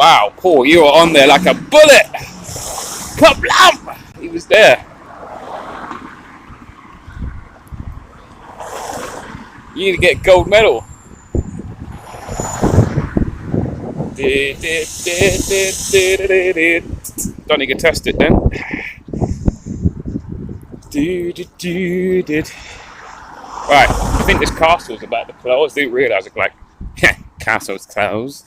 Wow, Paul, you were on there like a bullet. Kablam! He was there. You need to get gold medal. Don't need to test it then. Right, I think this castle's about to close. Didn't realise it, like, castle's closed.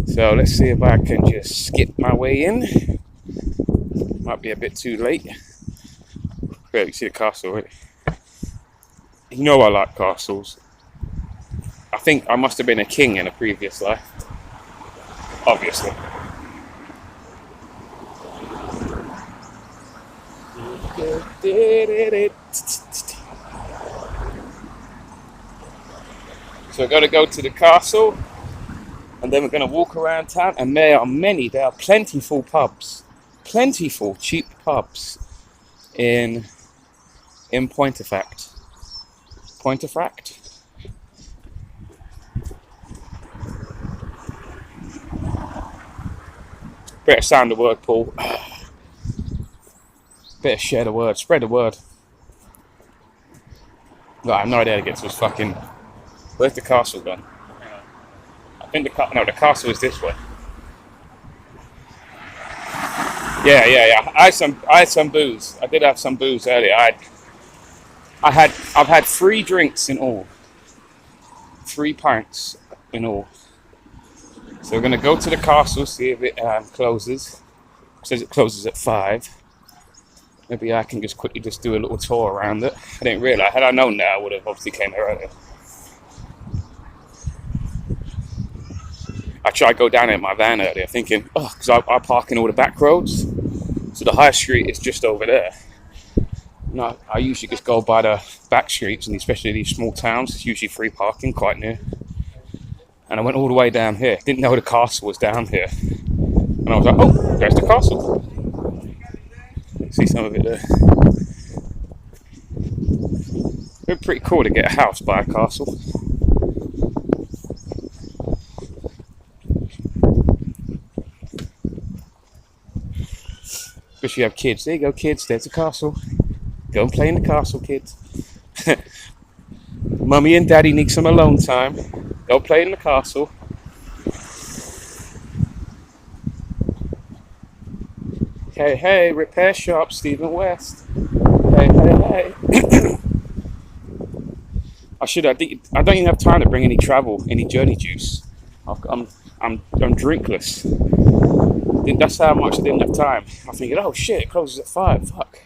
So let's see if I can just skip my way in. Might be a bit too late. Yeah, you see the castle already. You know I like castles. I think I must have been a king in a previous life. Obviously. So we're going to go to the castle, and then we're going to walk around town, and there are plentiful pubs, plentiful cheap pubs in Pontefract. Pontefract? Better sound the word, Paul. Better share the word, spread the word. No, I have no idea how to get to this fucking... Where's the castle gone? I think the castle is this way. Yeah. I had some booze. I did have some booze earlier. I've had 3 drinks in all. 3 pints in all. So we're gonna go to the castle, see if it closes. It says it closes at 5. Maybe I can just quickly do a little tour around it. I didn't realise. Had I known that, I would have obviously came here earlier. I tried to go down in my van earlier thinking, because I park in all the back roads. So the high street is just over there. No, I usually just go by the back streets, and especially these small towns, it's usually free parking quite near. And I went all the way down here. Didn't know the castle was down here. And I was like, oh, there's the castle. See some of it there. It'd be pretty cool to get a house by a castle. Especially you have kids. There you go, kids. There's a castle. Go and play in the castle, kids. Mummy and Daddy need some alone time. Go play in the castle. Hey, repair shop, Stephen West. Hey. I don't even have time to bring any journey juice. I'm drinkless. That's how much I didn't have time. I'm thinking, oh shit, it closes at 5. Fuck.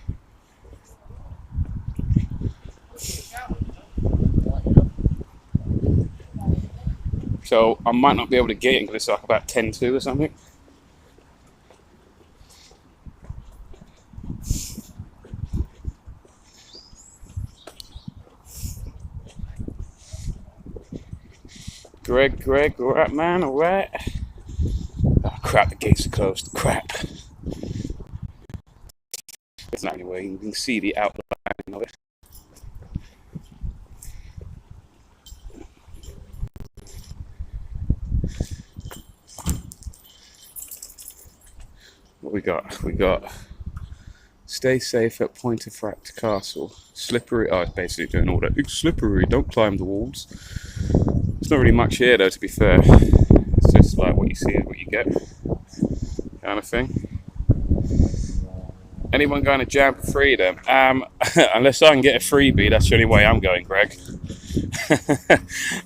So I might not be able to get it until it's like about 10:02 or something. Greg, alright man, alright. Oh crap, the gates are closed. Crap. It's not anyway, you can see the outline of it. What we got? We got stay safe at Pontefract Castle. Slippery. Oh, it's basically doing all that. It's slippery, don't climb the walls. There's not really much here though, to be fair. It's just like what you see is what you get, kind of thing. Anyone going to jam for free then? Unless I can get a freebie, that's the only way I'm going, Greg.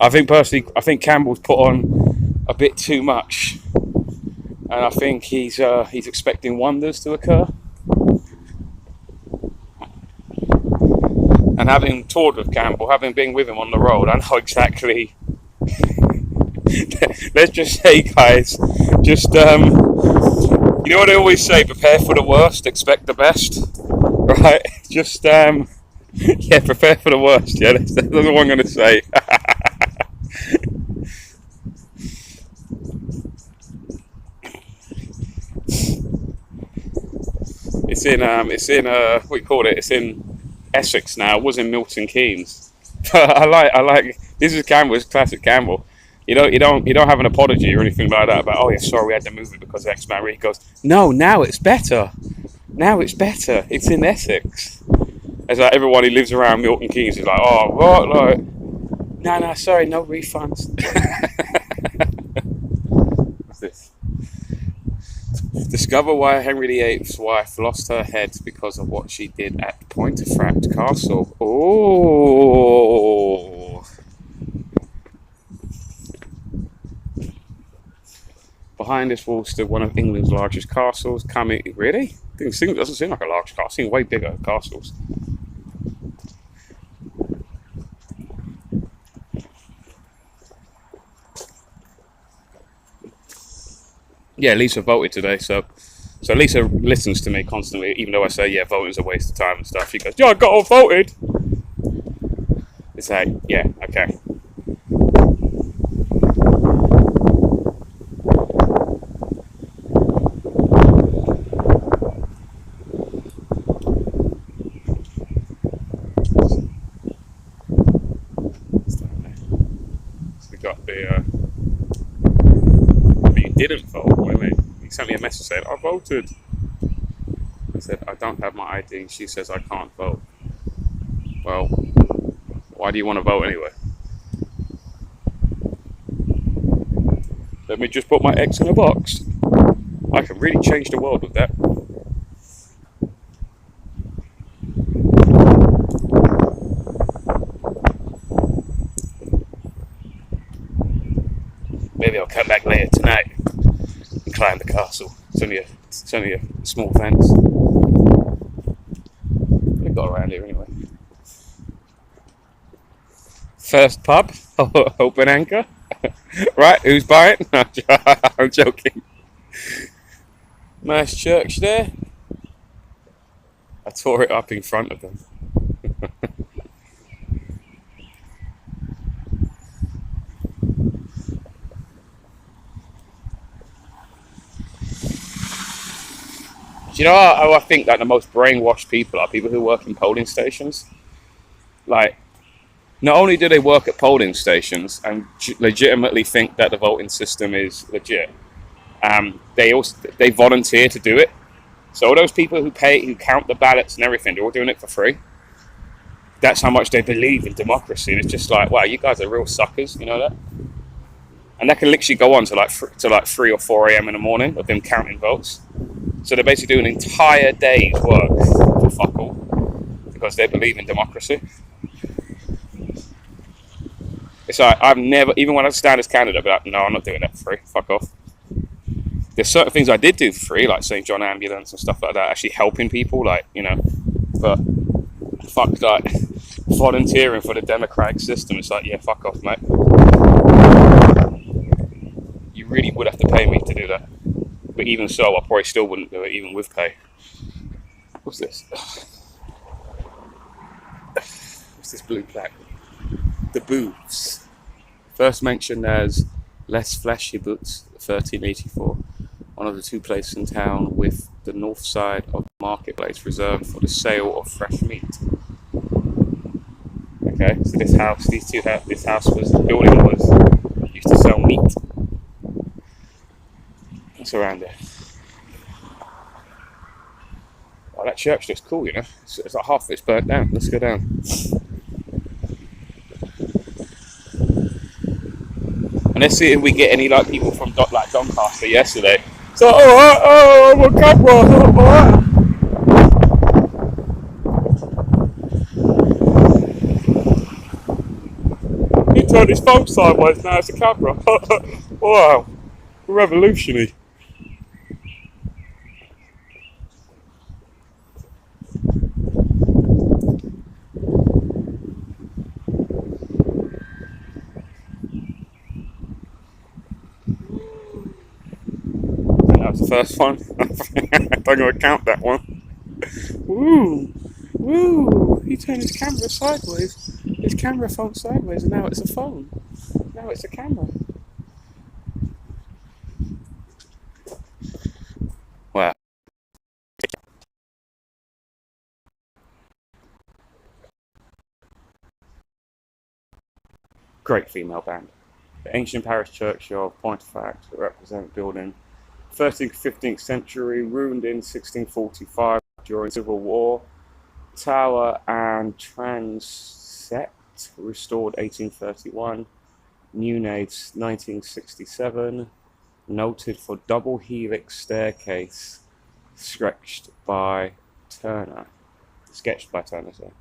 I think Campbell's put on a bit too much, and I think he's expecting wonders to occur. And having toured with Campbell, having been with him on the road, I know exactly. Let's just say, guys, just you know what I always say: prepare for the worst, expect the best. Right? Just yeah, prepare for the worst. Yeah, that's what I'm going to say. It's in what do you call it? It's in Essex now. It was in Milton Keynes. I like this is Campbell. It's classic Campbell. You don't have an apology or anything like that about, oh yeah, sorry, we had to move it because of X amount. He goes, no, now it's better. Now it's better. It's in Essex. It's like everyone who lives around Milton Keynes is like, oh, what? Like, no, sorry, no refunds. What's this? Discover why Henry VIII's wife lost her head because of what she did at Pontefract Castle. Oh. Behind this wall stood one of England's largest castles. Really? It doesn't seem like a large castle. It seems way bigger castles. Yeah, Lisa voted today, so Lisa listens to me constantly, even though I say, yeah, voting's a waste of time and stuff. She goes, yeah, I got all voted. It's like, yeah, okay. So we got the, but you didn't vote. Wait. He sent me a message saying, I voted. I said, I don't have my ID. She says I can't vote. Well, why do you want to vote anyway? Let me just put my X in a box. I can really change the world with that. Maybe I'll come back later tonight and climb the castle. It's only a small fence. We got around here anyway. First pub, open anchor. Right, who's buying? I'm joking. Nice church there. I tore it up in front of them. Do you know how I think that the most brainwashed people are people who work in polling stations? Like, not only do they work at polling stations and legitimately think that the voting system is legit, they volunteer to do it. So all those people who count the ballots and everything, they're all doing it for free. That's how much they believe in democracy. And it's just like, wow, you guys are real suckers, you know that? And that can literally go on to like 3 or 4 a.m. in the morning of them counting votes. So they're basically doing an entire day's work for fuck all because they believe in democracy. It's like, I've never, even when I stand as candidate, I'd be like, no, I'm not doing that for free. Fuck off. There's certain things I did do for free, like St. John Ambulance and stuff like that, actually helping people, like, you know, but fuck, like, volunteering for the democratic system, it's like, yeah, fuck off, mate. You really would have to pay me to do that. But even so, I probably still wouldn't do it, even with pay. What's this? What's this blue plaque? The booths. First mentioned as Les Fleshy Boots, 1384. One of the 2 places in town with the north side of the marketplace reserved for the sale of fresh meat. Okay, so this house used to sell meat. What's around there? Oh, that church looks cool, you know. It's like half of it's burnt down. Let's go down. And let's see if we get any like people from like Doncaster yesterday. So, I'm a camera. He turned his phone sideways. Now it's a camera. Wow, revolutionary. The first one. I'm going to count that one. Woo! He turned his camera sideways. His camera phone sideways, and now it's a phone. Now it's a camera. Wow. Great female band. The ancient parish church of Pontefract represent building 13th-15th century, ruined in 1645 during Civil War. Tower and transept restored 1831. New nave 1967. Noted for double helix staircase sketched by Turner. Sketched by Turner, sorry.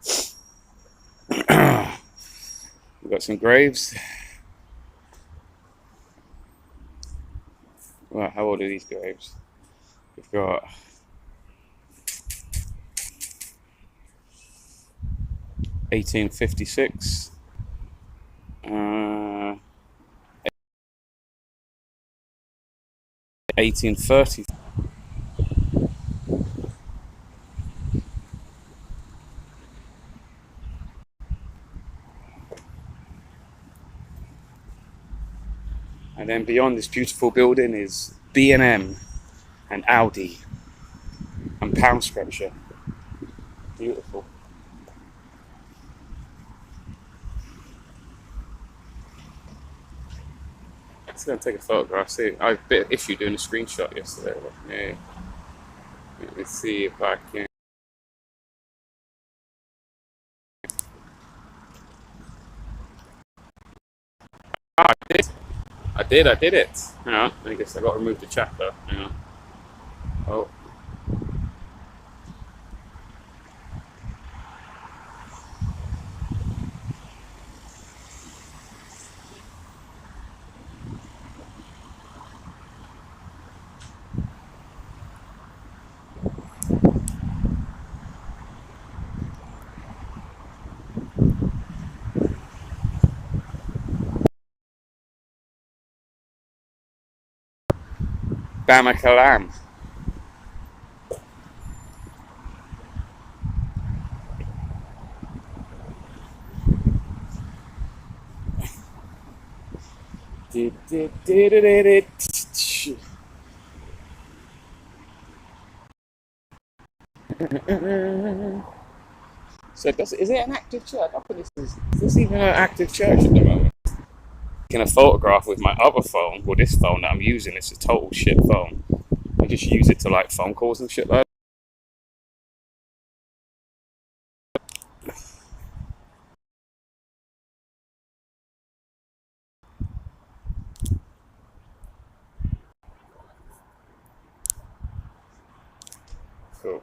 We've got some graves. Well, how old are these graves? We've got 1856, 1830. And then beyond this beautiful building is B&M and Audi and Pound Stretcher. Beautiful. Let's go and take a photograph. See, I had a bit of issue doing a screenshot yesterday. Yeah. Let me see if I can. Ah, I did it. Hang on, I guess I got to remove the chat though. Hang on. Oh. Bamakalam. So is it an active church? I think is this even an active church at the moment? Taking a photograph with my other phone, or this phone that I'm using, it's a total shit phone. I just use it to like phone calls and shit like that. Cool.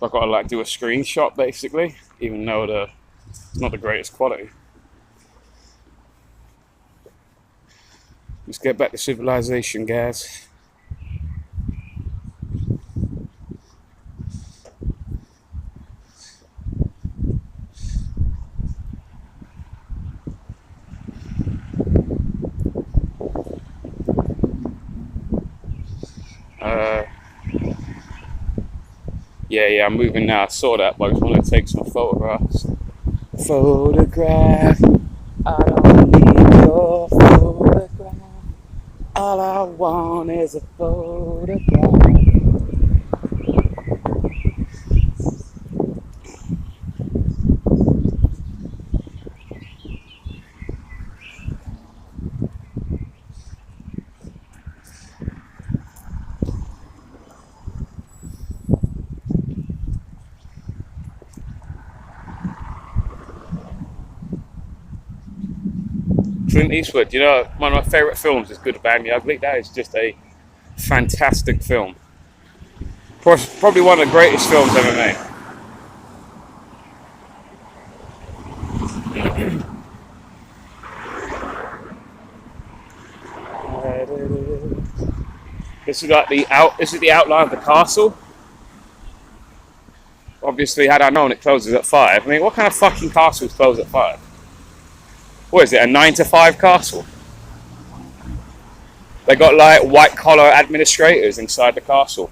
I've got to like do a screenshot basically, even though it's not the greatest quality. Let's get back to civilization, guys. Yeah, I'm moving now. I saw that, but I just want to take some photographs. Photograph. I don't need your photograph. All I want is a photograph. Clint Eastwood, you know, one of my favourite films is Good, Bad and the Ugly. That is just a fantastic film. Probably one of the greatest films ever made. This is the outline of the castle. obviously, had I known it closes at 5, I mean, what kind of fucking castles close at 5? What is it, a 9 to 5 castle? They got like white collar administrators inside the castle.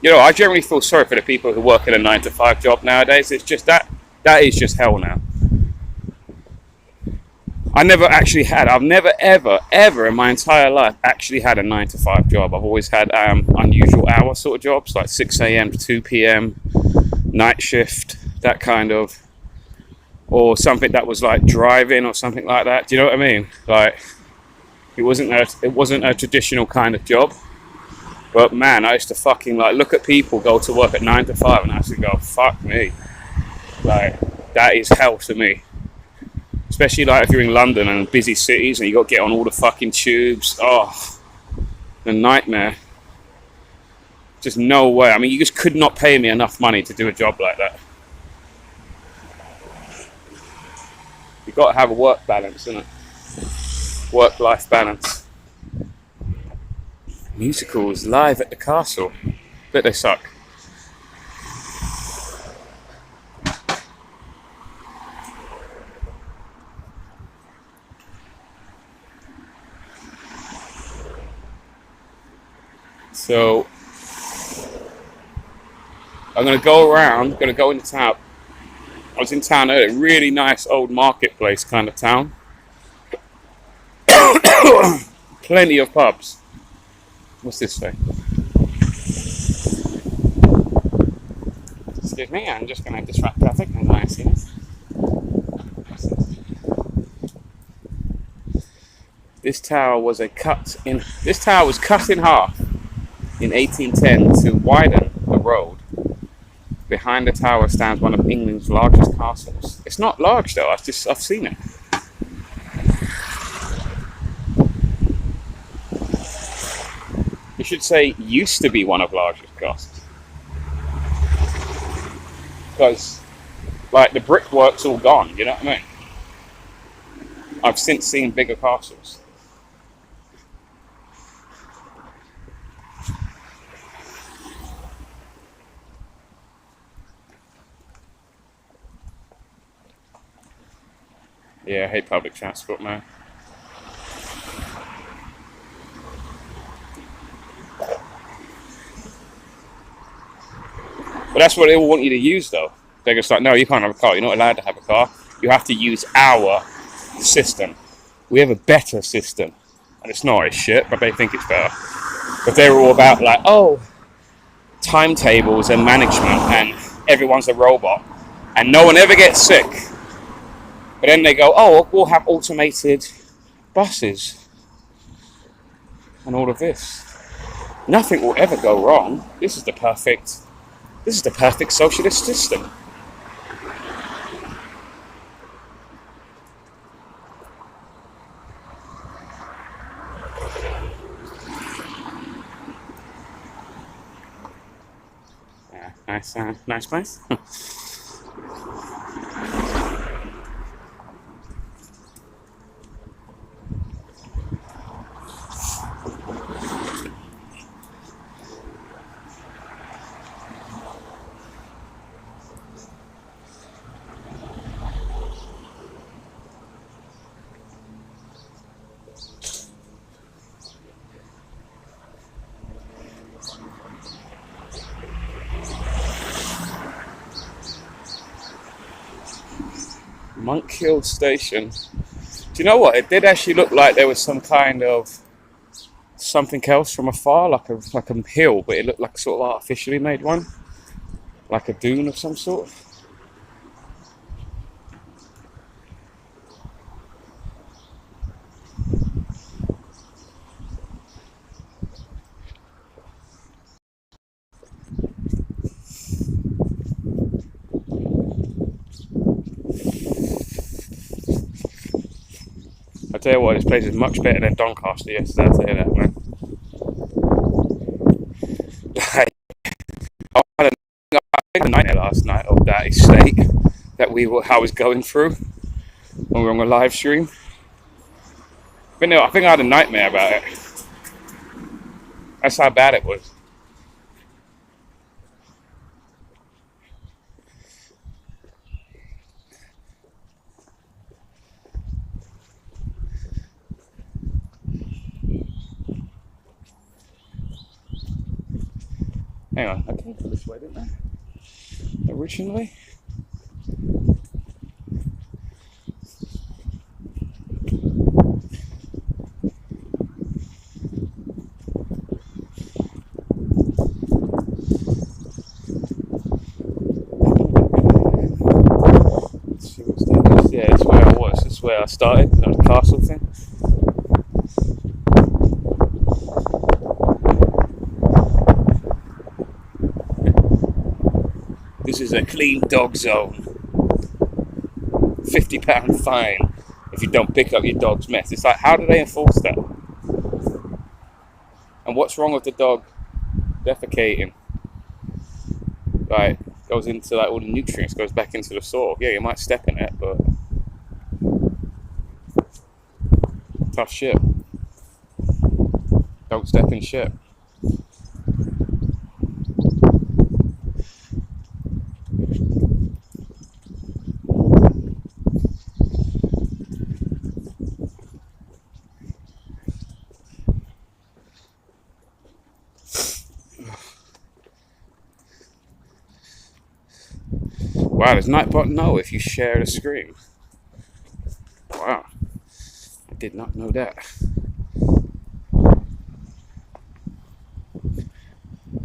You know, I generally feel sorry for the people who work in a 9 to 5 job nowadays. It's just that is just hell now. I've never ever in my entire life actually had a 9 to 5 job. I've always had unusual hour sort of jobs, like 6 a.m. to 2 p.m, night shift, that kind of, or something that was like driving or something like that. Do you know what I mean? Like, it wasn't a traditional kind of job. But man, I used to fucking like look at people go to work at 9 to 5 and I used to go, fuck me. Like, that is hell to me. Especially like if you're in London and busy cities and you got to get on all the fucking tubes. Oh, a nightmare. Just no way. I mean, you just could not pay me enough money to do a job like that. You've got to have a work balance, isn't it? Work-life balance. Musicals live at the castle. Bet they suck. So I'm going to go around, going to go into town. I was in town earlier, really nice old marketplace kind of town. Plenty of pubs. What's this say? Excuse me, I'm just going to disrupt traffic and I see this. This tower was cut in half in 1810 to widen the road. Behind the tower stands one of England's largest castles. It's not large though, I've seen it. You should say used to be one of the largest castles. Because, like, the brickwork's all gone, you know what I mean? I've since seen bigger castles. Yeah, I hate public transport, man. But that's what they all want you to use, though. They're just like, no, you can't have a car. You're not allowed to have a car. You have to use our system. We have a better system. And it's not, it's shit, but they think it's better. But they're all about, like, oh, timetables and management, and everyone's a robot. And no one ever gets sick. But then they go, oh, we'll have automated buses. And all of this. Nothing will ever go wrong. This is the perfect socialist system. Yeah, nice place. Monk Hill Station. Do you know what? It did actually look like there was some kind of something else from afar, like a hill, but it looked like a sort of artificially made one, like a dune of some sort. I tell you what, this place is much better than Doncaster yesterday, I'll tell you that, man. I had traumatic state that I was going through when we were on a live stream. But no, I think I had a nightmare about it. That's how bad it was. Hang on, I came from this way, didn't I? Originally? Let's see what's that. Yeah, it's where I was. This is where I started, the castle thing. This is a clean dog zone. £50 fine if you don't pick up your dog's mess. It's like, how do they enforce that? And what's wrong with the dog defecating? Like, goes into like all the nutrients, goes back into the soil. Yeah, you might step in it, but tough shit. Don't step in shit. Wow, does Nightbot know if you share the screen? Wow, I did not know that.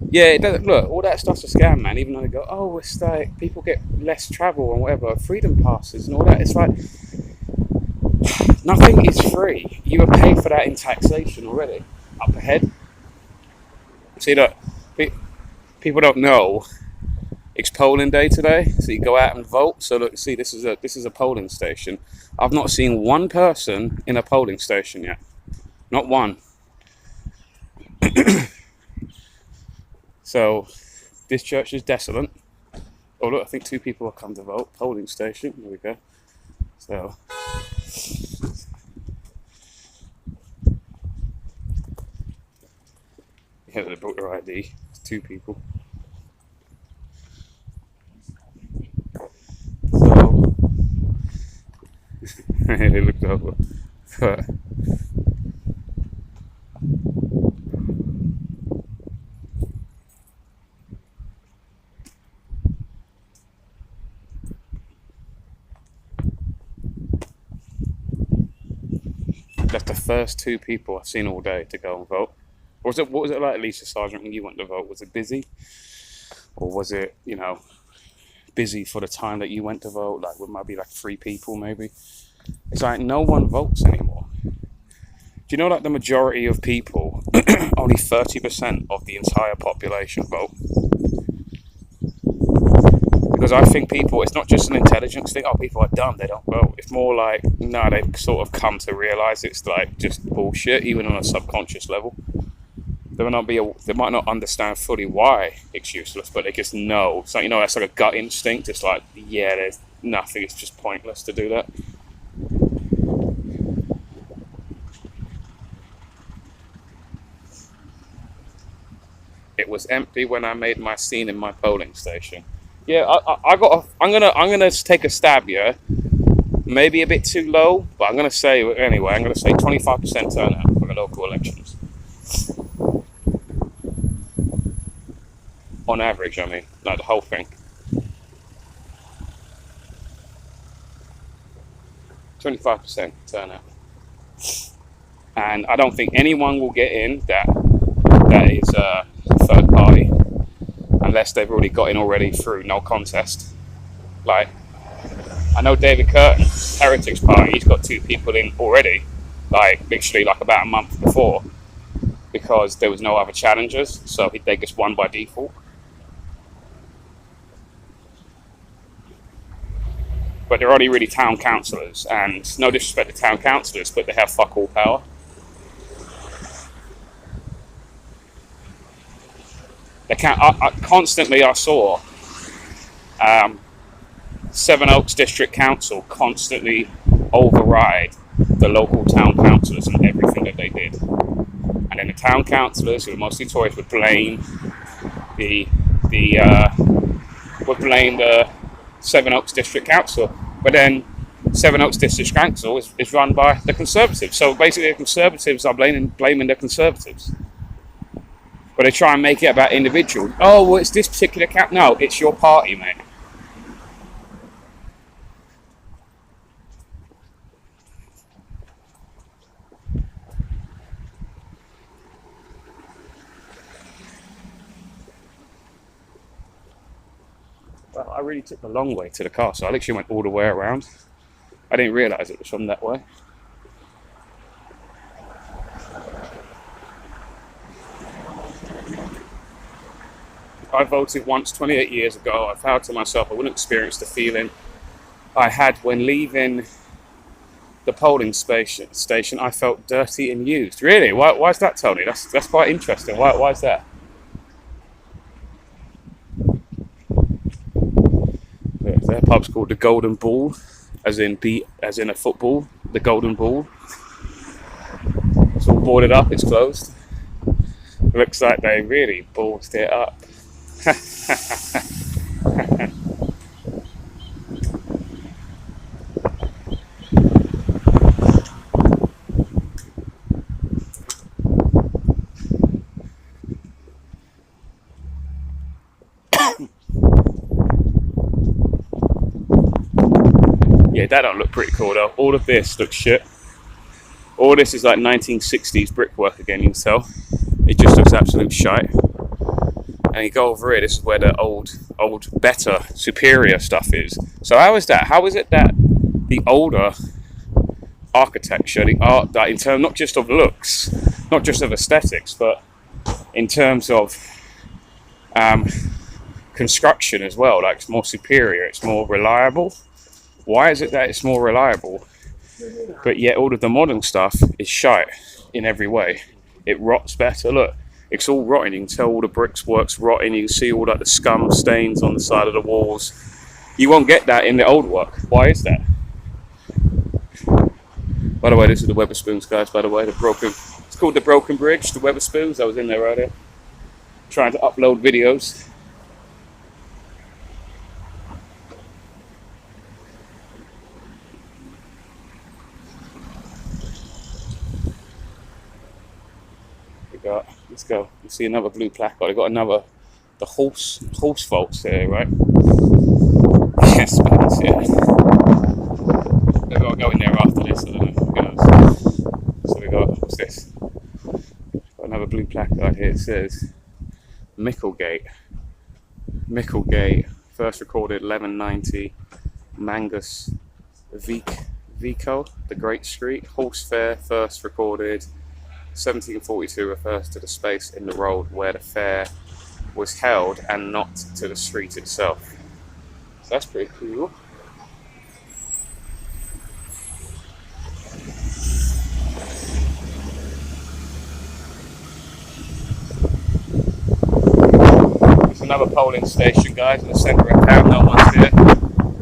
Yeah, it doesn't, look, all that stuff's a scam, man. Even though they go, oh, it's like people get less travel and whatever, freedom passes and all that. It's like, nothing is free. You are paying for that in taxation already. Up ahead. See, look, people don't know. It's polling day today, so you go out and vote. So look, see, this is a polling station. I've not seen one person in a polling station yet. Not one. So this church is desolate. Oh look, I think 2 people have come to vote. Polling station. There we go. So yeah, they brought their ID. It's 2 people. So they looked over. But that's the first 2 people I've seen all day to go and vote. What was it like, Lisa Sargent, when you went to vote? Was it busy? Or was it, busy for the time that you went to vote? Like, it might be like 3 people maybe. It's like no one votes anymore. Do you know, like, the majority of people, only 30% of the entire population vote? Because I think people, it's not just an intelligence thing. Oh, people are dumb, they don't vote. It's more like, no, they've sort of come to realise it's like just bullshit, even on a subconscious level. They might not understand fully why it's useless, but they just know. It's like, that's like a gut instinct. It's like, yeah, there's nothing. It's just pointless to do that. It was empty when I made my scene in my polling station. Yeah, I'm gonna take a stab here. Maybe a bit too low, but I'm gonna say anyway. I'm gonna say 25% turnout for the local elections. On average, I mean, like the whole thing. 25% turnout. And I don't think anyone will get in that is a third party, unless they've already got in already through no contest. Like, I know David Curtin's Heretics Party, he's got 2 people in already, like literally like about a month before, because there was no other challengers, so they just won by default. But they're only really town councillors, and no disrespect to town councillors, but they have fuck all power. They can't. Constantly, I saw Sevenoaks District Council constantly override the local town councillors and everything that they did. And then the town councillors, who were mostly Tories, would blame the Sevenoaks District Council. But then Sevenoaks District Council is run by the Conservatives. So basically the Conservatives are blaming the Conservatives. But they try and make it about individuals. Oh, well, it's this particular council. No, it's your party, mate. Well, I really took the long way to the car, so I literally went all the way around. I didn't realise it was from that way. I voted once 28 years ago. I vowed to myself I wouldn't experience the feeling I had when leaving the polling station. I felt dirty and used. Really? Why is that, Tony? That's quite interesting. Why is that? Their pub's called the Golden Ball, as in a football. The Golden Ball. It's all boarded up. It's closed. Looks like they really ballsed it up. Yeah, that don't look pretty cool though. All of this looks shit. All this is like 1960s brickwork again, you can tell. It just looks absolute shite. And you go over here, this is where the old, better, superior stuff is. So how is that? How is it that the older architecture, the art, that in terms not just of looks, not just of aesthetics, but in terms of construction as well, like it's more superior, it's more reliable? Why is it that it's more reliable, but yet all of the modern stuff is shite in every way? It rots better. Look, it's all rotting. You can tell all the brickwork's rotting. You can see all like the scum stains on the side of the walls. You won't get that in the old work. Why is that? By the way, this is the Wetherspoons, guys. By the way, it's called the Broken Bridge, the Wetherspoons. I was in there earlier, trying to upload videos. Let's go. You see another blue placard. I got the horse vaults there, right? Yes, but yeah. Maybe I'll go in there after this. I don't know. Who knows? So we got, what's this? Got another blue placard here. It says Micklegate, first recorded 1190, Mangus Vico, the Great Street. Horse Fair, first recorded 1742, refers to the space in the road where the fair was held and not to the street itself. So that's pretty cool. There's another polling station, guys, in the centre of town. No one's here.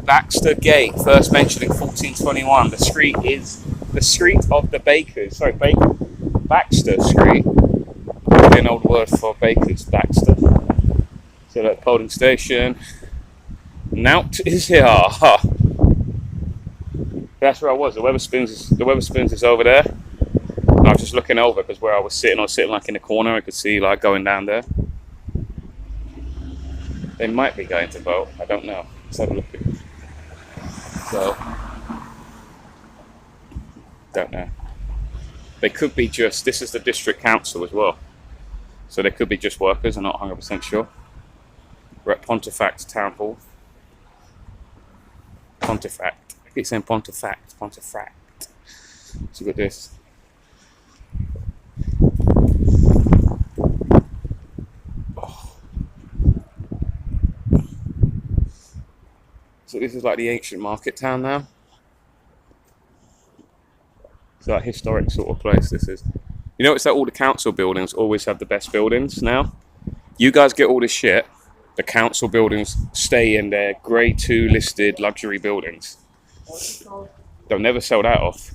Baxter Gate, first mentioned in 1421. The street is the street of the bakers. Sorry, Baxter Street, an old word for bakers, Baxter. So that polling station. Nout is here. That's where I was. The Wetherspoons is over there. And I was just looking over because where I was sitting like in the corner. I could see like going down there. They might be going to vote. I don't know. Let's have a look at it. So, don't know. They could be just, this is the district council as well. So they could be just workers, I'm not 100% sure. We're at Pontefract Town Hall. Pontefract. I keep saying Pontefract. So we've got this. Oh. So this is like the ancient market town now. That historic sort of place this is. You notice that all the council buildings always have the best buildings now. You guys get all this shit, The council buildings stay in their Grade 2 listed luxury buildings. They'll never sell that off.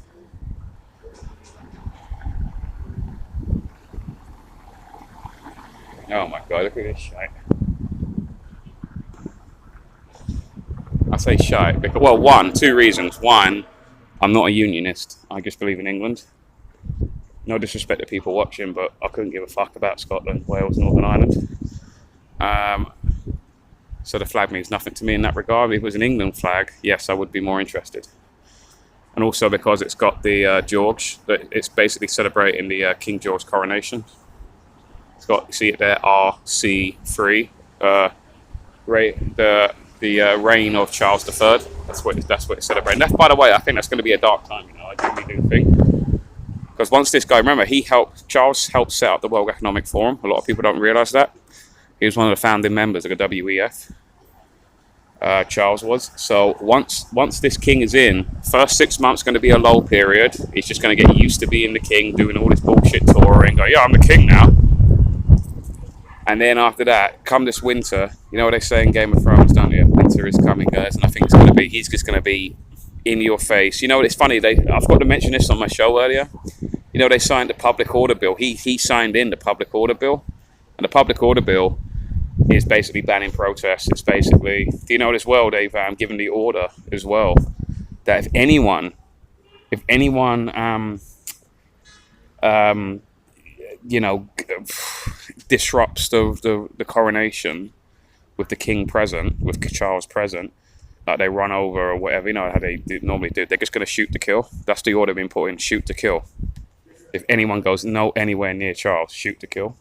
Oh my god, look at this shite. I say shite because, well, two reasons. One, I'm not a unionist. I just believe in England. No disrespect to people watching, but I couldn't give a fuck about Scotland, Wales, Northern Ireland. So the flag means nothing to me in that regard. If it was an England flag, yes, I would be more interested. And also because it's got the George, that it's basically celebrating the King George coronation. It's got, you see it there, RC3, the reign of Charles III. That's what it's celebrating. That's, by the way, I think that's going to be a dark time. You know, I really do think, because once this guy, remember, Charles helped set up the World Economic Forum. A lot of people don't realise that. He was one of the founding members of the WEF. Charles was. So once this king is in, first 6 months going to be a lull period. He's just going to get used to being the king, doing all this bullshit touring. Go, yeah, I'm the king now. And then after that, come this winter, you know what they say in Game of Thrones, don't you? Winter is coming, guys. And I think he's just going to be in your face. You know what? It's funny. I've got to mention this on my show earlier. You know, they signed the public order bill. He signed in the public order bill, and the public order bill is basically banning protests. It's basically, do you know as well, they've given the order as well that if anyone you know, disrupts the coronation with the king present, with Charles present, like they run over or whatever, you know how they normally do, they're just going to shoot to kill. That's the order being put in, shoot to kill. If anyone goes anywhere near Charles, shoot to kill.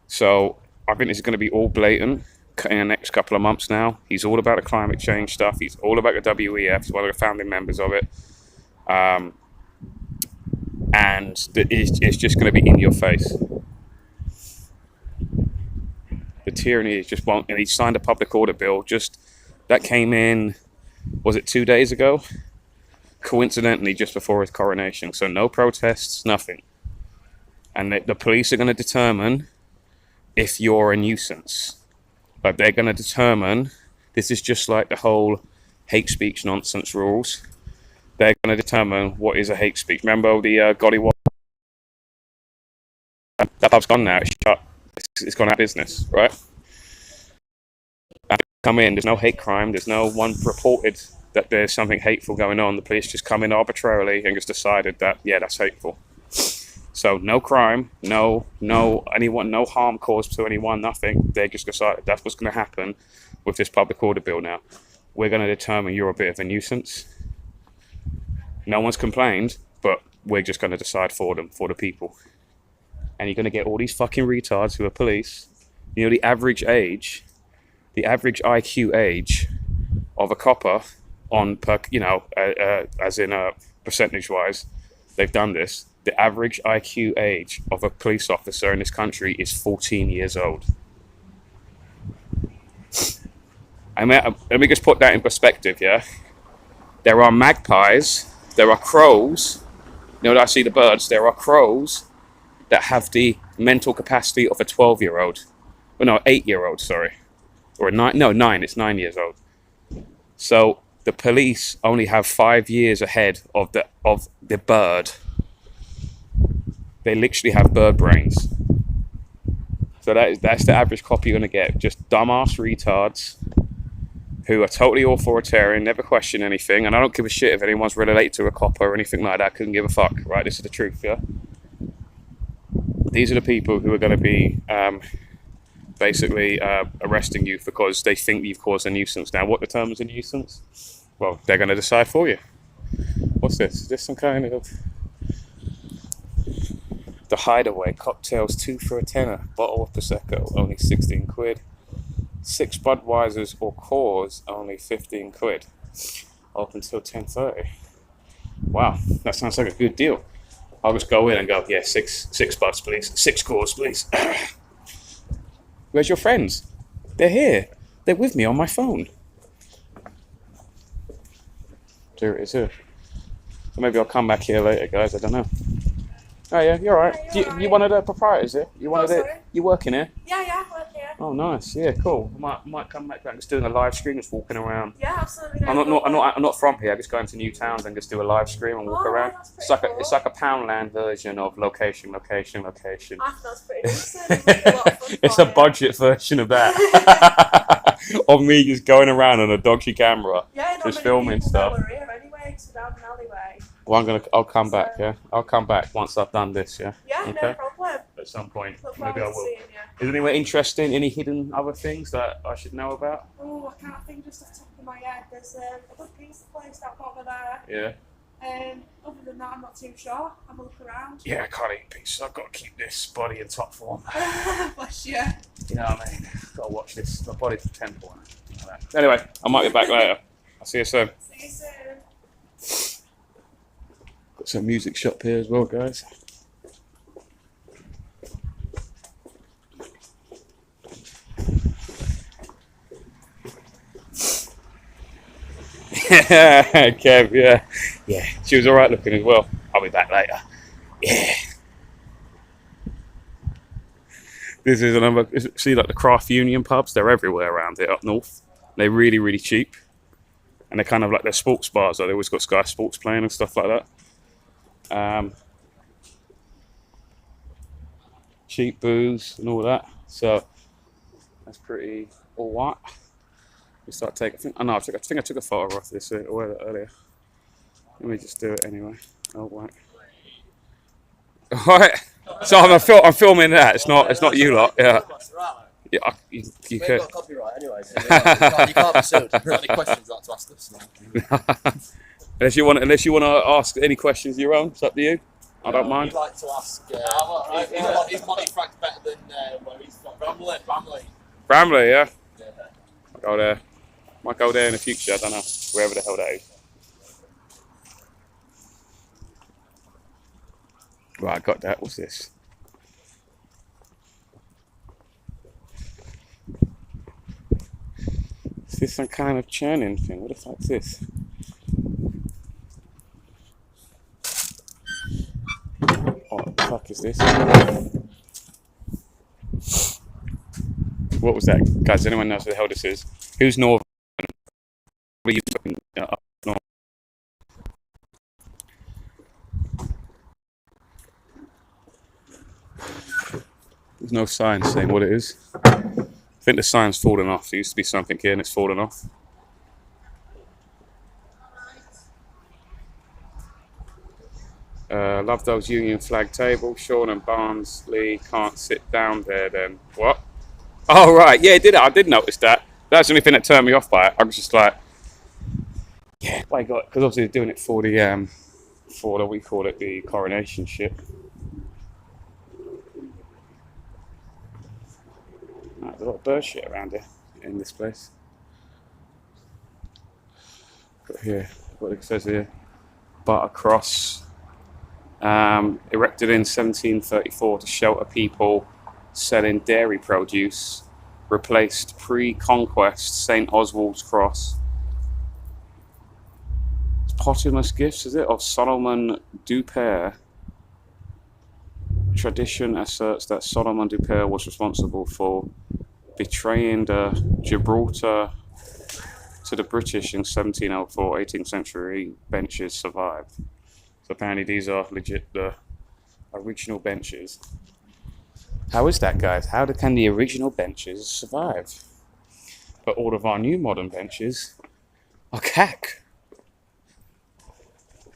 So I think this is going to be all blatant in the next couple of months now. He's all about the climate change stuff. He's all about the WEF. He's one of the founding members of it. And it's just going to be in your face. The tyranny is just won't. And he signed a public order bill. Just that came in, was it 2 days ago? Coincidentally, just before his coronation. So no protests, nothing. And the police are going to determine if you're a nuisance. But they're going to determine, this is just like the whole hate speech nonsense rules. They're going to determine what is a hate speech. Remember the Gollywog? That pub's gone now, it's shut. It's gone out of business, right? And come in, there's no hate crime, there's no one reported that there's something hateful going on. The police just come in arbitrarily and just decided that, yeah, that's hateful. So no crime, no harm caused to anyone, nothing. They just decided that's what's going to happen with this public order bill now. We're going to determine you're a bit of a nuisance. No one's complained, but we're just going to decide for them, for the people. And you're going to get all these fucking retards who are police. You know, the average IQ age of a copper on per, you know, as in percentage-wise, they've done this. The average IQ age of a police officer in this country is 14 years old. Let me just put that in perspective, yeah? There are magpies, there are crows, you know, I see the birds, there are crows that have the mental capacity of a 12-year-old. Well, no, 8-year-old, sorry. Or it's 9 years old. So the police only have 5 years ahead of the bird. They literally have bird brains. So that's the average copy you're going to get. Just dumbass retards who are totally authoritarian, never question anything. And I don't give a shit if anyone's related to a copper or anything like that. Couldn't give a fuck, right? This is the truth, yeah? These are the people who are going to be basically arresting you because they think you've caused a nuisance. Now, what determines a nuisance? Well, they're going to decide for you. What's this? Is this some kind of... The Hideaway, cocktails 2 for a tenner, bottle of Prosecco, only 16 quid. 6 Budweisers or Coors, only 15 quid. Open till 10:30. Wow, that sounds like a good deal. I'll just go in and go, yeah, six Buds, please. 6 Coors, please. Where's your friends? They're here. They're with me on my phone. There it is here. So maybe I'll come back here later, guys. I don't know. Oh yeah, you're alright. You one of the proprietors here? You working here? Yeah, I work here. Oh, nice. Yeah, cool. I might come back and just doing a live stream, just walking around. Yeah, absolutely. No I'm not from here. I just go into new towns and just do a live stream and walk around. That's It's like pretty it's cool. like a Poundland version of location, location, location. I think that's pretty decent. It must be a lot of fun It's for a you. budget version of that. Of me just going around on a dodgy camera, Yeah, not just many filming people stuff. know we're here anyway, so down an alleyway. Well, I'll come back. Yeah, I'll come back once I've done this. Yeah. Yeah, no Okay. problem. At some point, Look maybe forward I to will. seeing you. Is there anywhere interesting? Any hidden other things that I should know about? Oh, I can't think just off the top of my head. There's a good pizza place down over there. Yeah. Other than that, I'm not too sure. Have a look around. Yeah, I can't eat pizza. I've got to keep this body in top form. Bless you. You know what I mean? Got to watch this. My body's a temple. Anyway, I might get back later. I'll see you soon. See you soon. Got some music shop here as well, guys. Kev, yeah. She was all right looking as well. I'll be back later. Yeah. This is another. See, like the craft union pubs, they're everywhere around here up north. They're really, really cheap, and they're kind of like their sports bars. They always got Sky Sports playing and stuff like that. Cheap booze and all that. So that's pretty all right. We start taking. I think I took a photo of this earlier. Let me just do it anyway. Oh, right. All right. So I'm filming that. It's not you lot. Yeah. Yeah. You could. Got copyright anyway, so you can't be sued. If you've got any questions, like to ask us. Unless you want to ask any questions your own, it's up to you. I don't mind. I'd like to ask. Is Pontefract better than where he's from? Bramley, yeah. I'll go there. Might go there in the future. I don't know. Wherever the hell that is. Right, I got that. What's this? Is this some kind of churning thing? What the fuck's this? What the fuck is this? What was that? Guys, does anyone know what the hell this is? Who's North? What are you fucking up north? There's no sign saying what it is. I think the sign's fallen off. There used to be something here and it's fallen off. Love those Union flag tables. Sean and Barnsley can't sit down there then. What? Oh, right. Yeah, I did notice that. That's the only thing that turned me off by it. I was just like, yeah, my God. Because obviously they're doing it for the, we call it the coronation shit. There's a lot of bird shit around here in this place. Got here, what it says here, Barter Cross, erected in 1734 to shelter people selling dairy produce, replaced pre-conquest St. Oswald's Cross. It's posthumous gifts, is it, of Solomon Dupere. Tradition asserts that Solomon Dupere was responsible for betraying the Gibraltar to the British in 1704. 18th century benches survived. So apparently these are legit the original benches. How is that, guys? How can the original benches survive? But all of our new modern benches are cack.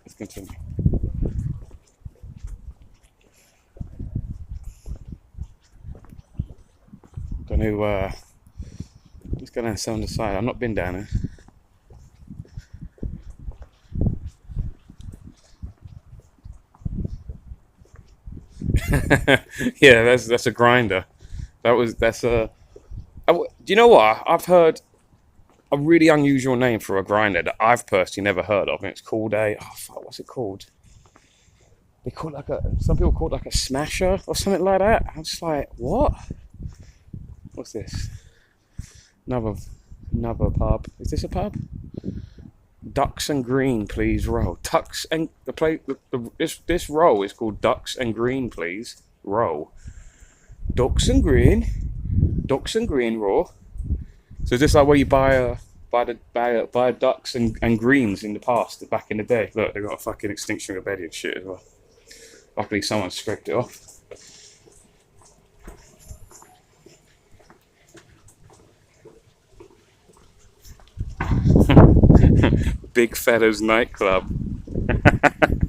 Let's continue. Going to let's go down on the side. I've not been down there. Yeah, that's a grinder. That's a. Do you know what? I've heard a really unusual name for a grinder that I've personally never heard of, and it's called what's it called? They call it some people call it like a smasher or something like that. I'm just like, what? What's this? Another pub. Is this a pub? Ducks and Green, please row. Ducks and this row is called Ducks and Green, please row. Ducks and Green. Ducks and green raw. So is this like where you buy ducks and greens in the past, back in the day? Look, they got a fucking extinction rebellion shit as well. Luckily someone scraped it off. Big Fella's nightclub.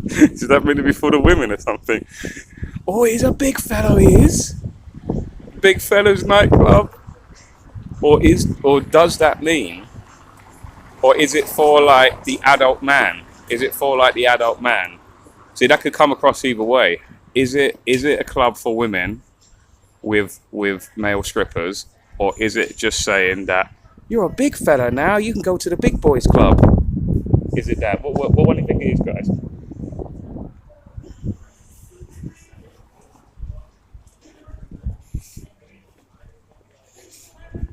Does that mean to be for the women or something? Oh, he's a big fellow, he is. Big Fella's nightclub. Or does that mean, or is it for like the adult man? Is it for like the adult man? See, that could come across either way. Is it a club for women with male strippers, or is it just saying that you're a big fella now, you can go to the big boys club? Is it that? What do you think it is, guys?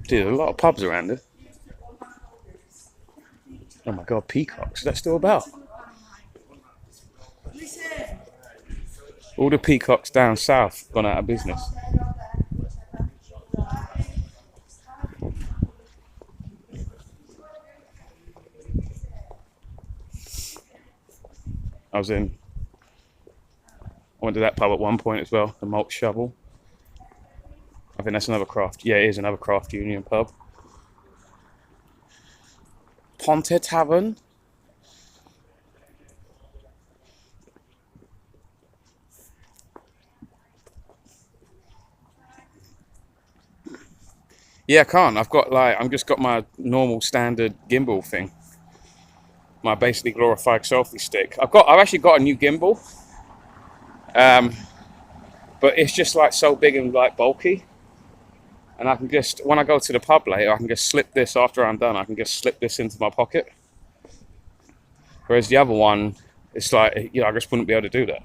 Dude, a lot of pubs around here. Oh my god, peacocks. Is that still about? All the peacocks down south gone out of business. I went to that pub at one point as well, the Malt Shovel. I think that's another craft. Yeah, it is another craft union pub. Ponte Tavern. Yeah, I can't. I've just got my normal standard gimbal thing. My basically glorified selfie stick. I've actually got a new gimbal. But it's just like so big and like bulky. And I can just, when I go to the pub later, I can just slip this after I'm done. I can just slip this into my pocket. Whereas the other one, it's like, I just wouldn't be able to do that.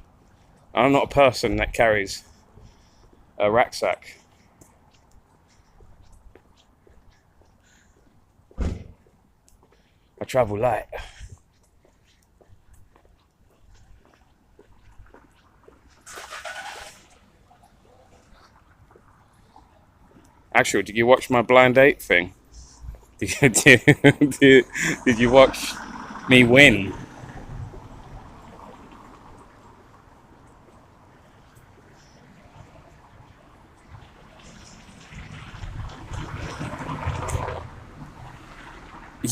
I'm not a person that carries a rucksack. I travel light. Actually, did you watch my blind date thing? Did you watch me win?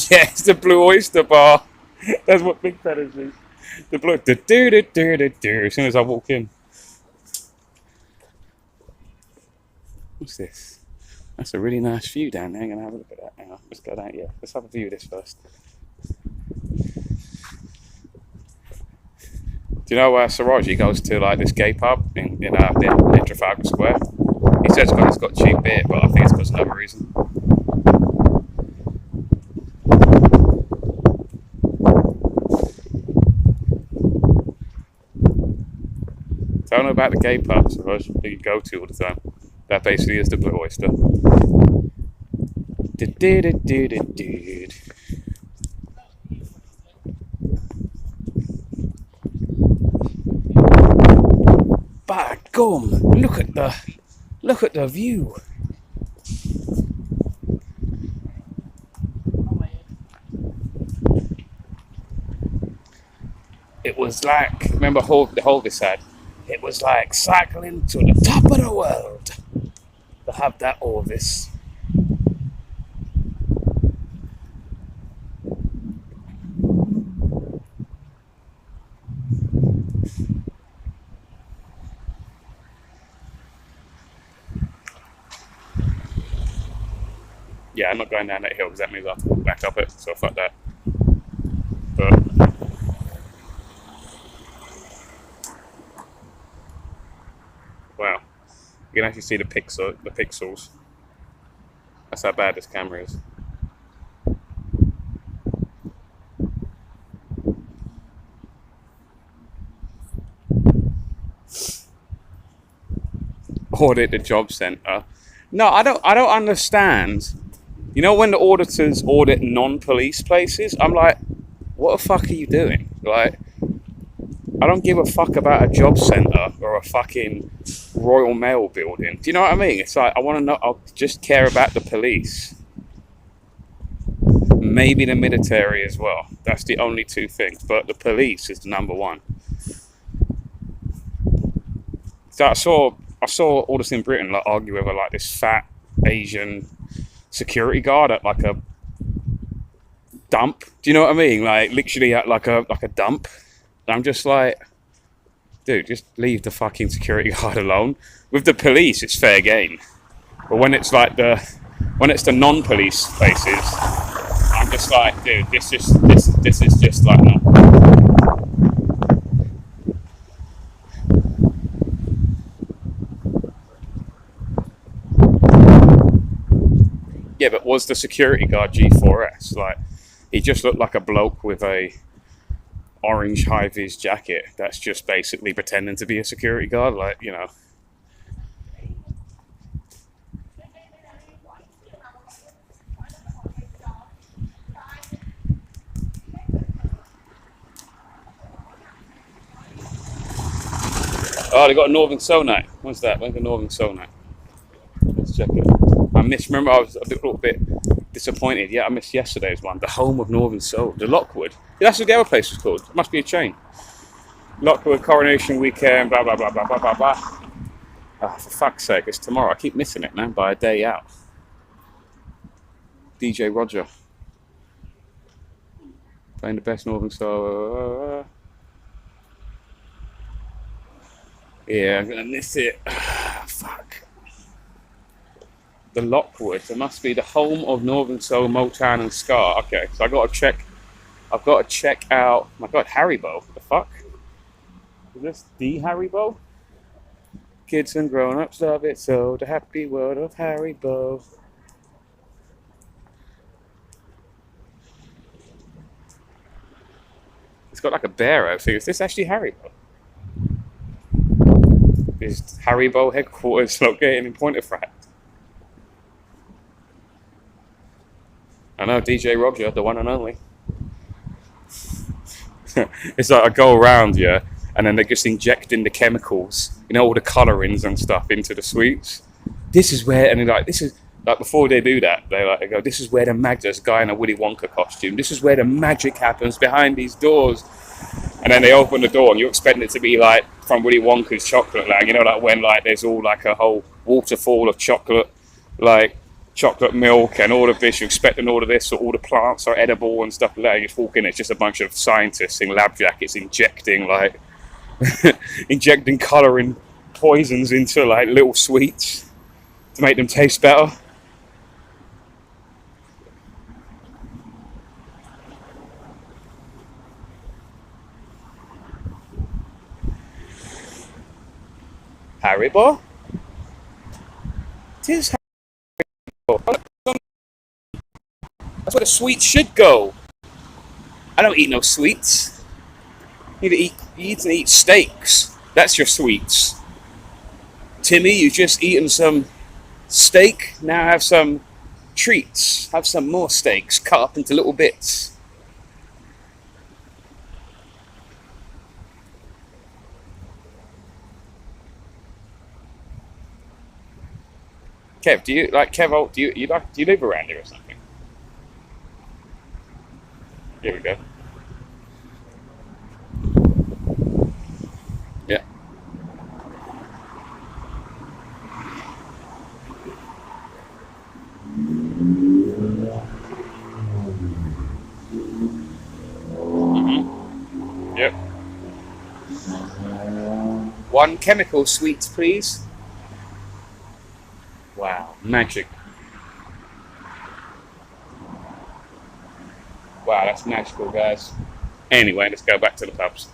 Yes, the Blue Oyster Bar. That's what Big Feathers is. The blue do. As soon as I walk in. What's this? That's a really nice view down there. I'm gonna have a look at that. Hang on, let's go down. Yeah, let's have a view of this first. Do you know where Siraji goes to like this gay pub in Trafalgar Square? He says it's got cheap beer, but I think it's because of another reason. Tell them about the gay pubs that you go to all the time. That basically is the Blue Oyster. By gum, look at the view. It was like, remember the Holvis had? It was like cycling to the top of the world to have that Orvis. Yeah, I'm not going down that hill because that means I have to walk back up it, so fuck that. But wow, you can actually see the pixels. That's how bad this camera is. Audit the job centre. No, I don't understand. You know when the auditors audit non-police places, I'm like, what the fuck are you doing? Like, I don't give a fuck about a job centre or a fucking Royal Mail building. Do you know what I mean? It's like, I want to know, I just care about the police. Maybe the military as well. That's the only two things. But the police is the number one. So I saw all this in Britain, like, argue over like this fat Asian security guard at like a dump. Do you know what I mean? Like, literally at like a dump. And I'm just like, dude, just leave the fucking security guard alone. With the police, it's fair game. But when it's like when it's the non-police places, I'm just like, dude, this is just like, no. Yeah, but was the security guard G4S? Like, he just looked like a bloke with a orange high-vis jacket that's just basically pretending to be a security guard, like, you know. Oh, they got a Northern Soul Night. When's that? When's the Northern Soul Night? Let's check it. Remember, I was a little bit disappointed. Yeah, I missed yesterday's one. The home of Northern Soul. The Lockwood. Yeah, that's what the other place was called. It must be a chain. Lockwood Coronation Weekend, blah, blah, blah, blah, blah, blah, blah. Oh, for fuck's sake, it's tomorrow. I keep missing it, man, by a day out. DJ Roger. Playing the best Northern Soul. Yeah, I'm gonna miss it. Fuck. The Lockwood. It must be the home of Northern Soul, Motown, and Ska. Okay, so I've got to check out. My God, Haribo. What the fuck? Is this the Haribo? Kids and grown-ups love it so. The happy world of Haribo. It's got like a bear outfit. Is this actually Haribo? Is Haribo headquarters located in Pontefract? I know, DJ Roger, the one and only. It's like I go around, yeah, and then they're just injecting the chemicals, you know, all the colorings and stuff into the sweets. This is where, and they're like, this is, like, before they do that, they go, this is where there's a guy in a Willy Wonka costume. This is where the magic happens behind these doors. And then they open the door and you expect it to be like from Willy Wonka's Chocolate Land, you know, like when like there's all like a whole waterfall of chocolate, like chocolate milk and all of this. You're expecting all of this, so all the plants are edible and stuff like that. You just walk in, it's just a bunch of scientists in lab jackets injecting like injecting colouring poisons into like little sweets to make them taste better. Haribo? It is Haribo. That's where the sweets should go. I don't eat no sweets. You eat steaks. That's your sweets. Timmy, you just eaten some steak. Now have some treats. Have some more steaks cut up into little bits. Kev, do you like Kev? Do you live around here or something? Here we go. Yeah. Yep. One chemical sweets, please. Wow, magic. Wow, that's magical, guys. Anyway, let's go back to the pubs.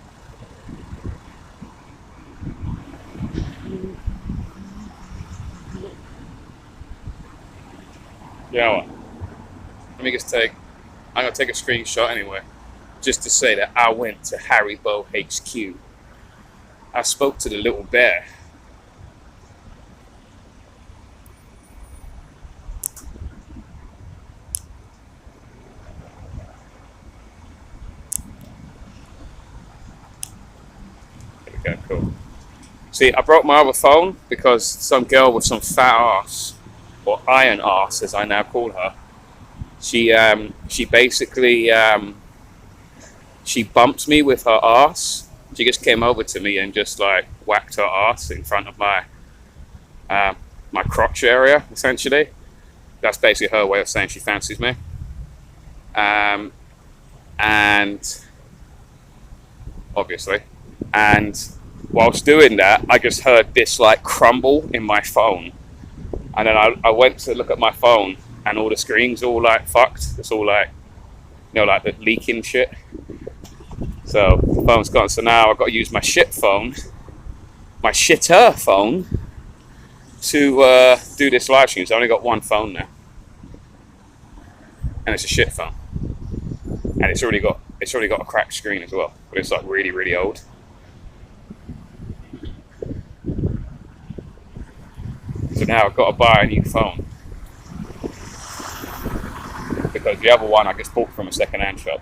You know what? I'm going to take a screenshot anyway, just to say that I went to Haribo HQ. I spoke to the little bear. There we go, cool. See, I broke my other phone because some girl with some fat ass, or iron ass, as I now call her, she basically she bumped me with her ass. She just came over to me and just like whacked her ass in front of my crotch area, essentially. That's basically her way of saying she fancies me. And obviously, and whilst doing that, I just heard this like crumble in my phone, and then I went to look at my phone, and all the screens all like fucked. It's all like, you know, like the leaking shit. So the phone's gone. So now I've got to use my shit phone, my shitter phone, to do this live stream. So I only got one phone now, and it's a shit phone, and it's already got a cracked screen as well. But it's like really, really old. So now I've got to buy a new phone because the other one I just bought from a second-hand shop.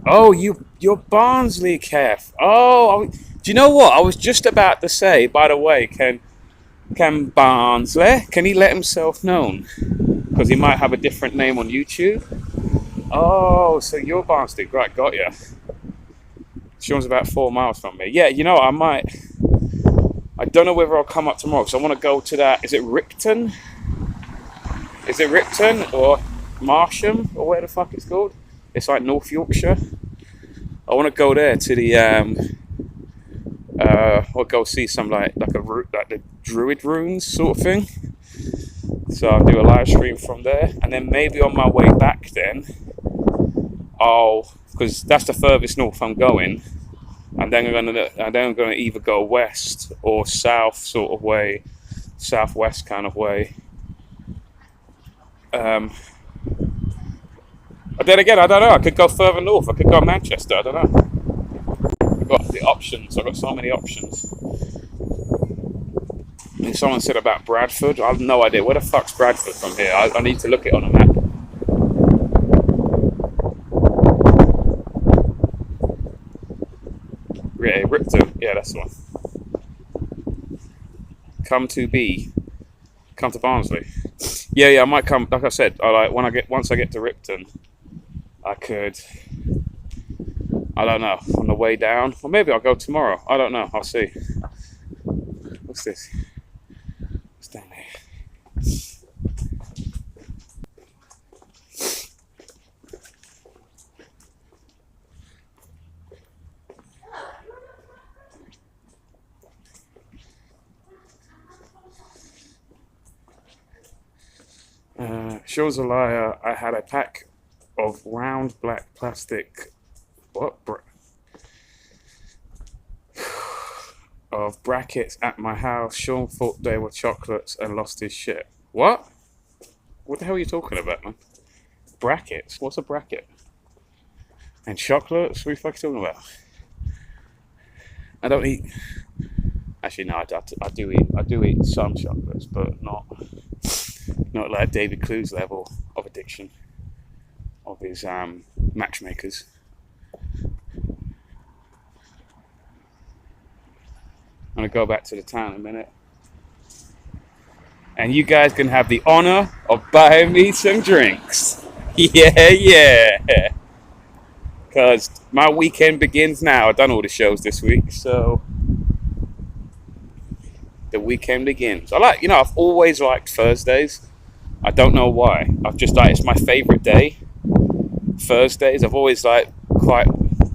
Oh, you're Barnsley, Kev. Oh, do you know what? I was just about to say, by the way, can Barnsley, can he let himself known? Because he might have a different name on YouTube. Oh, so you're Barnsley. Right, got ya. Sean's about 4 miles from me. Yeah, you know, I don't know whether I'll come up tomorrow, because I want to go to that, is it Ripton? Is it Ripton or Marsham, or where the fuck it's called? It's like North Yorkshire. I want to go there to the or go see some like the Druid ruins sort of thing. So I'll do a live stream from there, and then maybe on my way back, then because that's the furthest north I'm going, and then I'm gonna either go west or south sort of way, southwest kind of way. But then again, I don't know. I could go further north. I could go Manchester. I don't know. I've got the options. I've got so many options. And someone said about Bradford. I have no idea. Where the fuck's Bradford from here? I need to look it on a map. Yeah, Ripton. Yeah, that's the one. Come to Barnsley. Yeah, I might come. Like I said, once I get to Ripton, I could, I don't know, on the way down, or maybe I'll go tomorrow. I don't know. I'll see. What's this? What's down there? Shows a liar. I had a pack of round black plastic of brackets at my house. Sean thought they were chocolates and lost his shit. What? What the hell are you talking about, man? Brackets? What's a bracket? And chocolates? What are you fucking talking about? I don't eat. Actually, no, I do eat some chocolates, but not like David Clue's level of addiction of his matchmakers. I'm gonna go back to the town in a minute, and you guys can have the honor of buying me some drinks. Yeah. Because my weekend begins now. I've done all the shows this week, so the weekend begins. I've always liked Thursdays. I don't know why. It's my favorite day. Thursdays, I've always quite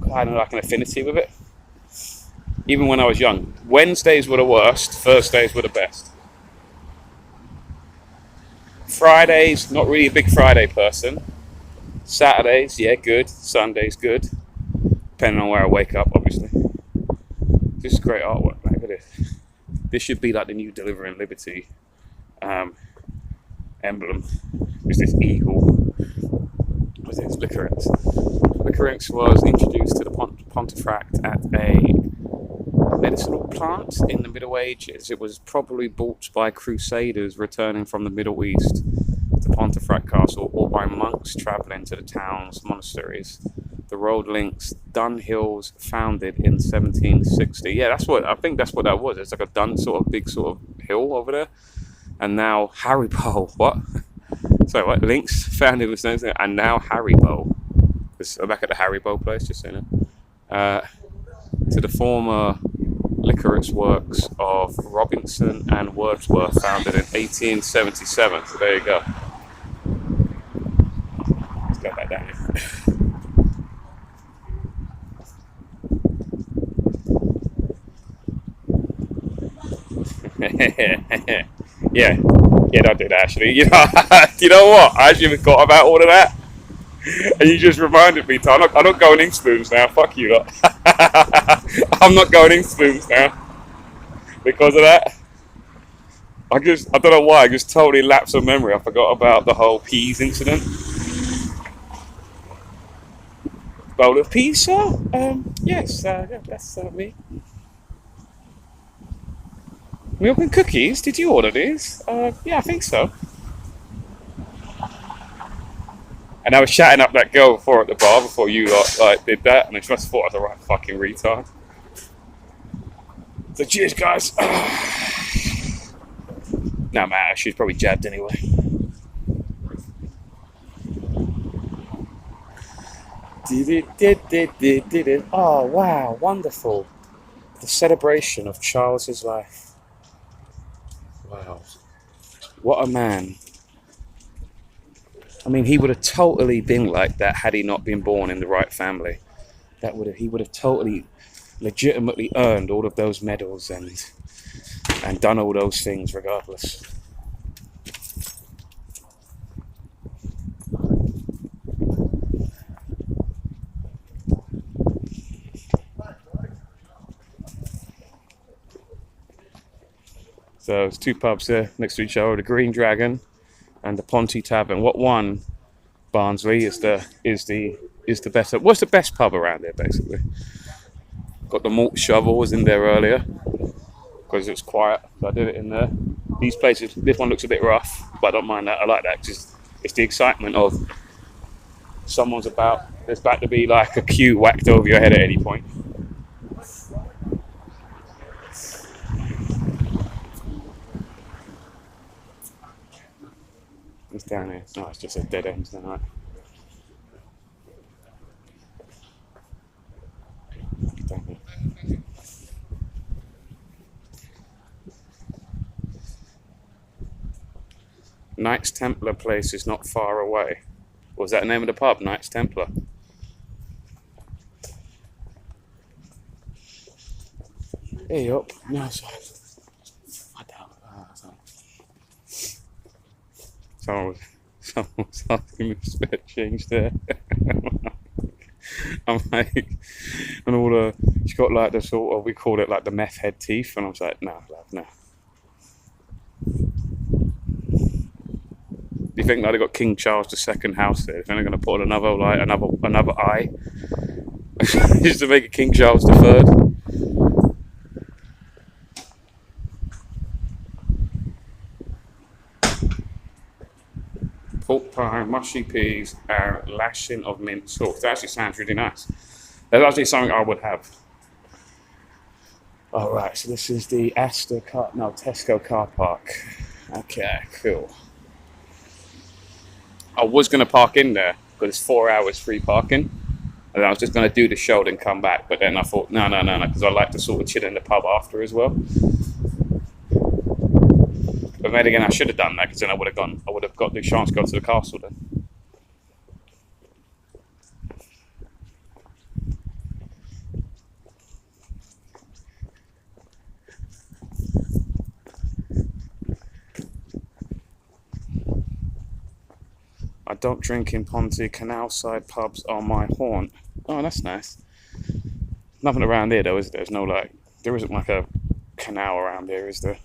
like an affinity with it. Even when I was young. Wednesdays were the worst, Thursdays were the best. Fridays, not really a big Friday person. Saturdays, yeah, good. Sundays, good. Depending on where I wake up, obviously. This is great artwork. Look at this. This should be like the new Delivering Liberty emblem. It's this eagle. What's it? It's Licorice. Licorice was introduced to the Pontefract at a medicinal plant in the Middle Ages. It was probably bought by crusaders returning from the Middle East to Pontefract Castle, or by monks travelling to the town's monasteries The road links Dunhills, founded in 1760. Yeah, I think that's what that was. It's like a Dun sort of big sort of hill over there. And now Haribo, what? Sorry, what? Links, founded in 1760, and now Haribo. I'm back at the Haribo place, just saying it. To the former liquorous works of Robinson and Wordsworth, founded in 1877. So there you go. Let's go back down here. yeah, don't do that actually. You know what? I actually forgot about all of that, and you just reminded me. I'm not going in spoons now. Fuck you lot. I'm not going in spoons now because of that. I don't know why. I just totally lapsed of memory. I forgot about the whole peas incident. Bowl of peas, sir? Yes, yeah, that's me. Milk and cookies? Did you order these? Yeah, I think so. And I was chatting up that girl before at the bar before you did that, and I just thought I was the right fucking retard. So cheers, guys. No matter, she's probably jabbed anyway. Did it. Oh wow, wonderful. The celebration of Charles's life. Wow. What a man. I mean, he would have totally been like that had he not been born in the right family. He would have totally legitimately earned all of those medals and done all those things regardless. So there's two pubs there next to each other, the Green Dragon and the Ponty Tavern. What one, Barnsley, is the better? What's the best pub around here, basically? Got the malt shovel, was in there earlier because it was quiet, so I did it in there. These places, this one looks a bit rough, but I don't mind that. I like that because it's the excitement of there's about to be like a cue whacked over your head at any point. It's down here. No, it's just a dead end tonight. Down here. Knights Templar place is not far away. Was that the name of the pub? Knights Templar. Hey up. No, sorry. I don't. Someone was asking me for spare change there. I'm like, and all the, she's got like the sort of, we call it like the meth head teeth, and I was like, no, love, no. Do you think that they got King Charles II house there? They're going to put another eye, just to make it King Charles III? Pork pie, mushy peas, and lashing of mint sauce. That actually sounds really nice. That's actually something I would have. All right, so this is the Tesco car park. Okay, cool. I was going to park in there because it's 4 hours free parking, and I was just going to do the show and come back. But then I thought, no, because I like to sort of chill in the pub after as well. But then again, I should have done that because then I would have got the chance to go to the castle then. I don't drink in Ponty. Canal side pubs are my haunt. Oh, that's nice. Nothing around here though, is there? There isn't like a canal around here, is there?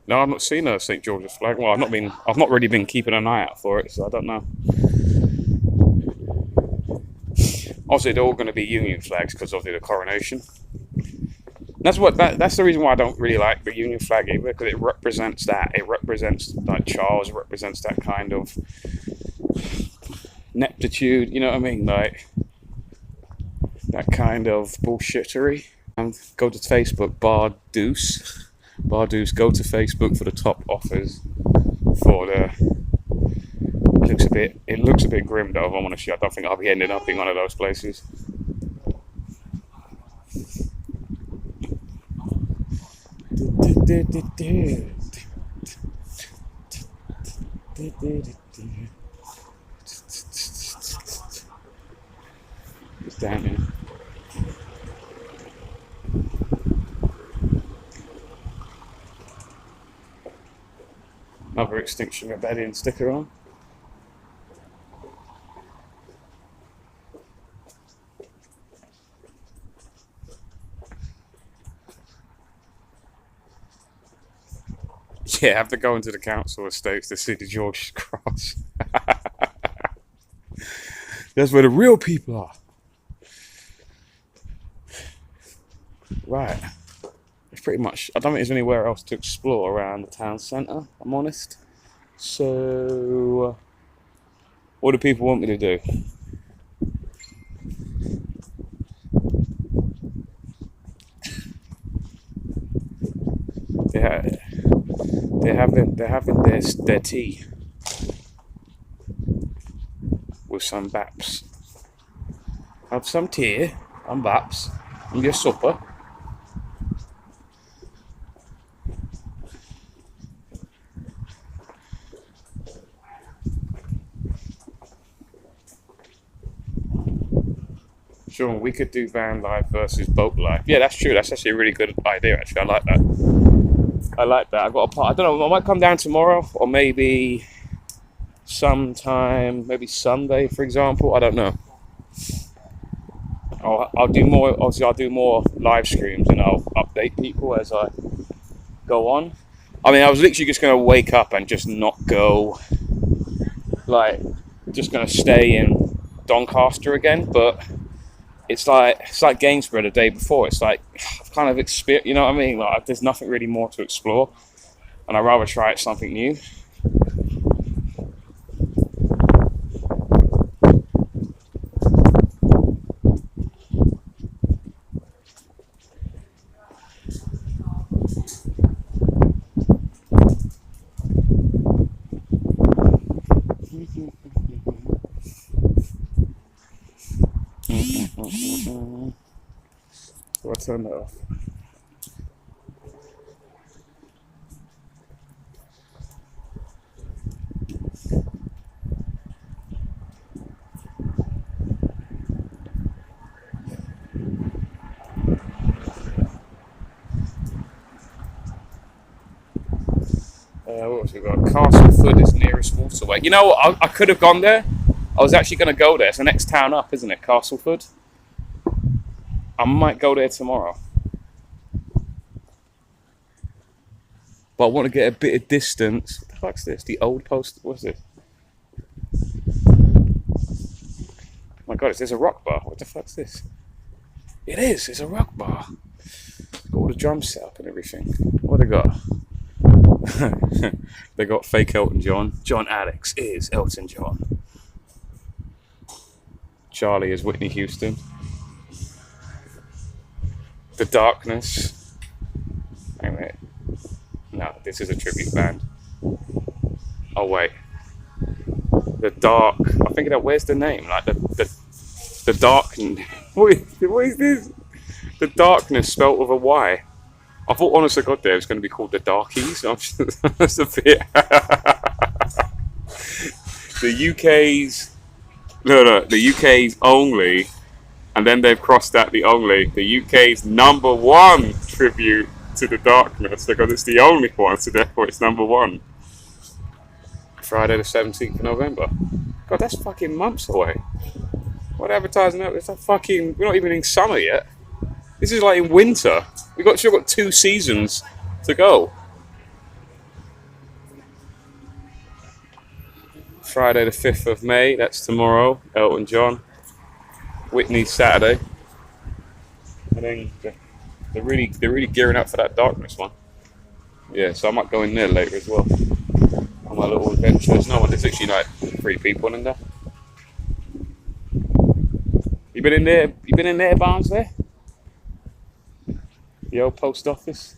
No, I've not seen a St George's flag. Well, I've not really been keeping an eye out for it, so I don't know. Obviously, they're all going to be Union flags because of the coronation. That's the reason why I don't really like the Union flag either, because it represents that. It represents like Charles. It represents that kind of neptitude. You know what I mean? Like that kind of bullshittery. Go to Facebook, Bar Deuce. Bar Deuce. Go to Facebook for the top offers for the. It looks a bit grim though. If I'm honest, I don't think I'll be ending up in one of those places. It's down here. Another Extinction Rebellion sticker on. Yeah, I have to go into the council estates to see the George's Cross. That's where the real people are. Right. It's pretty much, I don't think there's anywhere else to explore around the town centre, I'm honest. So, what do people want me to do? They're having their tea with some baps. Have some tea and baps and your supper. Sean, we could do van life versus boat life. Yeah, that's true. That's actually a really good idea. Actually, I like that. I've got a part. I don't know. I might come down tomorrow, or maybe sometime, maybe Sunday, for example. I don't know. I'll do more. Obviously, I'll do more live streams, and I'll update people as I go on. I mean, I was literally just going to wake up and just not go. Like, just going to stay in Doncaster again, but. It's like Gainsborough the day before. It's like I've kind of experienced, you know what I mean? Like there's nothing really more to explore, and I'd rather try something new. So I turn that off. What else we got? Castleford is nearest waterway. You know what? I could have gone there. I was actually going to go there. It's the next town up, isn't it? Castleford. I might go there tomorrow. But I want to get a bit of distance. What the fuck's this? The old post. What's this? Oh my god, is this a rock bar? What the fuck's this? It is. It's a rock bar. Got all the drums set up and everything. What they got? They got fake Elton John. John Alex is Elton John. Charlie is Whitney Houston. The Darkness. Wait a minute. No, this is a tribute band. Oh wait. The Dark. I'm thinking of where's the name? Like the Dark. What is this? The Darkness spelt with a Y. I thought, honest to God, there it was going to be called the Darkies. That's a bit. The UK's. No, the UK's only. And then they've crossed out the only. The UK's number one tribute to the Darkness, because it's the only one, so therefore it's number one. Friday the 17th of November. God, that's fucking months away. What advertising that? It's a fucking. We're not even in summer yet. This is like in winter. We've still got 2 seasons to go. Friday the 5th of May, that's tomorrow, Elton John. Whitney's Saturday. And then they're really gearing up for that Darkness one. Yeah, so I might go in there later as well. On my little adventures. No one, there's literally like 3 people in there. You been in there? You been in there, Barnes? There? The old post office.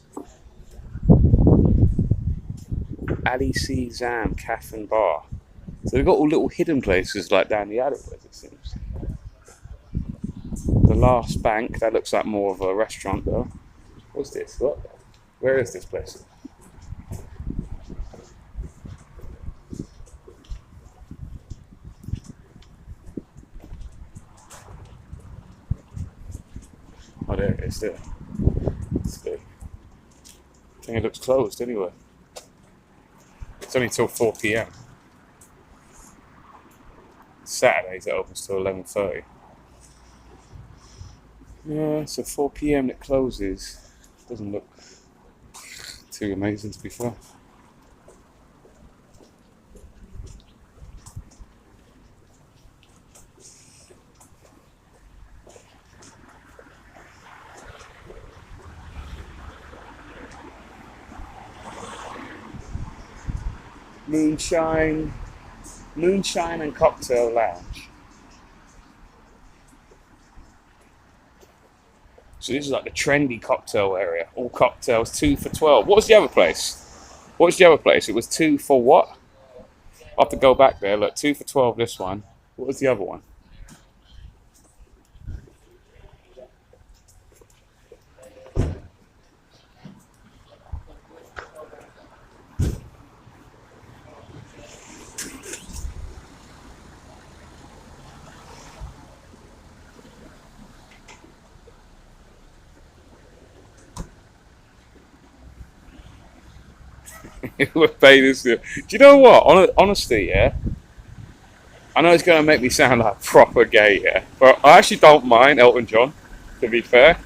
Ali C. Zam Cafe and Bar. So they've got all little hidden places like down the alleyways, it seems. The Last Bank, that looks like more of a restaurant though. What's this? What? Where is this place? Oh, there it is, there. Let's see. I think it looks closed anyway. It's only till 4 p.m. Saturdays it opens till 11:30. Yeah, so 4 p.m. it closes. Doesn't look too amazing to be fair. Moonshine and Cocktail Lounge. So this is like the trendy cocktail area. All cocktails, 2 for $12. What was the other place? What was the other place? It was 2 for what? I'll have to go back there. Look, 2 for $12 this one. What was the other one? We're paying this. Do you know what? Honestly, yeah. I know it's going to make me sound like proper gay, yeah. But I actually don't mind Elton John, to be fair.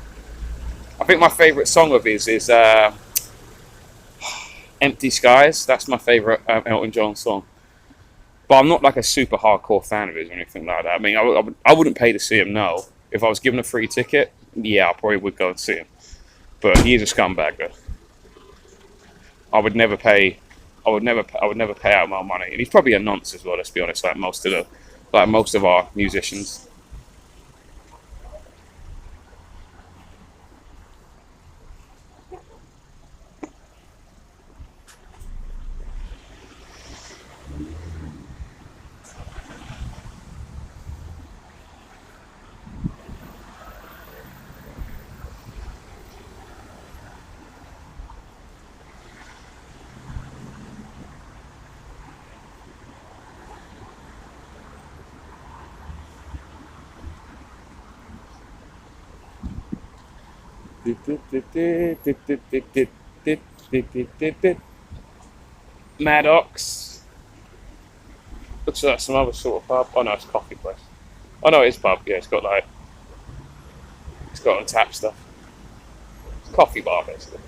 I think my favourite song of his is Empty Skies. That's my favourite Elton John song. But I'm not like a super hardcore fan of his or anything like that. I mean, I wouldn't pay to see him, no. If I was given a free ticket, yeah, I probably would go and see him. But he is a scumbag, though. I would never pay out my money, and he's probably a nonce as well. Let's be honest, like most of our musicians. Maddox. Looks like some other sort of pub. Oh no, it's a coffee place. Oh no, it is pub. Yeah, it's got untapped stuff. It's a coffee bar basically.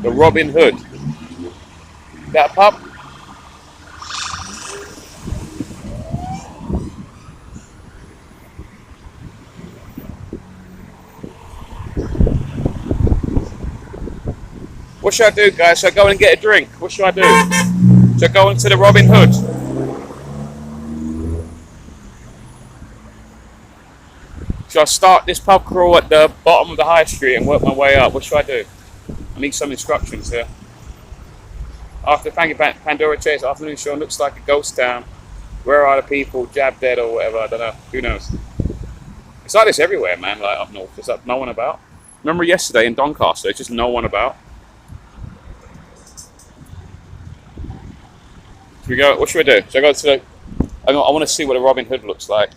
The Robin Hood. Is that a pub? What should I do, guys? Should I go and get a drink? What should I do? Should I go into the Robin Hood? Should I start this pub crawl at the bottom of the high street and work my way up? What should I do? I need some instructions here. After Pandora Chase afternoon show looks like a ghost town. Where are the people? Jab dead or whatever, I don't know. Who knows? It's like this everywhere, man, like up north. There's no one about. Remember yesterday in Doncaster, there's just no one about. Should we go? What should we do? Should I go to the... I want to see what a Robin Hood looks like.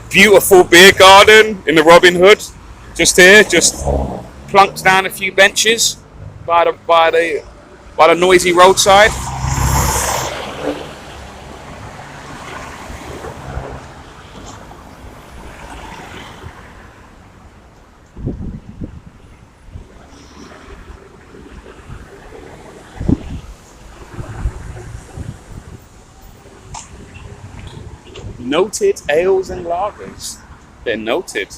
Beautiful beer garden in the Robin Hood. Just here, just plunked down a few benches by the noisy roadside. Noted ales and lagers. They're noted.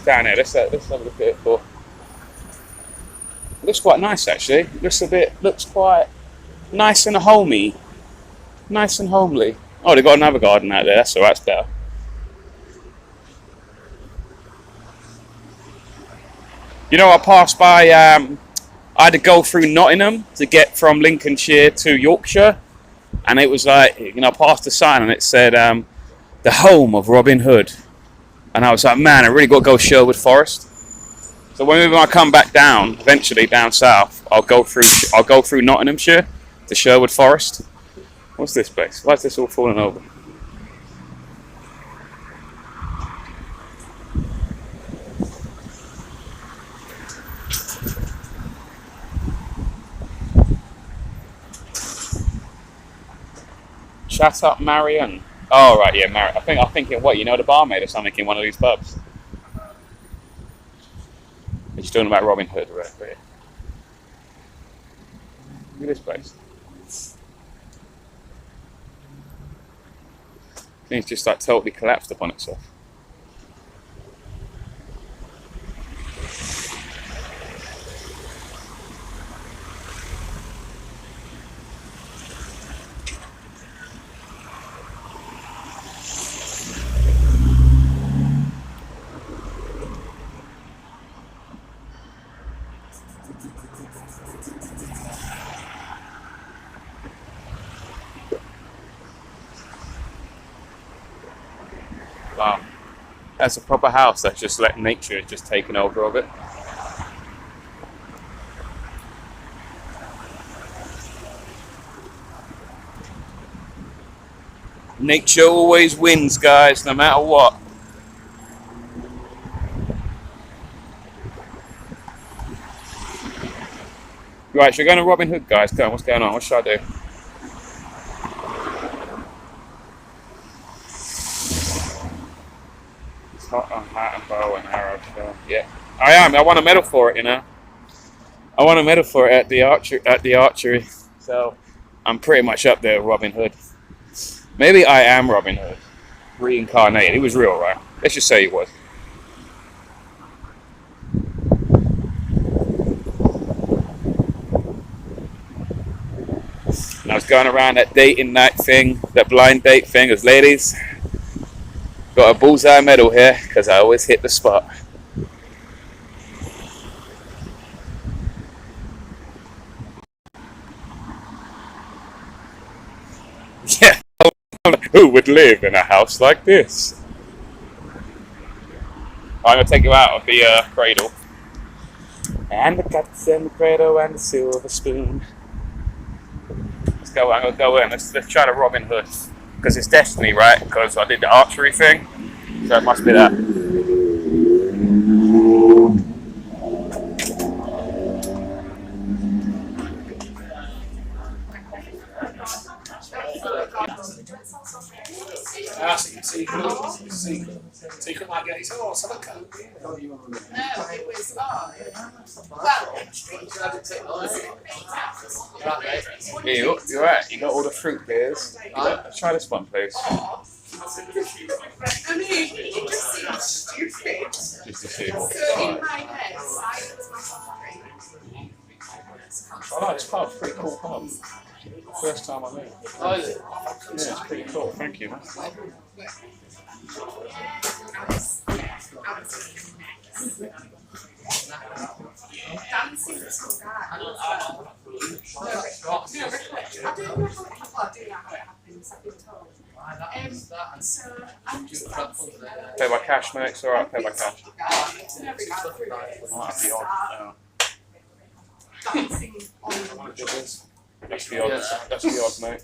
Down here, let's have a look at it for. It looks quite nice actually. Looks quite nice and homey. Nice and homely. Oh, they've got another garden out there, that's alright, that's better. You know, I passed by, I had to go through Nottingham to get from Lincolnshire to Yorkshire, and it was like, you know, I passed the sign and it said, the home of Robin Hood. And I was like, man, I really got to go Sherwood Forest. So when I come back down, eventually down south, I'll go through Nottinghamshire to Sherwood Forest. What's this place? Why is this all falling over? Shut up, Marion. Oh right, yeah, Marion. I'm thinking, what? You know, the barmaid or something in one of these pubs. He's talking about Robin Hood, right? Look at this place. Things just like totally collapsed upon itself. Wow. That's a proper house that's just let nature has just taken over of it. Nature always wins, guys, no matter what. Right, so we're going to Robin Hood, guys. Come on, what's going on? What should I do? It's hot on hat and bow and arrow. So, yeah, I am. I won a medal for it, you know. I won a medal for it at the archery. So I'm pretty much up there with Robin Hood. Maybe I am Robin Hood, reincarnated. He was real, right? Let's just say he was. And I was going around that dating night thing, that blind date thing as ladies. Got a bullseye medal here because I always hit the spot. Yeah, who would live in a house like this? I'm going to take you out of the cradle. And the cats and the cradle and the silver spoon. I'm going to go in. Let's try to Robin Hood. Because it's destiny, right? Because I did the archery thing. So it must be that. So you might get his horse, have a coat. No, it was Yeah, you're right. You got all the fruit beers. Try this one, please. I mean, it just seems stupid. Just to see. So in my head, silence my suffering. I like this pub. Pretty cool pub. First time I'm here. Oh, is it? Yeah, it's pretty cool. Thank you, man. Dancing is so bad. I don't know how it happens, I've been told. So I'm just dancing. Pay by cash, mate. It's alright, pay by cash. Dancing on That's the odd, mate.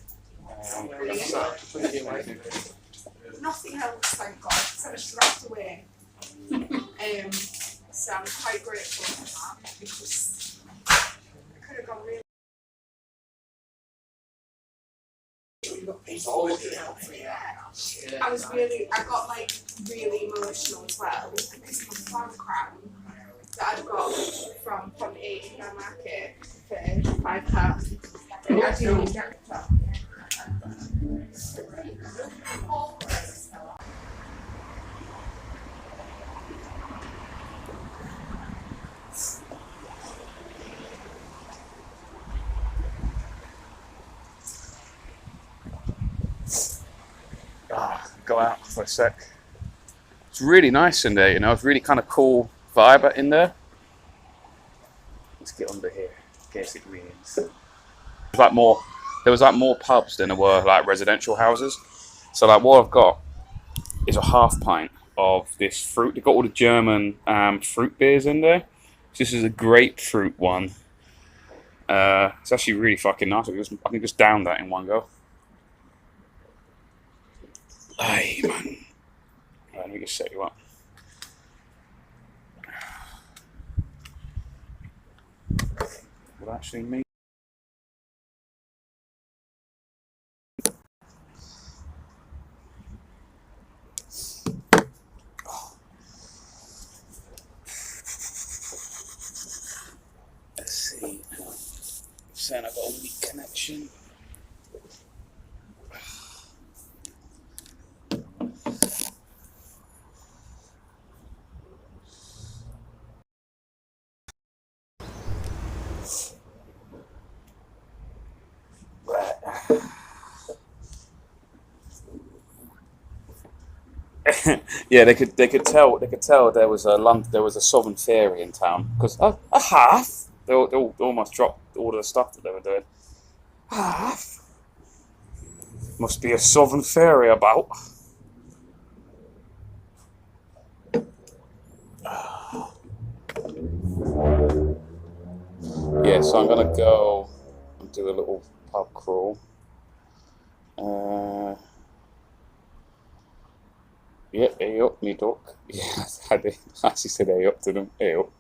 nothing else, thank God, so I strapped away. So I'm quite grateful for that because I could have gone really. I got like really emotional as well because my fan crown that I'd got from Pontefract market for £5. And I didn't get that. Go out for a sec. It's really nice in there, you know. It's really kind of cool vibe in there. Let's get under here in case it rains. There was like more pubs than there were like residential houses. So like what I've got is a half pint of this fruit. They've got all the German fruit beers in there. So this is a grapefruit one. It's actually really fucking nice. I can just down that in one go. Hey man. Right, let me just set you up. What actually mean? Let's see. Saying I've got a weak connection. Yeah, they could tell there was a sovereign fairy in town because a half they almost dropped all the stuff that they were doing. Half must be a sovereign fairy about. Yeah, so I'm gonna go and do a little pub crawl. Yeah, hey up, me duck. Yeah, I actually said hey up to them. Hey up.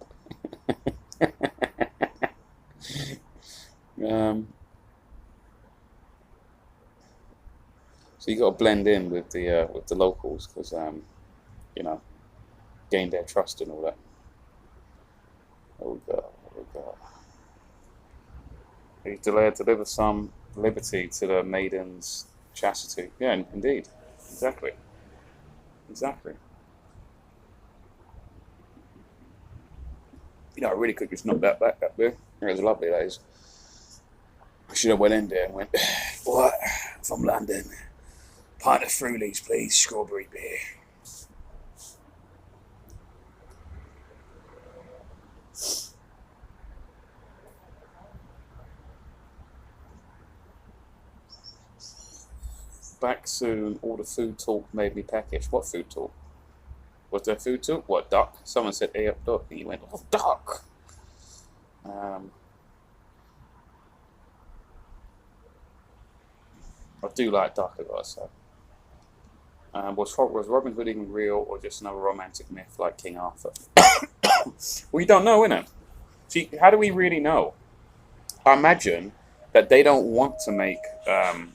So you got to blend in with the locals because you know, gain their trust and all that. Oh God, oh God. He's delayed to deliver some liberty to the maiden's chastity. Yeah, indeed, exactly, exactly. You know, I really could just knock that back up there. It was lovely, that is. I should have went in there and went, what? From London. Pint of Frulies, please. Strawberry beer. Back soon. All the food talk made me peckish. What food talk? Was there food talk? What, duck? Someone said, hey up, duck. And you went, oh, duck. I do like duck, I gotta say. Was Robin Hood even real or just another romantic myth like King Arthur? We don't know, innit? See, how do we really know? I imagine that they don't want to make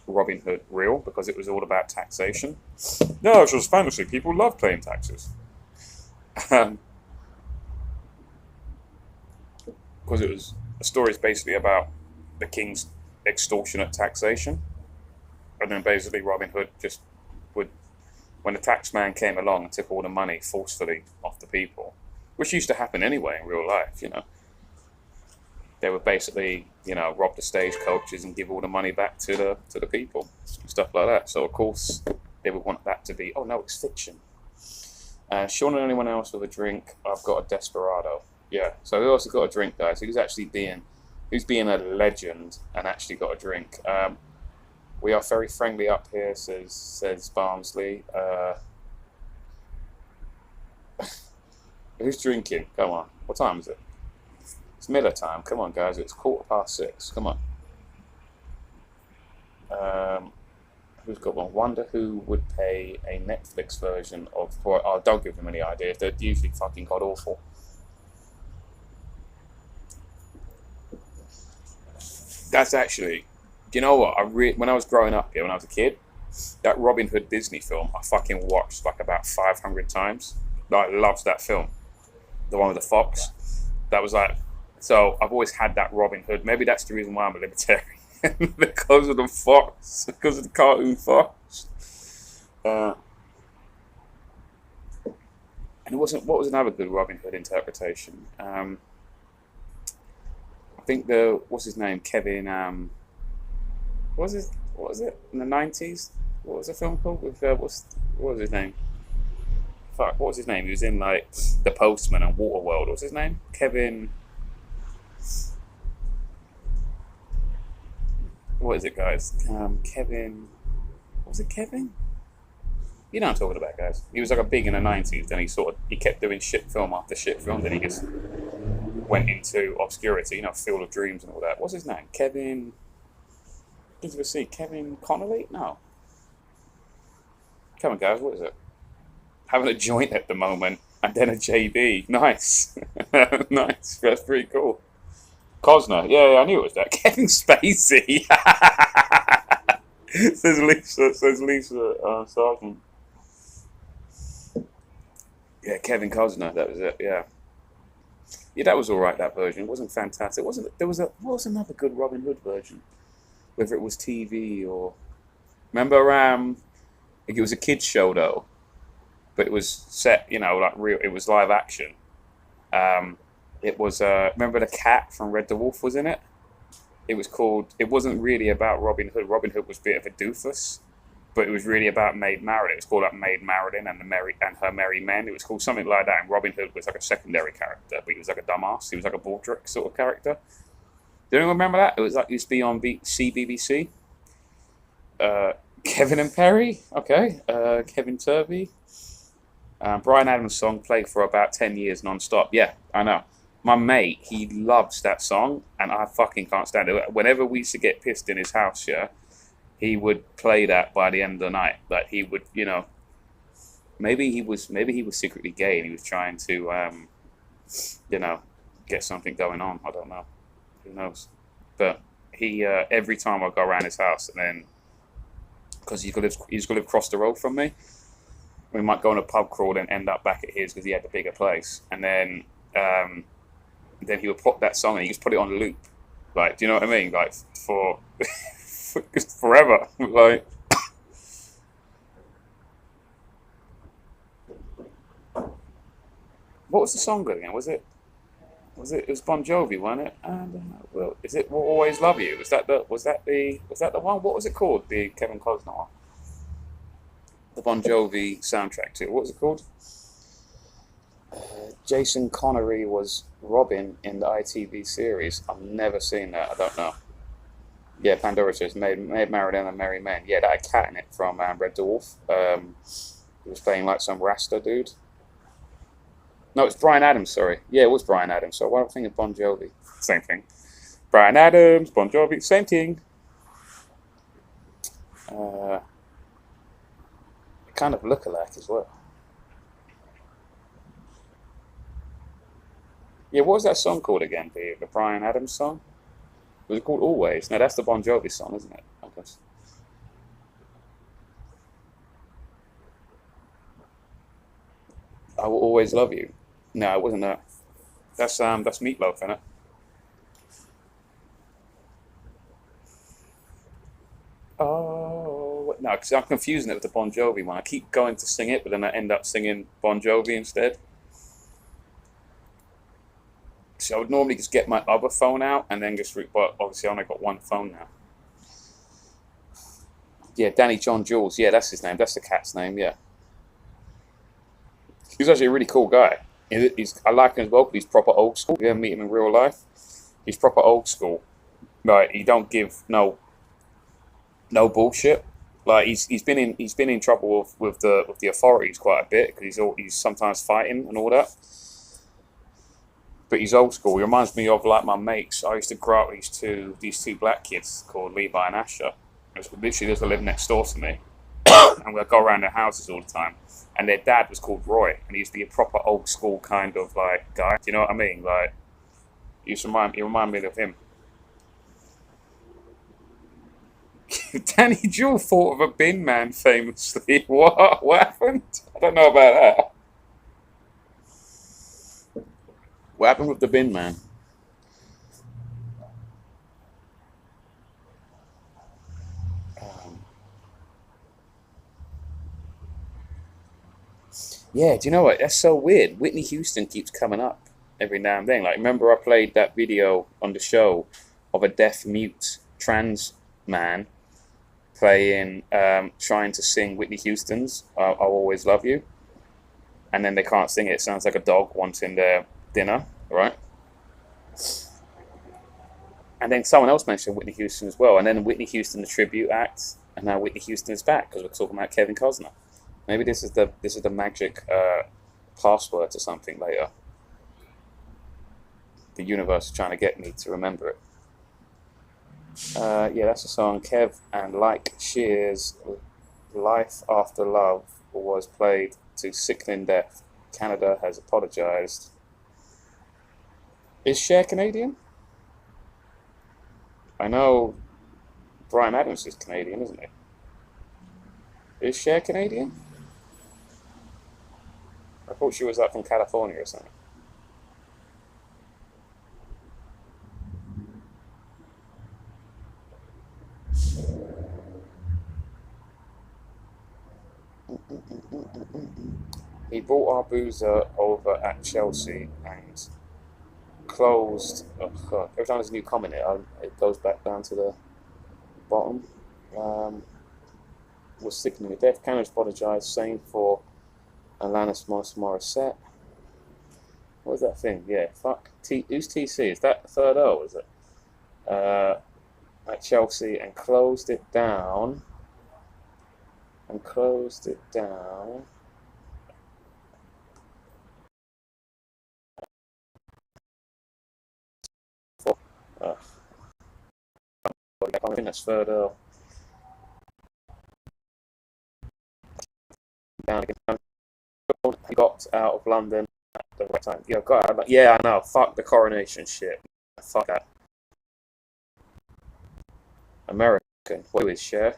Robin Hood real because it was all about taxation. No, it was fantasy. People love paying taxes. Because it was the story is basically about the king's extortionate taxation, and then basically Robin Hood just would, when the tax man came along and took all the money forcefully off the people, which used to happen anyway in real life, you know. They would basically, you know, rob the stagecoaches and give all the money back to the people, stuff like that. So of course they would want that to be, oh no, it's fiction. Sean and anyone else with a drink? I've got a desperado. Yeah. So who else has got a drink, guys? Who's being a legend and actually got a drink? We are very friendly up here, says Barnsley. Who's drinking? Come on. What time is it? It's Miller time. Come on, guys. It's 6:15. Come on. Who's got one? Wonder who would pay a Netflix version of. Oh, don't give them any ideas. They're usually fucking god awful. That's actually. Do you know what? When I was growing up, when I was a kid, that Robin Hood Disney film, I fucking watched like about 500 times. Like, I loved that film. The one with the fox. That was like. So I've always had that Robin Hood. Maybe that's the reason why I'm a libertarian. Because of the fox. Because of the cartoon fox. And it wasn't. What was another good Robin Hood interpretation? I think what's his name? Kevin. What was it in the 90s? What was the film called? With what was his name? Fuck, what was his name? He was in like The Postman and Waterworld. What was his name? Kevin. What is it, guys? Kevin. Was it Kevin? You know what I'm talking about, guys. He was like a big in the 90s. Then he kept doing shit film after shit film. Then he just went into obscurity. You know, Field of Dreams and all that. What's his name? Kevin. Did you see Kevin Connolly? No. Come on, guys. What is it? Having a joint at the moment, and then a JB. Nice, nice. That's pretty cool. Cosner. Yeah, I knew it was that. Kevin Spacey. Says Lisa Sargent. Yeah, Kevin Costner. That was it. Yeah. Yeah, that was all right. That version. It wasn't fantastic. It wasn't. What was another good Robin Hood version? Whether it was TV or. Remember, it was a kids show though, but it was set. You know, like real. It was live action. It was. Remember the cat from Red Dwarf was in it. It was called. It wasn't really about Robin Hood. Robin Hood was a bit of a doofus, but it was really about Maid Marian. It was called like Maid Marian and her Merry Men. It was called something like that. And Robin Hood was like a secondary character, but he was like a dumbass. He was like a Baldric sort of character. Do anyone remember that? It was like used to be on CBBC. Kevin and Perry. Okay. Kevin Turvey. Bryan Adams' song played for about 10 years non-stop. Yeah, I know. My mate, he loves that song, and I fucking can't stand it. Whenever we used to get pissed in his house, yeah, he would play that by the end of the night. Like he would, you know, maybe he was secretly gay and he was trying to, you know, get something going on. I don't know. Who knows? But he, every time I go around his house, and then because he's gonna live across the road from me, we might go on a pub crawl and end up back at his because he had the bigger place, and then he would put that song and he just put it on loop. Like, do you know what I mean? Like for just forever. Like what was the song good again? Was it Bon Jovi, wasn't it? And well, is it We'll Always Love You? Was that the one? What was it called? The Kevin Costner one. The Bon Jovi soundtrack to it. What was it called? Jason Connery was Robin in the ITV series. I've never seen that. I don't know. Yeah, Pandora says Maid Marian and Merry Men. Yeah, that had a cat in it from Red Dwarf. He was playing like some Rasta dude. No, it's Bryan Adams, sorry. Yeah, it was Bryan Adams. So why am I thinking Bon Jovi? Same thing. Bryan Adams, Bon Jovi, same thing. Kind of look alike as well. Yeah, what was that song called again? The Bryan Adams song? Was it called Always? No, that's the Bon Jovi song, isn't it? I guess. I Will Always Love You. No, it wasn't that. That's Meatloaf, isn't it? Oh, no, because I'm confusing it with the Bon Jovi one. I keep going to sing it, but then I end up singing Bon Jovi instead. So I would normally just get my other phone out and then but obviously I only got one phone now. Yeah, Danny John Jules. Yeah, that's his name. That's the cat's name, yeah. He's actually a really cool guy. I like him as well, but he's proper old school. You ever meet him in real life? He's proper old school. Like, he don't give no bullshit. Like, he's been in trouble with the authorities quite a bit because he's sometimes fighting and all that. But he's old school. He reminds me of like my mates. I used to grow up with these two black kids called Levi and Asher, Literally, there's a live next door to me, and we'd go around their houses all the time. And their dad was called Roy, and he's the proper old school kind of like guy. Do you know what I mean? Like, you remind me of him. Danny Jewel thought of a bin man famously. What? What happened? I don't know about that. What happened with the bin man? Um, yeah, do you know what? That's so weird. Whitney Houston keeps coming up every now and then. Like, remember I played that video on the show of a deaf mute trans man playing, trying to sing Whitney Houston's "I'll Always Love You," and then they can't sing it. It sounds like a dog wanting their dinner, right? And then someone else mentioned Whitney Houston as well, and then Whitney Houston the tribute act, and now Whitney Houston is back because we're talking about Kevin Costner. Maybe this is the magic password to something later. The universe is trying to get me to remember it. Yeah, that's a song. Kev and Like Shears, "Life After Love" was played to sickening death. Canada has apologized. Is Cher Canadian? I know Brian Adams is Canadian, isn't he? Is Cher Canadian? I thought she was up from California or something. He brought our boozer over at Chelsea and closed. Oh God! Every time there's a new comment, it goes back down to the bottom. Was sickening to death. Canada's apologised. Same for Alanis Morissette. What was that thing? Yeah, fuck. Who's TC? Is that Third O? Is it? At Chelsea and closed it down. For, I think that's Third O. Down again. He got out of London at the right time. Yeah, got out. Yeah, I know. Fuck the coronation shit. Fuck that. American. What is Cher?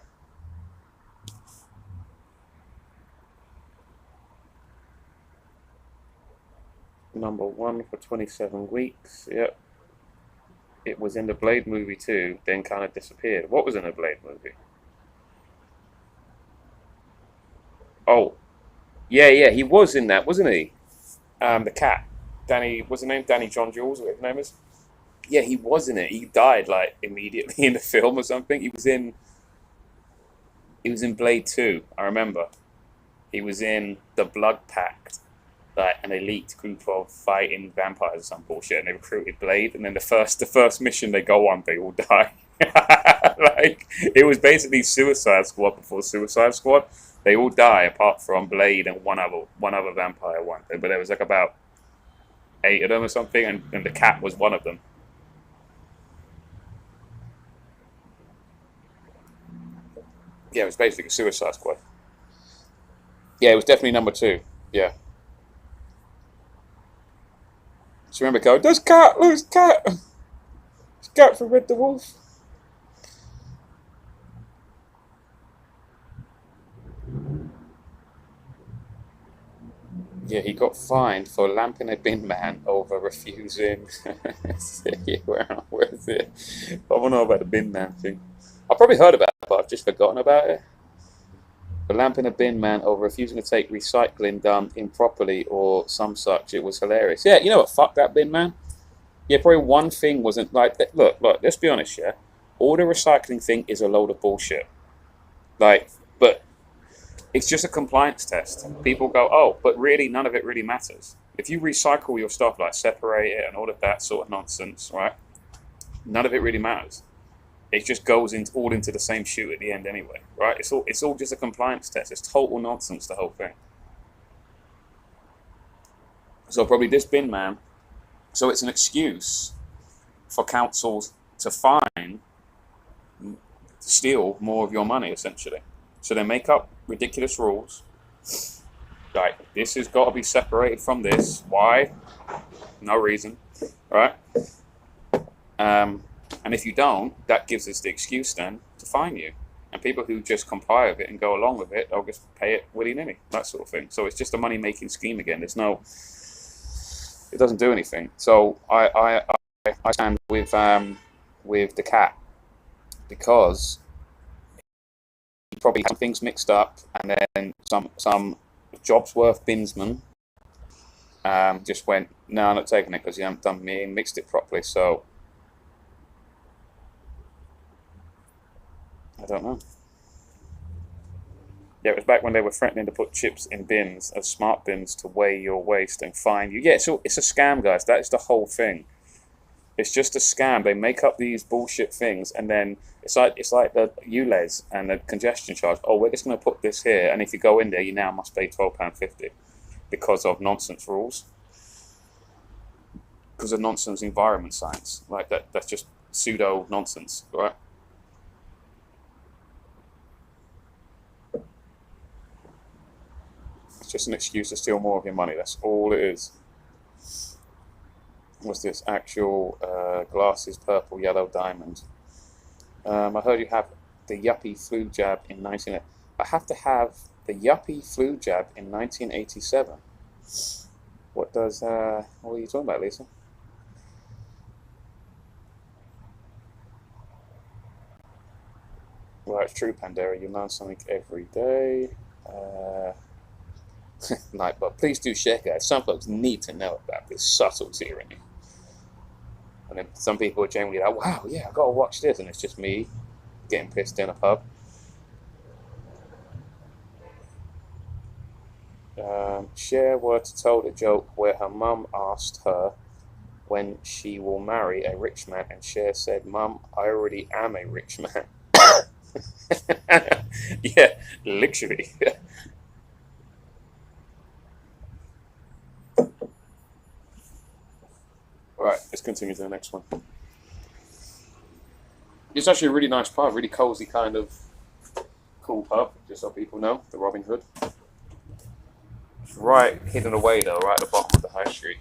#1 for 27 weeks. Yep. It was in the Blade movie too, then kind of disappeared. What was in the Blade movie? Oh, yeah, he was in that, wasn't he? The cat. Danny, what's his name? Danny John Jules, whatever his name is. Yeah, he was in it. He died like immediately in the film or something. He was in Blade 2, I remember. He was in The Blood Pact, like an elite group of fighting vampires or some bullshit, and they recruited Blade, and then the first mission they go on, they all die. Like, it was basically Suicide Squad before Suicide Squad. They all die apart from Blade and one other vampire one. But there was like about 8 of them or something, and the cat was one of them. Yeah, it was basically Suicide Squad. Yeah, it was definitely #2. Yeah. So remember, go, there's cat, there's cat, there's cat for Red the Wolf. Yeah, he got fined for lamping a bin man over refusing. Where is it? I want to know about the bin man thing. I've probably heard about it, but I've just forgotten about it. For lamping a bin man over refusing to take recycling done improperly or some such. It was hilarious. Yeah, you know what? Fuck that bin man. Yeah, probably one thing wasn't like that. Look, let's be honest, yeah? All the recycling thing is a load of bullshit. Like, but it's just a compliance test. People go, oh, but really, none of it really matters. If you recycle your stuff, like separate it and all of that sort of nonsense, right? None of it really matters. It just goes all into the same chute at the end anyway, right? It's all just a compliance test. It's total nonsense, the whole thing. So probably this bin man. So it's an excuse for councils to fine steal more of your money, essentially. So they make up ridiculous rules. Like, this has got to be separated from this. Why? No reason. Right? And if you don't, that gives us the excuse then to fine you. And people who just comply with it and go along with it, they'll just pay it willy-nilly, that sort of thing. So it's just a money-making scheme again. It doesn't do anything. So I stand with the cat, because he probably had some things mixed up, and then some Jobsworth binsman just went, no, I'm not taking it because you haven't done me and mixed it properly. So I don't know. Yeah, it was back when they were threatening to put chips in bins as smart bins to weigh your waste and fine you. Yeah, so it's a scam, guys. That is the whole thing. It's just a scam. They make up these bullshit things, and then it's like the ULEZ and the congestion charge. Oh, we're just going to put this here, and if you go in there, you now must pay £12.50 because of nonsense rules, because of nonsense environment science. Like that's just pseudo nonsense, right? It's just an excuse to steal more of your money. That's all it is. What's this? Actual glasses, purple, yellow, diamond. I heard you have the yuppie flu jab in 19... I have to have the yuppie flu jab in 1987. What are you talking about, Lisa? Well, it's true, Pandera. You learn something every day. Like, but please do share, guys. Some folks need to know about this subtle tyranny. And then some people are genuinely like, wow, yeah, I gotta watch this, and it's just me getting pissed in a pub. Cher was told a joke where her mum asked her when she will marry a rich man, and Cher said, "Mum, I already am a rich man." Yeah, literally. Alright, let's continue to the next one. It's actually a really nice pub, really cozy kind of cool pub, just so people know, the Robin Hood. It's right hidden away though, right at the bottom of the high street.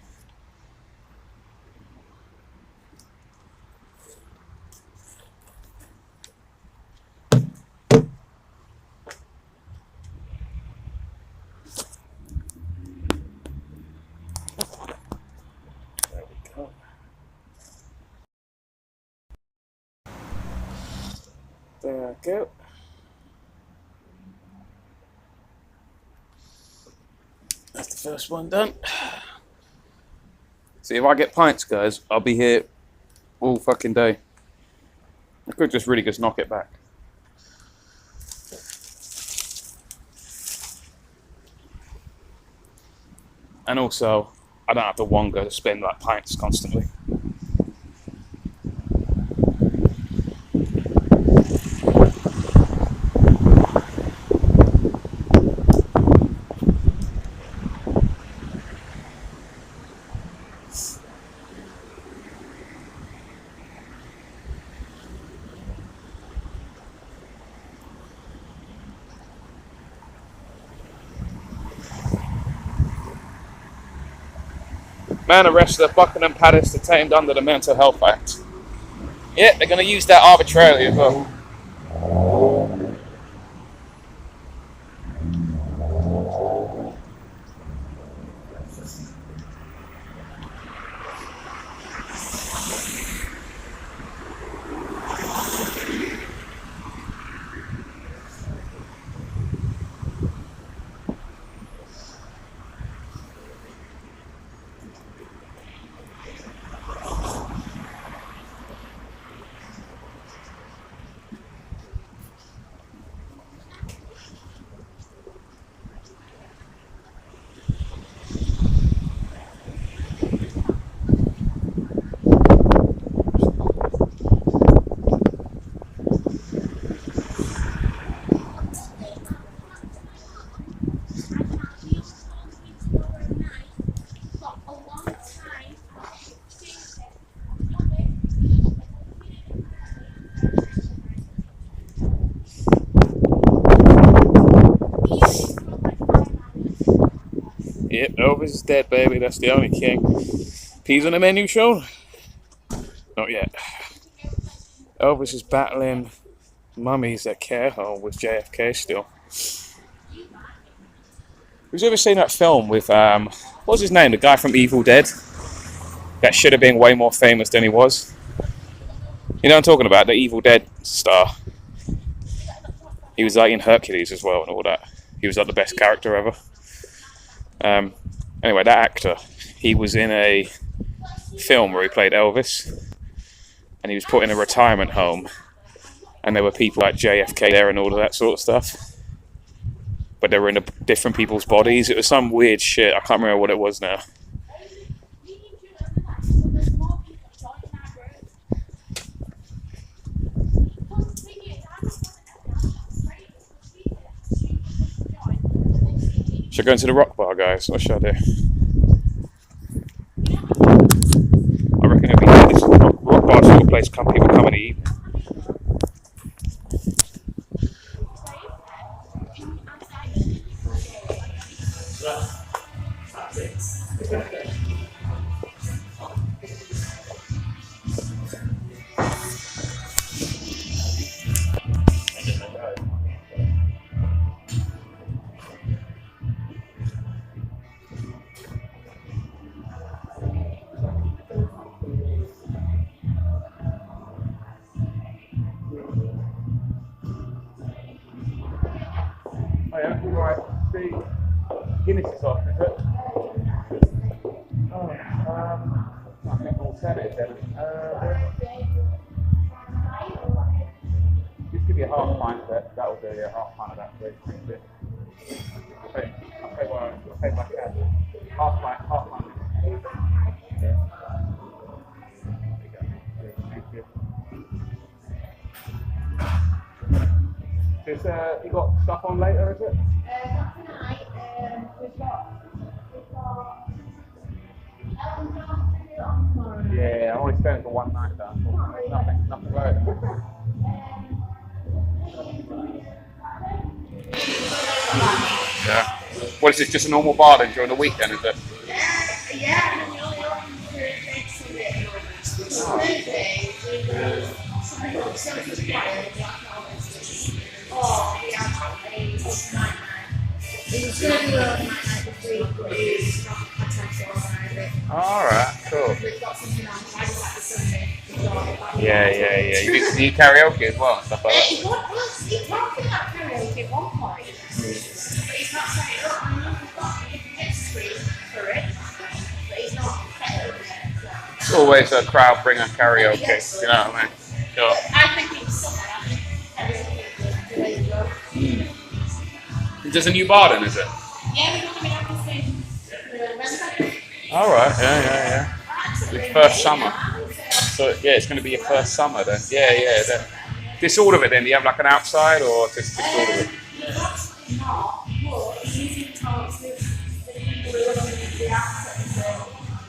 There we go. That's the first one done. See, if I get pints, guys, I'll be here all fucking day. I could just really just knock it back. And also, I don't have to wonga to spend like pints constantly. Man arrested at Buckingham Palace, detained under the Mental Health Act. Yeah, they're going to use that arbitrarily as well. Yep, Elvis is dead, baby. That's the only king. Peas on the menu, Sean? Not yet. Elvis is battling mummies at care home with JFK still. Who's ever seen that film with, what was his name? The guy from Evil Dead? That should have been way more famous than he was. You know what I'm talking about? The Evil Dead star. He was like in Hercules as well and all that. He was like the best character ever. Anyway, that actor, he was in a film where he played Elvis, and he was put in a retirement home, and there were people like JFK there and all of that sort of stuff, but they were in different people's bodies. It was some weird shit. I can't remember what it was now. Should I go into the rock bar, guys? What should I do? I reckon it'll be this rock bar sort of place people come and eat. Oh yeah, right. The Guinness is off, is it? Oh, I think alternative then. Just give me a half pint of that. That'll do, yeah, half pint of that, please. I'll pay what I can. Half pint. Yeah. Thank you. Is, you got stuff on later, is it? Not tonight. We've got on tomorrow. Yeah, I'm only staying for one night though. Nothing right. Yeah. What is this, just a normal bar then during the week then, is it? Yeah, and then the only one for next Sunday at the moment. Thursday, we do something called Social Choir in Black Office. Oh, we have a night. It was going to do a night this week, but it's not had time to organise it. Alright, cool. We've got something on Friday, like the Sunday. Yeah. You do karaoke as well and stuff like that? He talking about karaoke at one point, but he's not saying, oh, I know we've got a gift screen for it, but he's not set it yet. It's always a crowd bringer karaoke, Yes. you know what I mean? Sure. I think it's summer, I think karaoke is the way to go. There's a new bar then, is it? Yeah, we're coming out the same Wednesday. Alright, yeah. It's first summer. So yeah, it's going to be your first summer then. Yeah. Then. Just all of it then. Do you have like an outside or just all of it? Not, but it's using talks with the people who are looking at the accent, so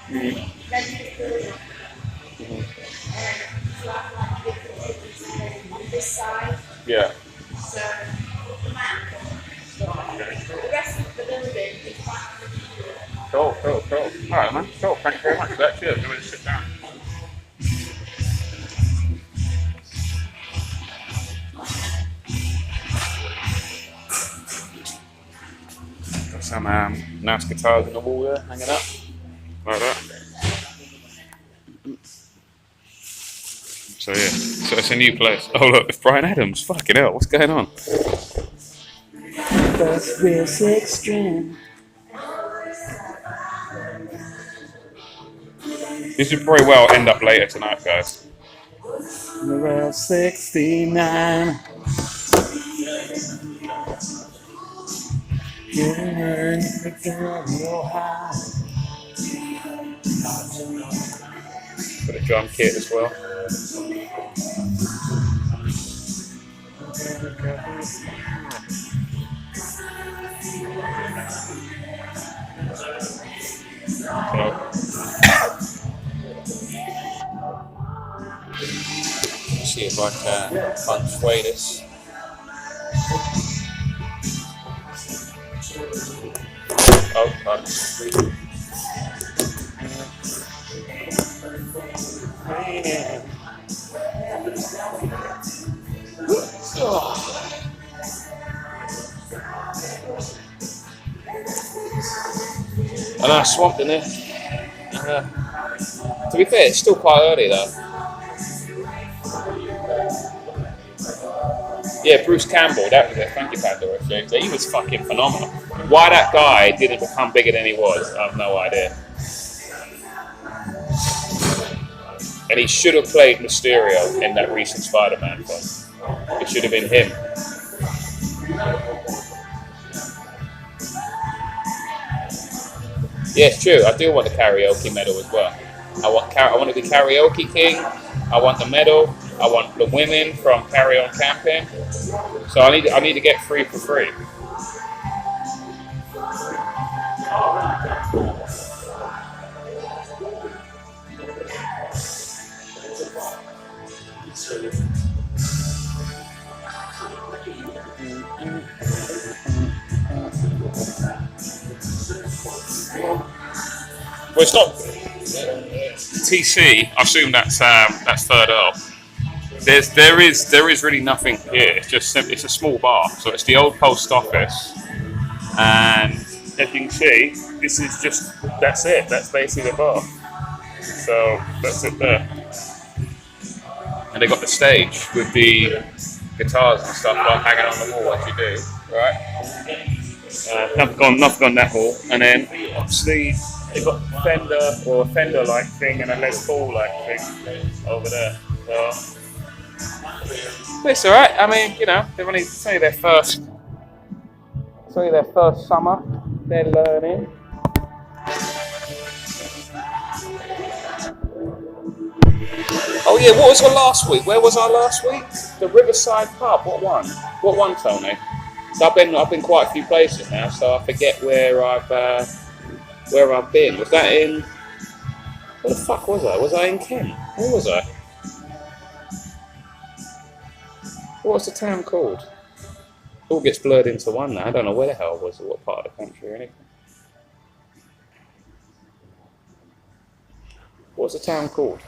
then you feel it. So I have like different differences on this side. Yeah. So the map. The rest of the building is back. Cool. Alright man, cool. Thank you very much for that. Cheers. I'm going to sit down. Got some nice guitars on the wall there, hanging up. Like that. So yeah, so it's a new place. Oh look, it's Brian Adams. Fucking hell, what's going on? First real six string. This would probably well end up later tonight, guys. Real 69. Got a drum kit as well. See if I can unsway this. Oh, oh. I know, swamped in there. To be fair, it's still quite early though. Yeah, Bruce Campbell, that was it. Thank you, Pandora. He was fucking phenomenal. Why that guy didn't become bigger than he was, I have no idea. And he should have played Mysterio in that recent Spider-Man film. It should have been him. Yeah, it's true. I do want the karaoke medal as well. I want to be karaoke king. I want the medal. I want the women from Carry On Camping. So I need to get free for free. Well, it's not TC. I assume that's Third Earl. There is really nothing here. It's a small bar. So it's the old post office, and as you can see, that's it. That's basically the bar. So that's it there. And they got the stage with the guitars and stuff like hanging on the wall as you do, right? Nothing gone that hall, and then obviously they've got a Fender-like thing and a Les Paul-like thing over there. So, but it's alright. I mean, it's only their first summer. They're learning. Oh yeah, what was our last week? Where was our last week? The Riverside Pub. What one? What one, Tony? So I've been quite a few places now, so I forget where I've been. Was that in? Where the fuck was I? Was I in Kent? Where was I? What's the town called? It all gets blurred into one now. I don't know where the hell I was or what part of the country or anything. What's the town called?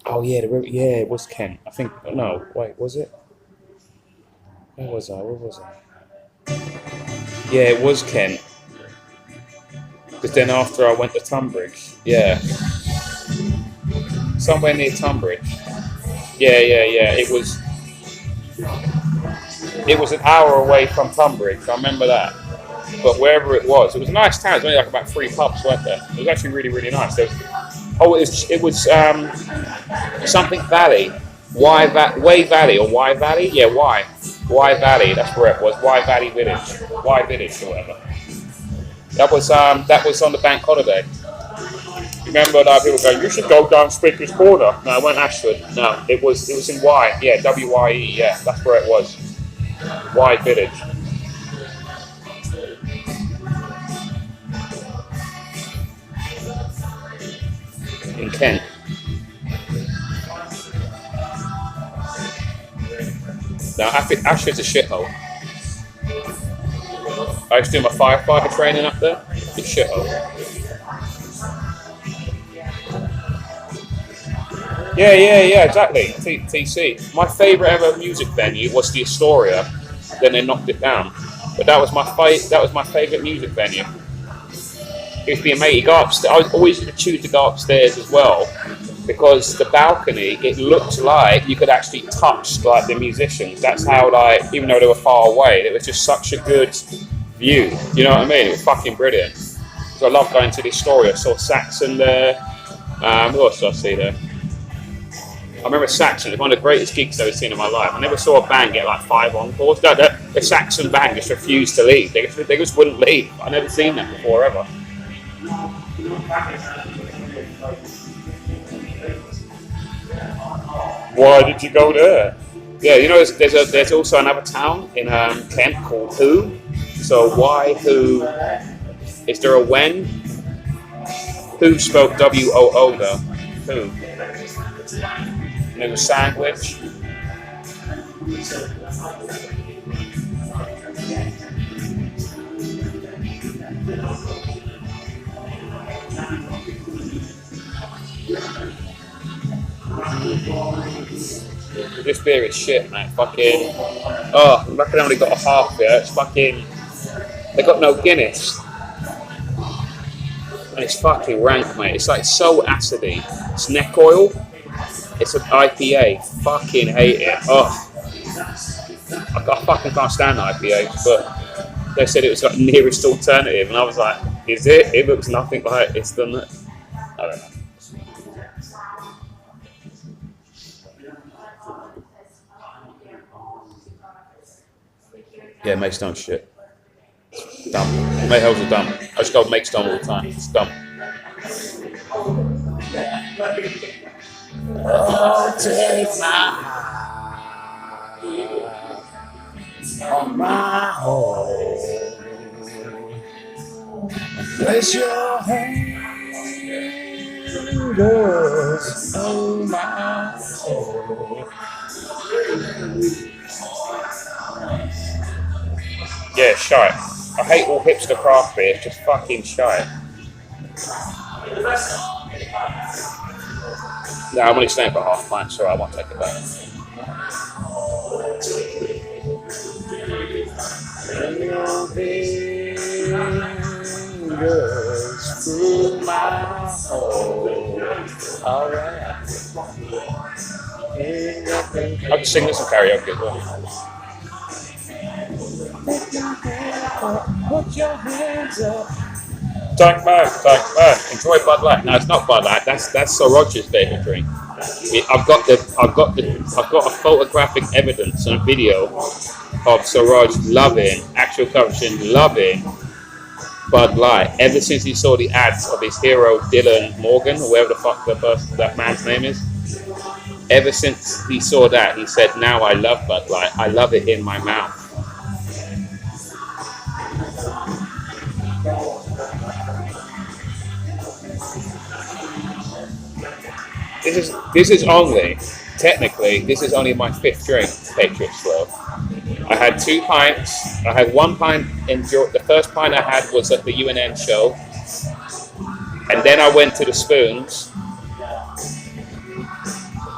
Oh yeah, it was Kent. I think. No, wait, was it? Where was I? Yeah, it was Kent. Because then after I went to Tunbridge. Yeah. Somewhere near Tunbridge. Yeah. It was an hour away from Tunbridge. I remember that. But wherever it was a nice town. It was only like about 3 pubs, weren't there? It was actually really, really nice. It was something Valley. Way Valley or Y Valley? Yeah, Y Valley. That's where it was. Y Valley Village. Y Village or whatever. That was on the bank holiday. Remember that people go, you should go down Speaker's Corner. No, I went Ashford. No, it was in Y. Yeah, WYE. Yeah, that's where it was. Y Village. In Kent. Now, Ashford's a shithole. I used to do my firefighter training up there. It's a shithole. Yeah, exactly. TC. My favourite ever music venue was the Astoria. Then they knocked it down. But that was my favourite music venue. It used to be amazing. You go upstairs. I always used to choose to go upstairs as well, because the balcony, it looked like you could actually touch like the musicians. That's how, like, even though they were far away, it was just such a good view. You know what I mean? It was fucking brilliant. So I love going to the Astoria. I saw Saxon there. Who else did I see there? I remember Saxon. It was one of the greatest gigs I've ever seen in my life. I never saw a band get like 5 encores. The Saxon band just refused to leave. They just wouldn't leave. I've never seen that before ever. Why did you go there? Yeah, there's also another town in Kent called Who. So why Who? Is there a when? Who spelled WOO though? Who? And it was Sandwich. This beer is shit, man. Fucking. Oh, I reckon I only got a half beer. It's fucking. They got no Guinness. And it's fucking rank, mate. It's like so acidy. It's neck oil. It's an IPA. Fucking hate it. Oh. I fucking can't stand IPAs, but they said it was like nearest alternative, and I was like, is it? It looks nothing like it's done it. I don't know. Yeah, Make's done shit. Dumb. May hell's a dumb. I just go Make's done all the time. It's dumb. Oh, take my on my home. Place your fingers on my soul. Yeah, shite. I hate all hipster craft beer. It's just fucking shite. No, I'm only staying for half pint. Sorry, I won't take it back. Your fingers through my hole. Alright. I can sing this in karaoke as well. Put your hands up. Tank man. Enjoy Bud Light. No, it's not Bud Light. That's Sir Roger's favourite drink. I've got a photographic evidence and a video of Sir Rog loving, actual coverage loving Bud Light ever since he saw the ads of his hero Dylan Morgan, or whatever the fuck that man's name is. Ever since he saw that, he said, "Now I love Bud Light. I love it in my mouth." This is only, technically, this is only my fifth drink, Patriot Slow. I had 2 pints. I had 1 pint the first pint I had was at the UNN show. And then I went to the Spoons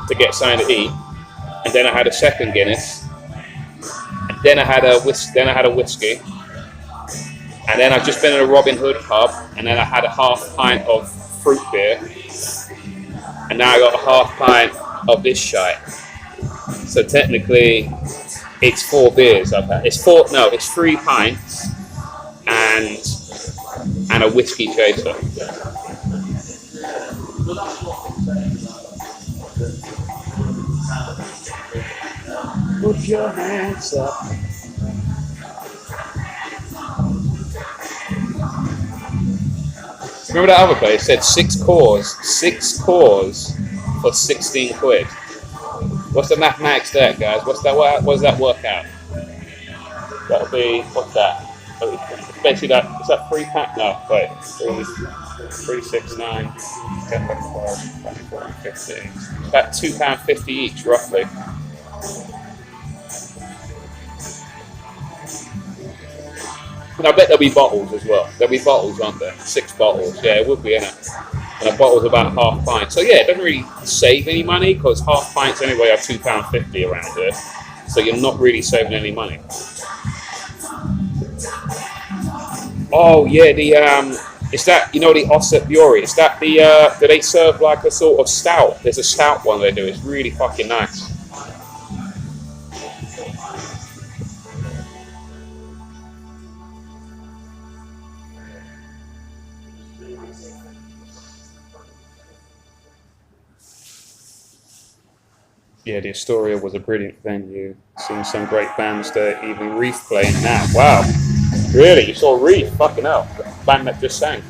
to get something to eat. And then I had a second Guinness. And then I had a whiskey. And then I've just been in a Robin Hood pub. And then I had a half pint of fruit beer. And now I got a half pint of this shite. So technically, it's 4 beers I've had. It's 3 pints and a whiskey chaser. Put your hands up. Remember that other place said 6 cores for 16 quid. What's the mathematics there, guys? What does that work out? That'll be, what's that? Basically that, is that 3 pack? No, wait. 3, 6, 9, 10, 12, 24, 50. About £2.50 each, roughly. And I bet there'll be bottles as well. There'll be bottles, aren't there? 6 bottles. Yeah, it would be, innit? And a bottle's about half pint. So yeah, it doesn't really save any money because half pints anyway are £2.50 around here. So you're not really saving any money. Oh yeah, is that, you know, the Ossett Bury? Is that the do they serve like a sort of stout? There's a stout one they do. It's really fucking nice. Yeah, the Astoria was a brilliant venue. Seen some great bands there, even Reef playing now. Wow. Really? You saw Reef? Fucking hell. The band that just sang.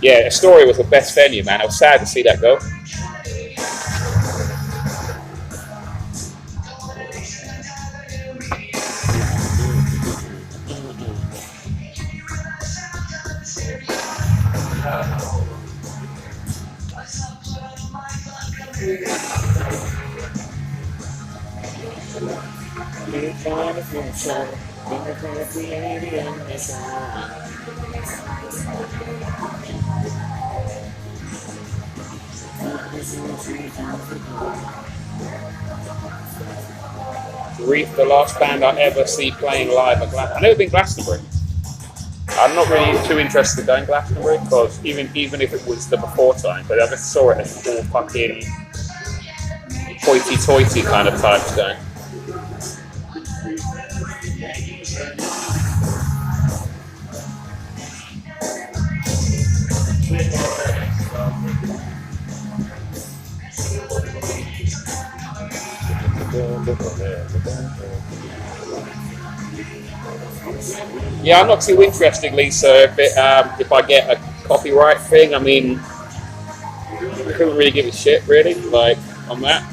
Yeah, Astoria was the best venue, man. I was sad to see that go. Reef, the last band I ever see playing live at Glastonbury. I've never been Glastonbury. I'm not really too interested in going Glastonbury because even if it was the before time, but I just saw it as all fucking hoity-toity kind of types going. Yeah, I'm not too interested, Lisa. If I get a copyright thing, I mean, I couldn't really give a shit, really, like, on that.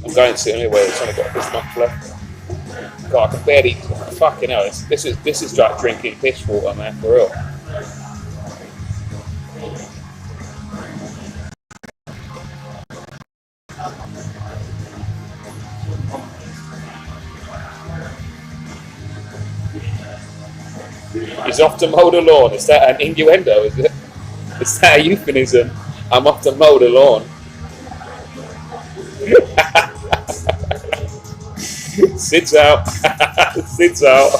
I'm going to anyway. It's only got this month left. God, I can barely. Fucking hell! This is like drinking piss water, man, for real. He's off to mow the lawn. Is that an innuendo? Is it? Is that a euphemism? I'm off to mow the lawn. Sits out. Sits out.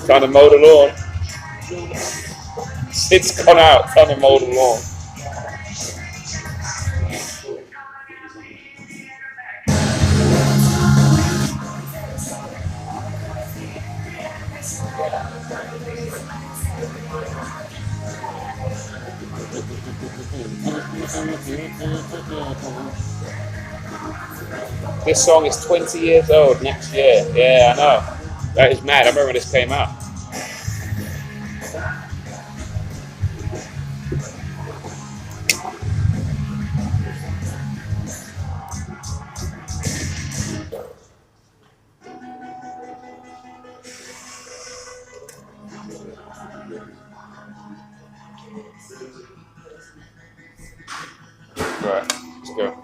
Trying to mow the lawn. Sid's gone out trying to mow the lawn. This song is 20 years old next year. Yeah, I know. That is mad. I remember when this came out. Right, let's go.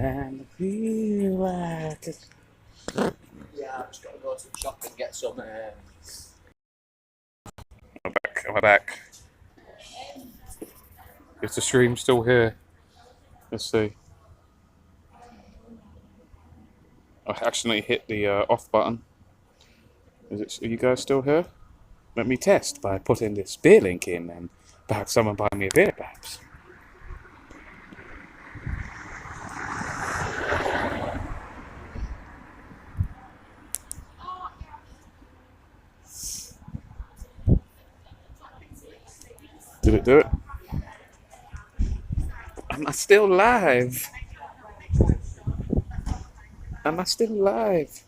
And feel like it's... Yeah, I've just got to go to the shop and get some. I'm back. Is the stream still here? Let's see. I accidentally hit the off button. Are you guys still here? Let me test by putting this beer link in and perhaps someone buy me a beer, perhaps. Did it do it? Am I still live? Am I still live?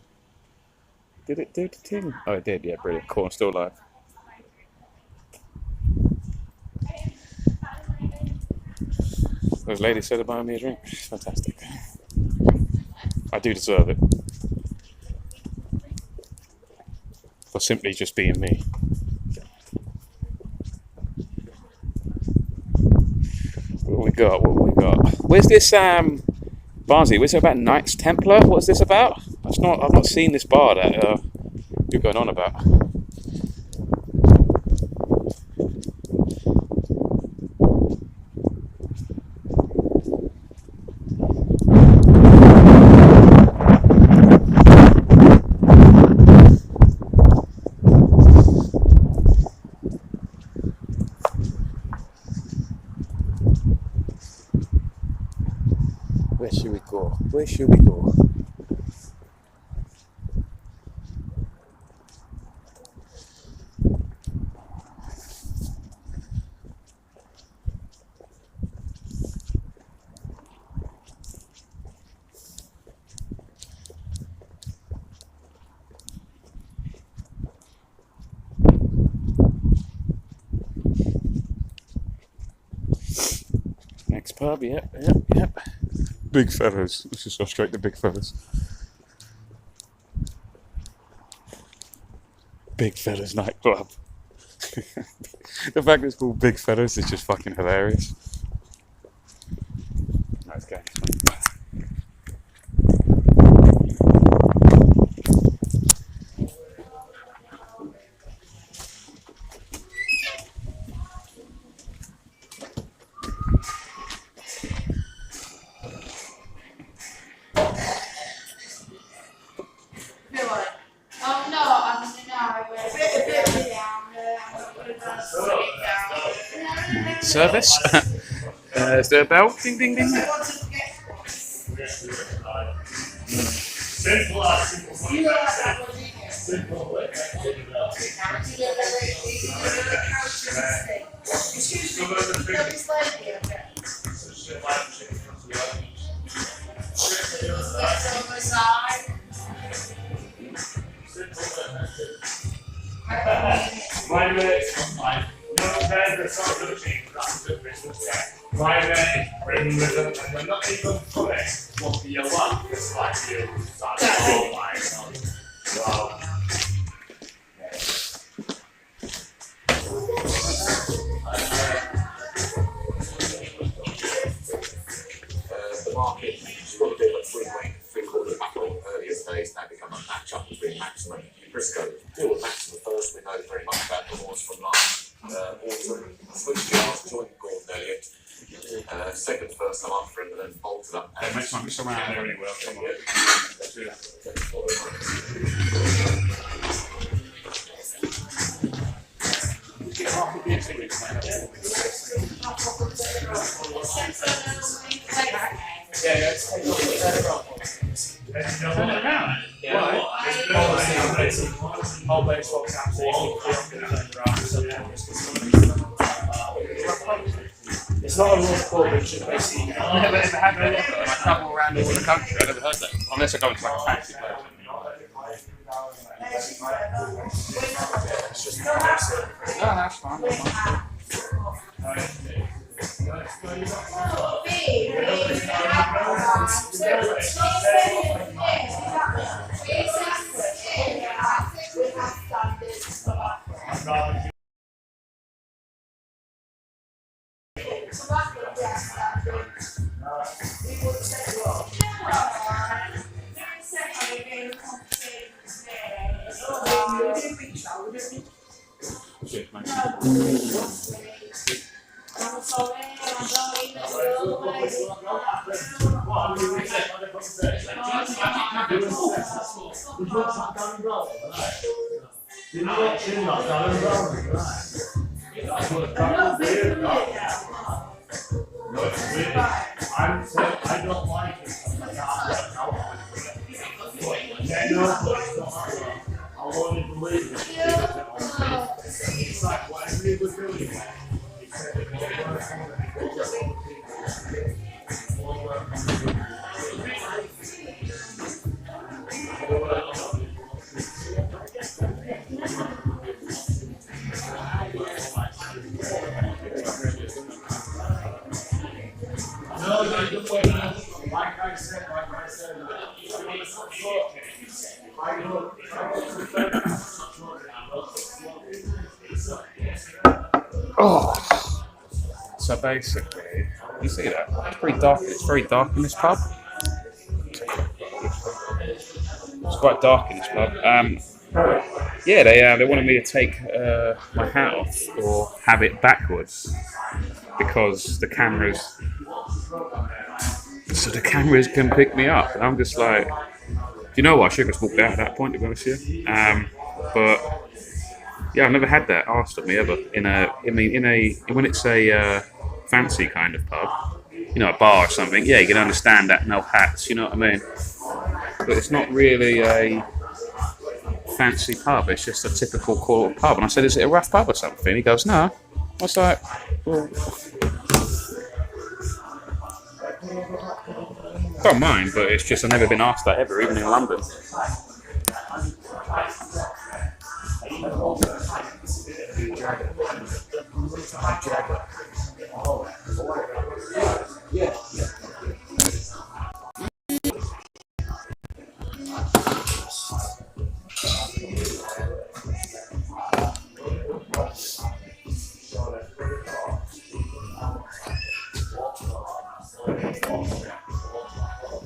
Did it do the thing? Oh, it did. Yeah, brilliant. Cool. I'm still live. Those ladies said to buy me a drink. Fantastic. I do deserve it. For simply just being me. What we got? Where's this Barnsley? Where's it about Knights Templar? What's this about? I've not seen this bar that you're going on about. Where should we go? Where should we go? Next pub, yep. Big Fellas. Let's just go straight to Big Fellas. Big Fellas nightclub. The fact that it's called Big Fellas is just fucking hilarious. Let's go. Service. Is there a bell? Ding, ding, ding. We're not even fully what you want. It's like you start to roll wow. The market has got a bit of a three-quarter battle earlier days, now become a match-up between Maximum and Briscoe. Deal with Maximum first, we know very much about the horse from last autumn. Switched yards, joined Gordon Elliott. Second first time after him, and then bolted up. Hey, mate, might be some around there anyway. Come on. Let's do that. It's not a law court, it's just basically. I've never ever had that. I travel around all the country. I've never heard that. Unless I go into like a taxi place. No, that's fine. I don't like it. I want to believe it. It's like whatever you were doing, like I said, Oh, so basically, you see that? It's pretty dark. It's very dark in this pub. It's quite dark in this pub. Yeah, they wanted me to take my hat off or have it backwards because the cameras can pick me up. And I'm just like, you know what? I should have just walked out at that point, to be honest with you. But yeah, I've never had that asked of me ever. When it's a fancy kind of pub, you know, a bar or something, yeah, you can understand that no hats, you know what I mean? But it's not really a fancy pub, it's just a typical Cornwall pub. And I said, is it a rough pub or something? He goes, no. I was like, well, don't mind, but it's just I've never been asked that ever, even in London.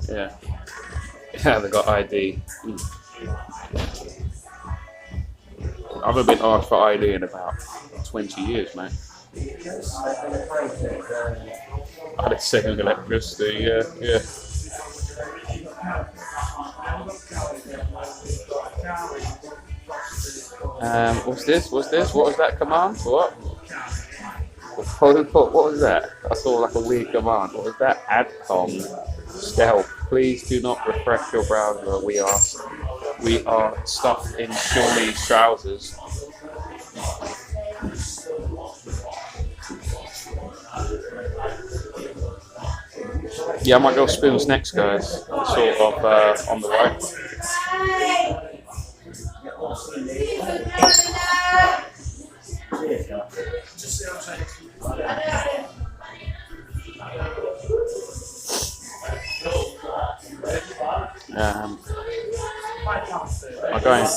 Yeah. Yeah, they got ID. I haven't been asked for ID in about 20 years, mate. I had it second electricity, yeah. What's this? What was that command? What? What was that? I saw like a weird command. What was that? Adcom. Stealth. Please do not refresh your browser. We are stuffed in Shawnee's trousers. Yeah, I might go spoons next, guys. Sort of on the way.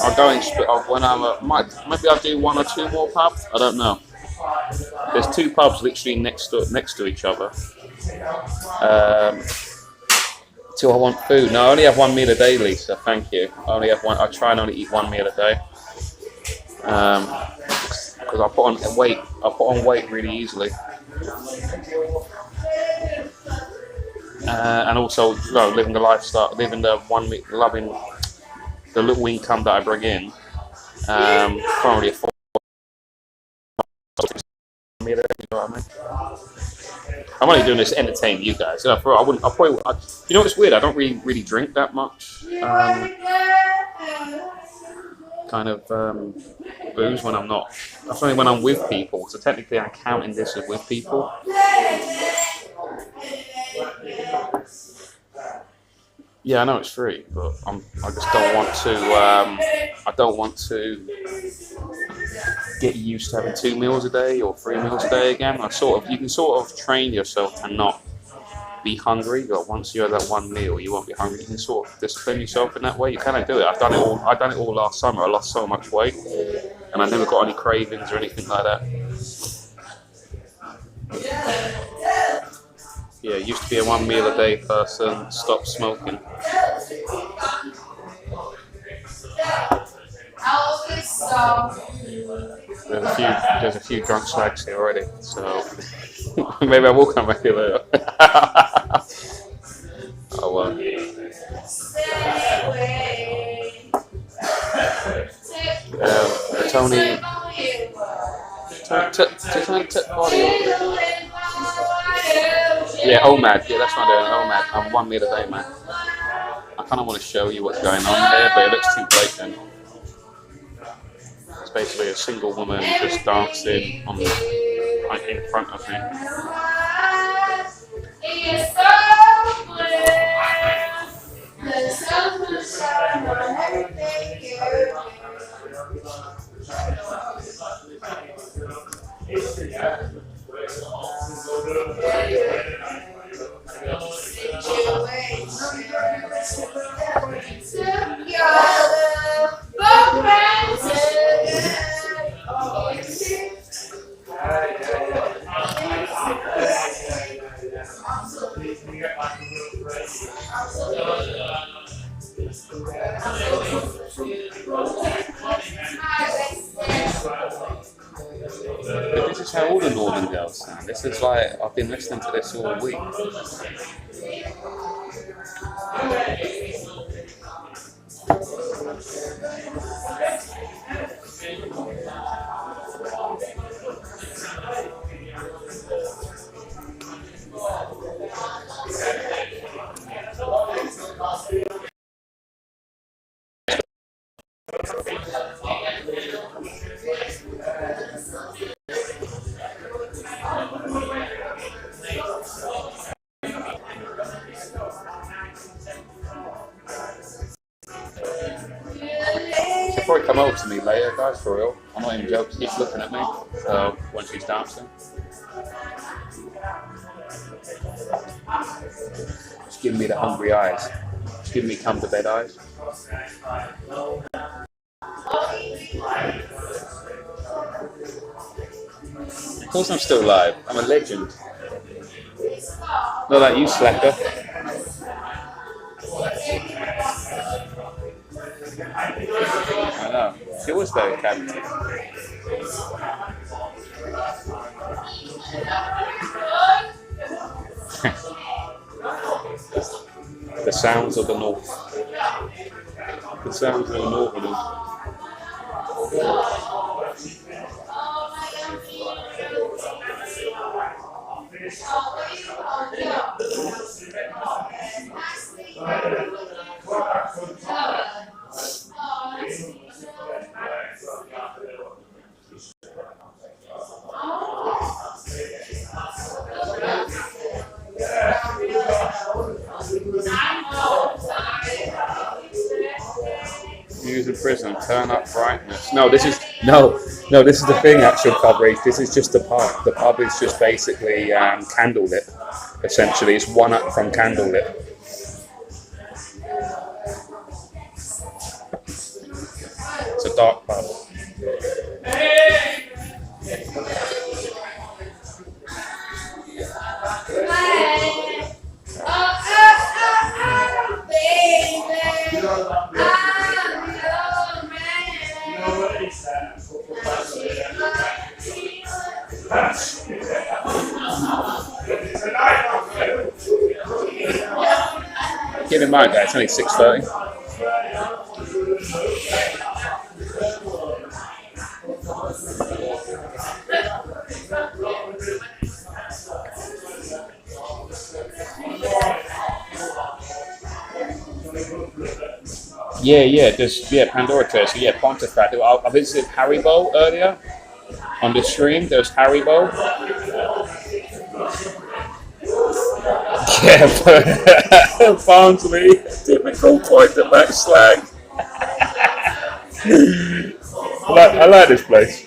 I'll go in when maybe I'll do one or two more pubs. I don't know. There's two pubs literally next to each other. Till I want food. No, I only have one meal a day, Lisa. Thank you. I only have one. I try and only eat one meal a day. Because I put on weight. I put on weight really easily. And also, living the lifestyle, loving the little income that I bring in. Can't really afford me, you know what I mean? I'm only doing this to entertain you guys. You know, you know what's weird? I don't really drink that much. Booze when I'm not. That's only when I'm with people. So technically, I'm counting this as with people. Yeah, I know it's free, but I just don't want to. I don't want to get used to having 2 meals a day or 3 meals a day again. You can sort of train yourself to not be hungry. But once you have that one meal, you won't be hungry. You can sort of discipline yourself in that way. You cannot do it. I've done it all last summer. I lost so much weight, and I never got any cravings or anything like that. Yeah, used to be a 1 meal a day person. Stopped smoking. There's a few drunk slags here already, so maybe I will come back here later. Oh well. Tony. Yeah, OMAD. Yeah, that's what I'm doing. OMAD. I'm 1 meal a day, man. I kind of want to show you what's going on here, but it looks too blatant. It's basically a single woman just dancing in front of me. But this is how all the Northern girls sound. This is like, I've been listening to this all week. probably come over to me later, guys, for real. I'm not even joking. He's looking at me. So when she's dancing, she's giving me the hungry eyes. She's giving me come to bed eyes. Of course, I'm still alive. I'm a legend. Not like you, slacker. I know. She was very captive. The sounds of the north. The sounds of the northerners. Use in prison, turn up brightness. No, this is the thing. Actual coverage. This is just the pub. The pub is just basically candlelit. Essentially, it's one up from candlelit. It's a dark pub. Keep in mind, guys, it's only 6:30. Yeah, Pandora Trail. So yeah, Pontefract. I visited Haribo earlier on the stream. There's Haribo. Yeah, Barnsley, typical Pontefract slang. I like this place.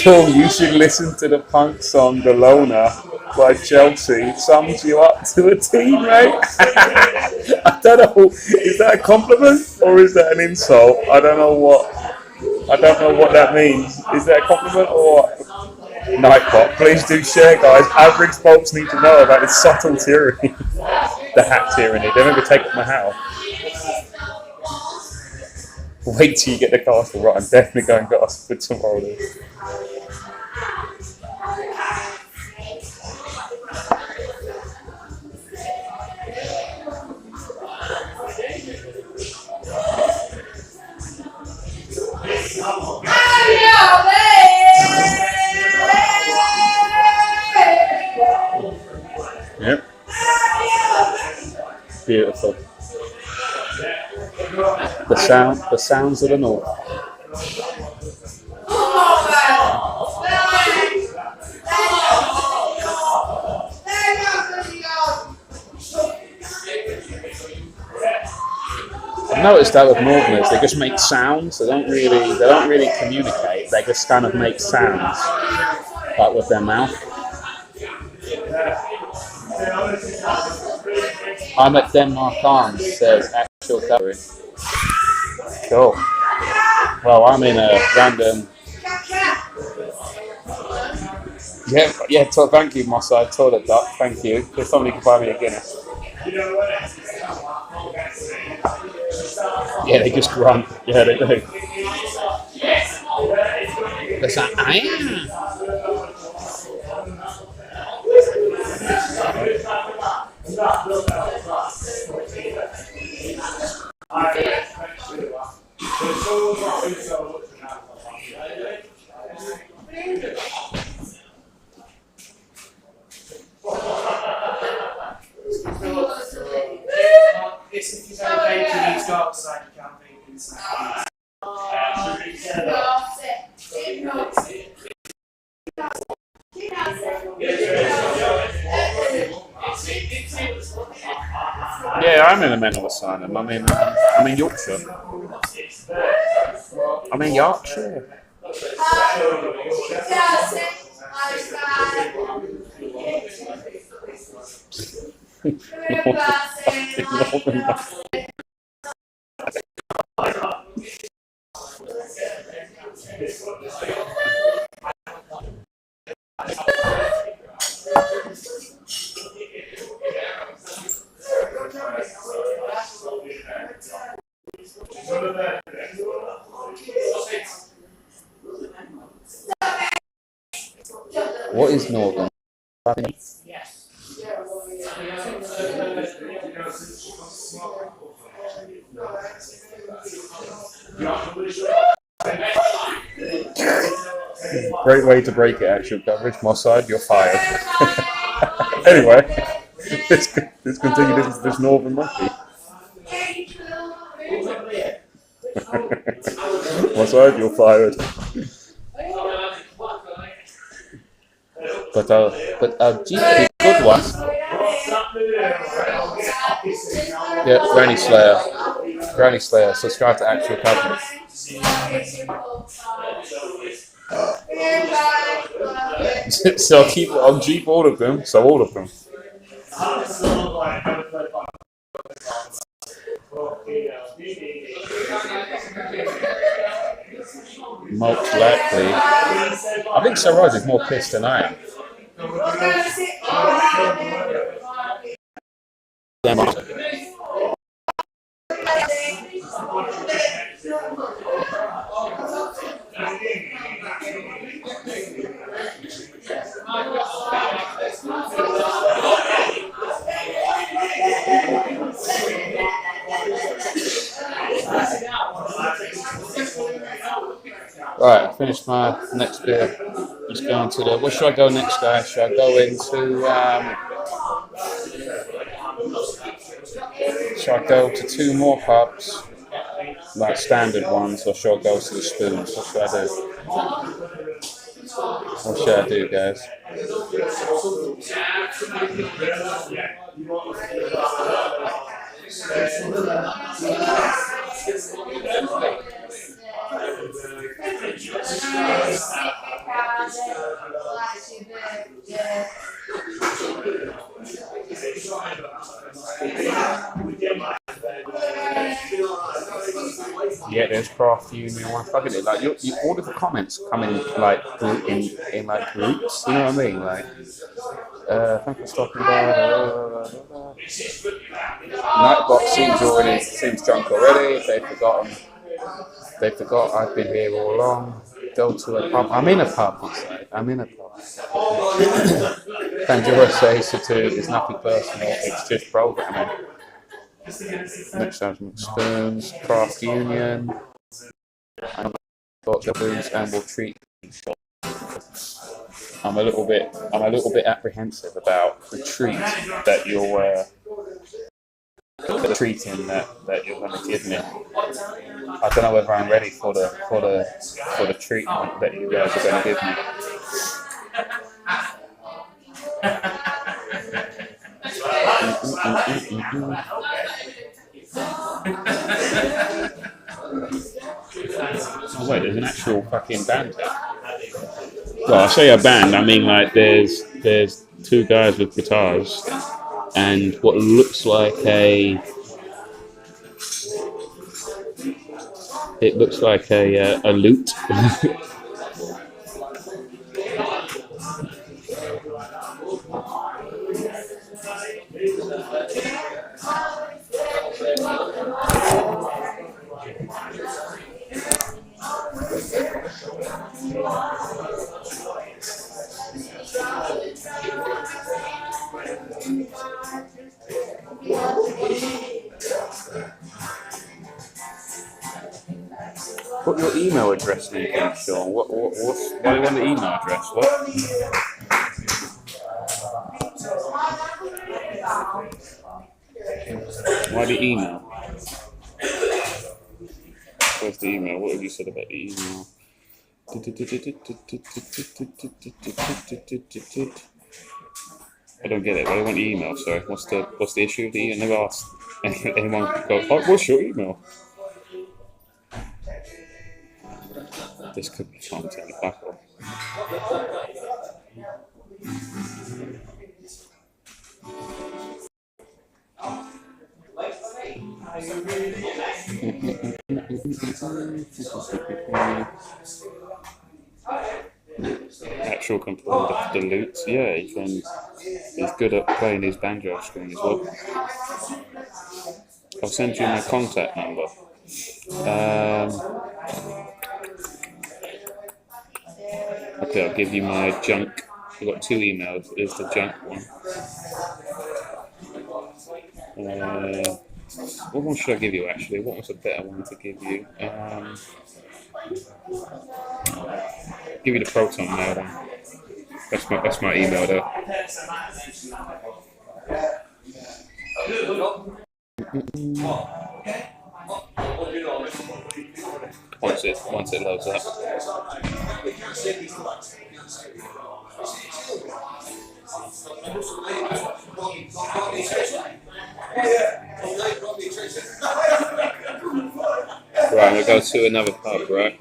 Yo, you should listen to the punk song "The Loner" by Chelsea. Sums you up to a T, mate. I don't know. Is that a compliment or is that an insult? I don't know what that means. Is that a compliment or what? Nightbot, please do share, guys. Average folks need to know about this subtle tyranny. The hat tyranny. They never take up my hat. Wait till you get the castle right. I'm definitely going to ask for tomorrow. Yep. Beautiful. The sounds of the north. I've noticed that with northerners, they just make sounds. They don't really communicate. They just kind of make sounds, like with their mouth. I'm at Denmark Arms, says actual coverage. Cool. Well, I'm in a random. Yeah. Thank you, Moss Side Toilet Duck. Thank you. If somebody can buy me a Guinness. Yeah, they just grunt. Yeah, they do. That's like, Yeah, I'm in a mental asylum. I'm in Yorkshire. I'm in Yorkshire. What is Northern? Great way to break it, actual coverage. My side, you're fired. Anyway, let's continue this Northern Rugby. My side, you're fired. But gee, good one. Yeah, Granny Slayer. Subscribe to actual coverage. So I'll keep all of them. So all of them. Most likely, I think Sir Roger's more pissed than I am. Right, I finished my next beer. Just going to the. Where should I go next, guys? Should I go into? Should I go to two more pubs, like standard ones, or should I go to the Spoons? What should I do? What should I do, guys? Yeah, there's craft union one. Fuck it, like you all of the comments come in like in like groups. You know what I mean? Like, thank you for stopping by. Nightbot seems drunk already. They forgot I've been here all along. Go to a pub. I'm in a pub. He said. I'm in a pub. Pandora says to it's nothing personal. It's just programming. Next time, Spoons, Craft Union, and Spoons, and we'll treat. I'm a little bit apprehensive about the treat that you're treating that you're going to give me. I don't know whether I'm ready for the treatment that you guys are going to give me. Oh wait, there's an actual fucking band here. Well, I say a band, I mean like there's two guys with guitars and what looks like a lute. Put your email address in, please, Sean. Why do you want the email address? What? Why the email? Where's the email? What have you said about the email? I don't get it. Why do you want the email? Sorry. What's the issue with the email? Never asked. And anyone goes, oh, what's your email? This could be content. Fuck off. Actual component of the lute. Yeah, he's good at playing his banjo string as well. I'll send you my contact number. Okay, I'll give you my junk. I've got 2 emails. Here's the junk one. What one should I give you actually? What was a better one to give you? Give you the Proton Mail one. That's my email there. Once it loads up. Right, I'm gonna go to another pub, right?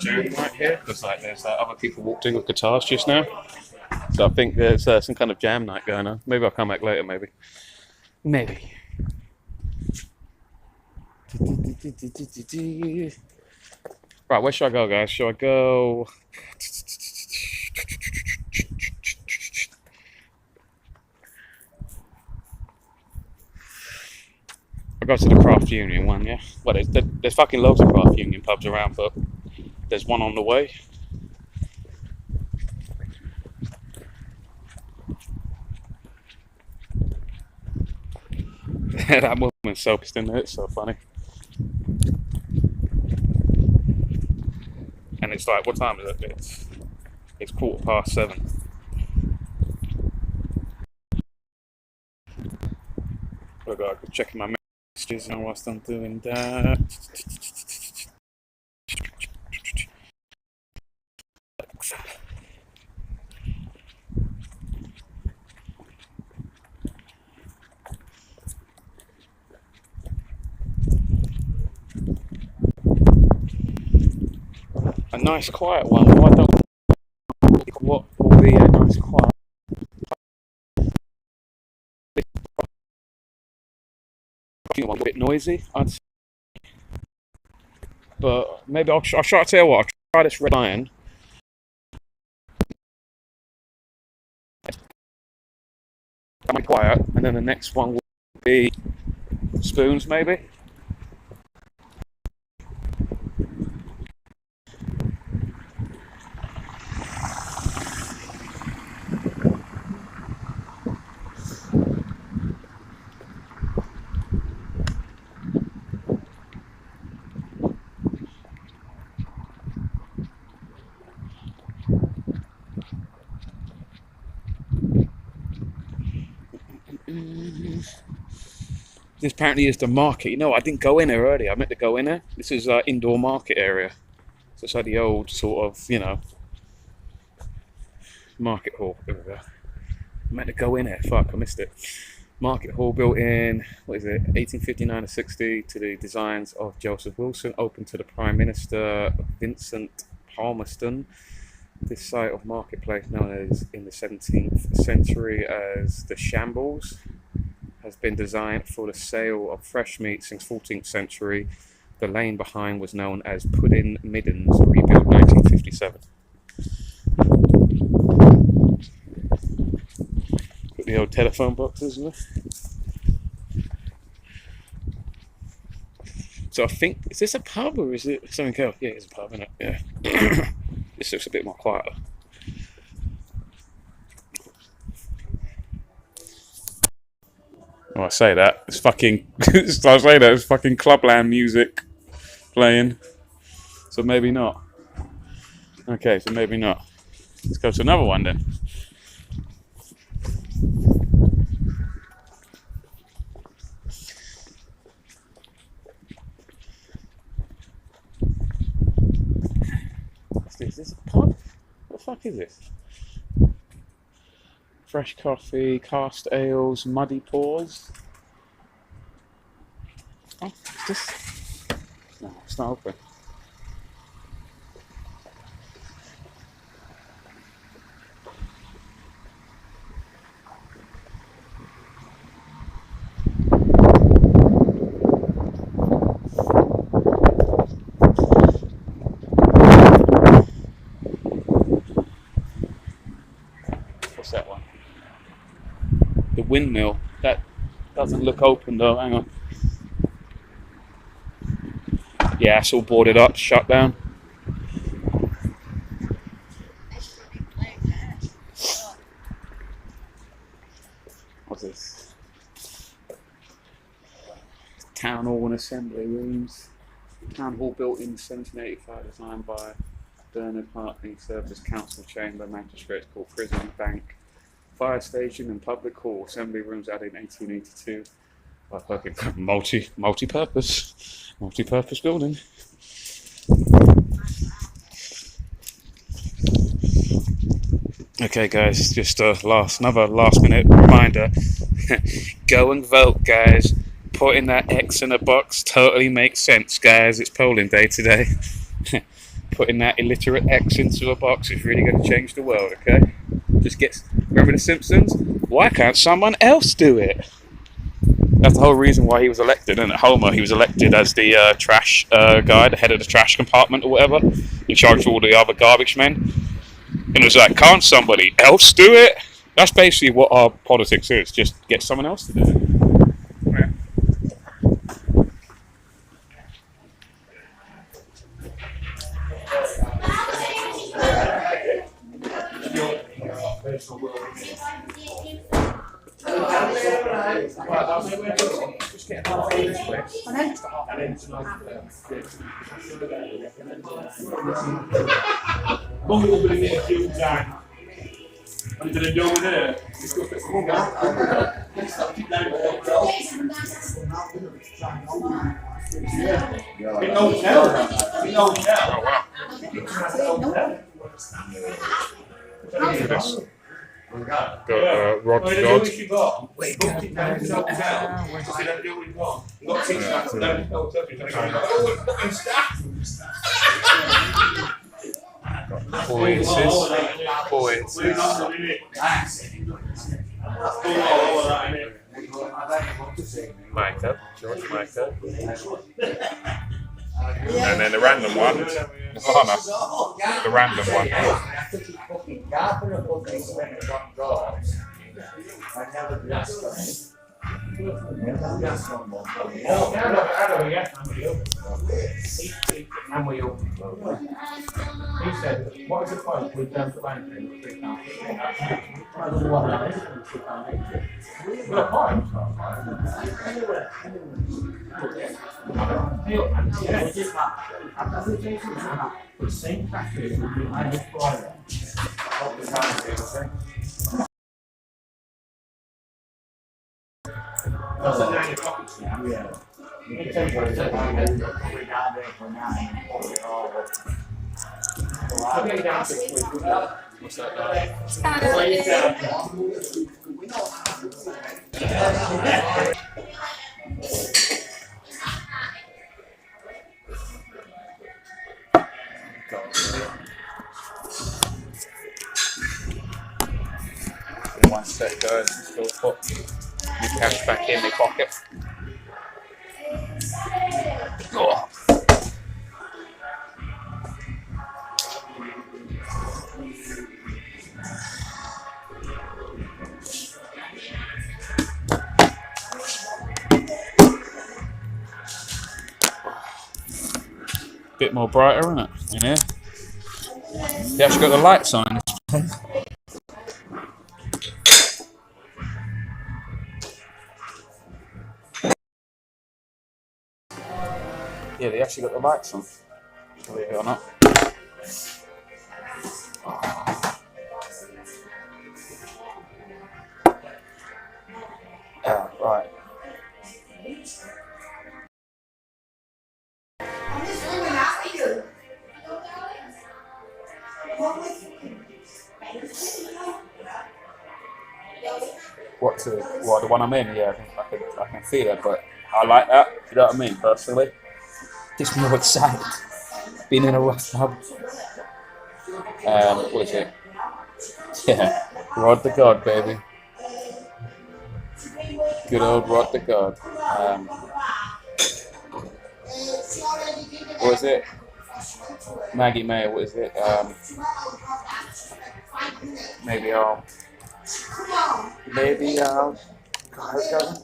Jam right here because there's other people walked in with guitars just now, so I think there's some kind of jam night going on. Maybe I'll come back later. Maybe. Right, where should I go, guys? Should I go? I go to the Craft Union one, yeah. Well, there's fucking loads of Craft Union pubs around, but there's one on the way. That woman's so pissed in there, it's so funny. And it's like, what time is it? It's 7:15. Look, I'm checking my messages and whilst I'm doing that. A nice quiet one. Well, I don't know what will be a nice quiet. A bit noisy, I'd say. But maybe I'll try to tell you what, I'll try this red iron. I'll be quiet, and then the next one will be spoons, maybe. This apparently is the market. You know, I didn't go in there earlier. I meant to go in there. This is indoor market area. So it's like the old sort of, market hall. There we go. I meant to go in there. Fuck, I missed it. Market hall built in, 1859 to 60, to the designs of Joseph Wilson, open to the Prime Minister Vincent Palmerston. This site of marketplace, known as in the 17th century as the Shambles, has been designed for the sale of fresh meat since 14th century. The lane behind was known as Puddin Middens, rebuilt 1957. Got the old telephone box, isn't it? So I think, is this a pub or is it something else? Yeah, it's a pub, isn't it? Yeah. This looks a bit more quieter. Oh, I say that. It's fucking. I say that. It's fucking Clubland music playing. So maybe not. Okay, so maybe not. Let's go to another one then. What's this? Is this a pub? What the fuck is this? Fresh coffee, cast ales, muddy paws. Oh, what's this? No, it's not open. What's that one? The windmill. That doesn't look open though. Hang on. Yeah, it's all boarded up, shut down. What's this? Town Hall and Assembly Rooms. Town Hall built in 1785, designed by Bernard Hartley, served as council chamber, magistrates court, prison, bank, fire station and public hall. Assembly rooms added in 1882. Multi-purpose building. Okay, guys, just another last minute reminder. Go and vote, guys. Putting that X in a box totally makes sense, guys. It's polling day today. Putting that illiterate X into a box is really going to change the world, okay? Remember The Simpsons? Why can't someone else do it? That's the whole reason why he was elected, isn't it? Homer, he was elected as the trash guy, the head of the trash compartment or whatever, in charge of all the other garbage men. And it was like, can't somebody else do it? That's basically what our politics is. Just get someone else to do it. Yeah. Rod. George Michael. And then the random one, Nirvana. The random one. He said, what is the point with them for banking? The same practice would be highly required. What's that? One sec, guys. Still put your cash back in my pocket. Oh. Bit more brighter, isn't it? In here. They actually got the lights on in this place. Yeah, they actually got the lights on. Believe it or not. Right. What, the one I'm in? Yeah, I can feel it, but I like that. You know what I mean, personally? Gets me more excited. Being in a rough pub. What is it? Yeah, Rod the God, baby. Good old Rod the God. What is it? Maggie May, what is it? Maybe I'll. God, how's it going?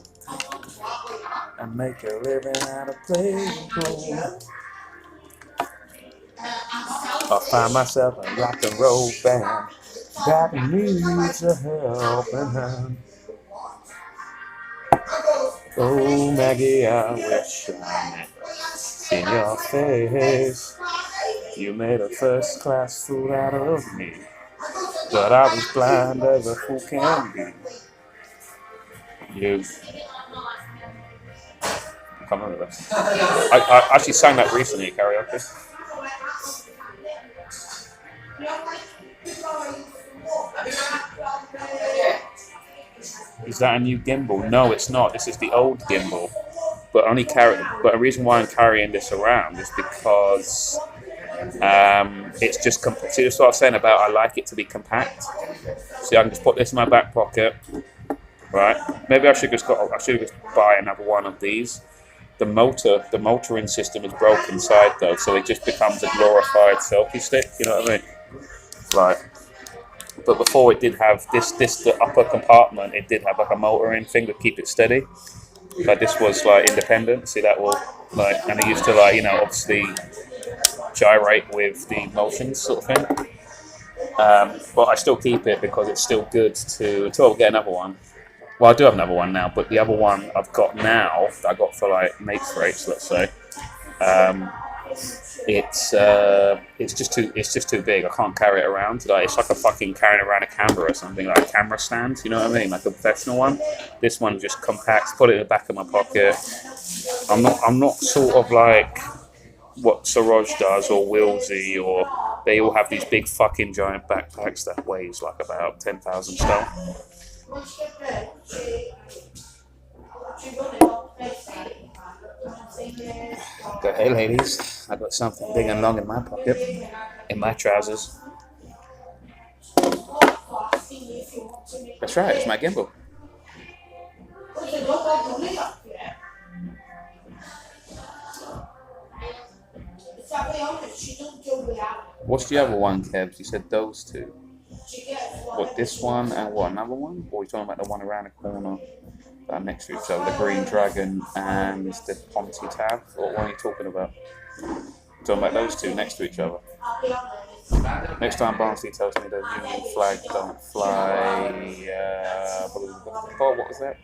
And make a living out of Playboy. I find myself a rock and roll band that needs a helping hand. Oh, Maggie, I wish I never seen your face. You made a first-class fool out of me, but I was blind as a fool can be. You. I can't remember this. I actually sang that recently at karaoke. Is that a new gimbal? No, it's not. This is the old gimbal. But the reason why I'm carrying this around is because it's just see, that's what I was saying about I like it to be compact. See, I can just put this in my back pocket, right? Maybe I should just buy another one of these. The motoring system is broke inside though, so it just becomes a glorified selfie stick. You know what I mean? Right. But before it did have the upper compartment, it did have like a motoring thing to keep it steady. Like this was like independent. See that will and it used to obviously gyrate with the motions sort of thing. But I still keep it because it's still good until I get another one. Well, I do have another one now, but the other one I've got now that I got for like mates rates, let's say. It's just too big. I can't carry it around. Like it's like a fucking carrying around a camera or something, like a camera stand. You know what I mean? Like a professional one. This one just compacts. Put it in the back of my pocket. I'm not sort of like what Siraj does or Willsey or they all have these big fucking giant backpacks that weighs like about 10,000 stone. Go, hey ladies, I got something big and long in my pocket, in my trousers. That's right, it's my gimbal. What's the other one, Kebs? You said those two. What, this one and what, another one? Or are you talking about the one around the corner that are next to each other? The Green Dragon and the Pontefract? Or what are you talking about? Talking about those two next to each other. Next time Barnsley tells me the Union flag don't fly, what was that?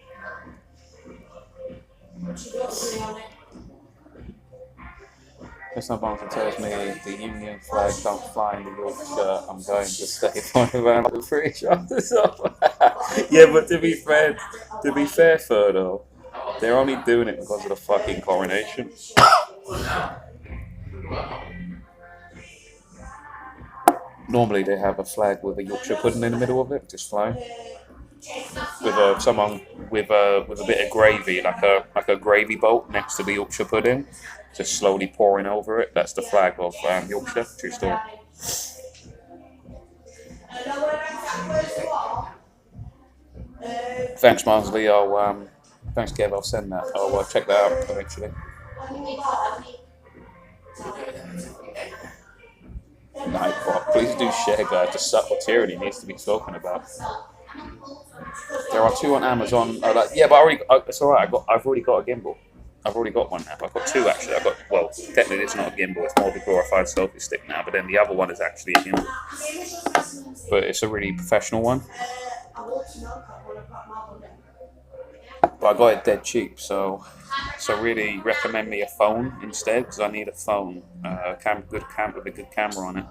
Next time Barnsley tells me the Union flag don't fly in the Yorkshire, I'm going to stay around the free shoulders off. Yeah, but to be fair, Ferdo, they're only doing it because of the fucking coronation. Normally they have a flag with a Yorkshire pudding in the middle of it, just flying. With someone with a bit of gravy, like a gravy boat next to the Yorkshire pudding, just slowly pouring over it. That's the flag of Yorkshire. True story. Thanks, Marsley. Thanks, Kev. I'll send that. I'll check that out eventually. Please do share, guys. The subtle tyranny needs to be spoken about. There are two on Amazon. Yeah, but it's alright. I've already got a gimbal. I've already got one now. I've got two actually. I've got, well, technically it's not a gimbal. It's more of a glorified selfie stick now. But then the other one is actually a gimbal. But it's a really professional one. But I got it dead cheap, so really recommend me a phone instead, because I need a phone, good camera with a good camera on it.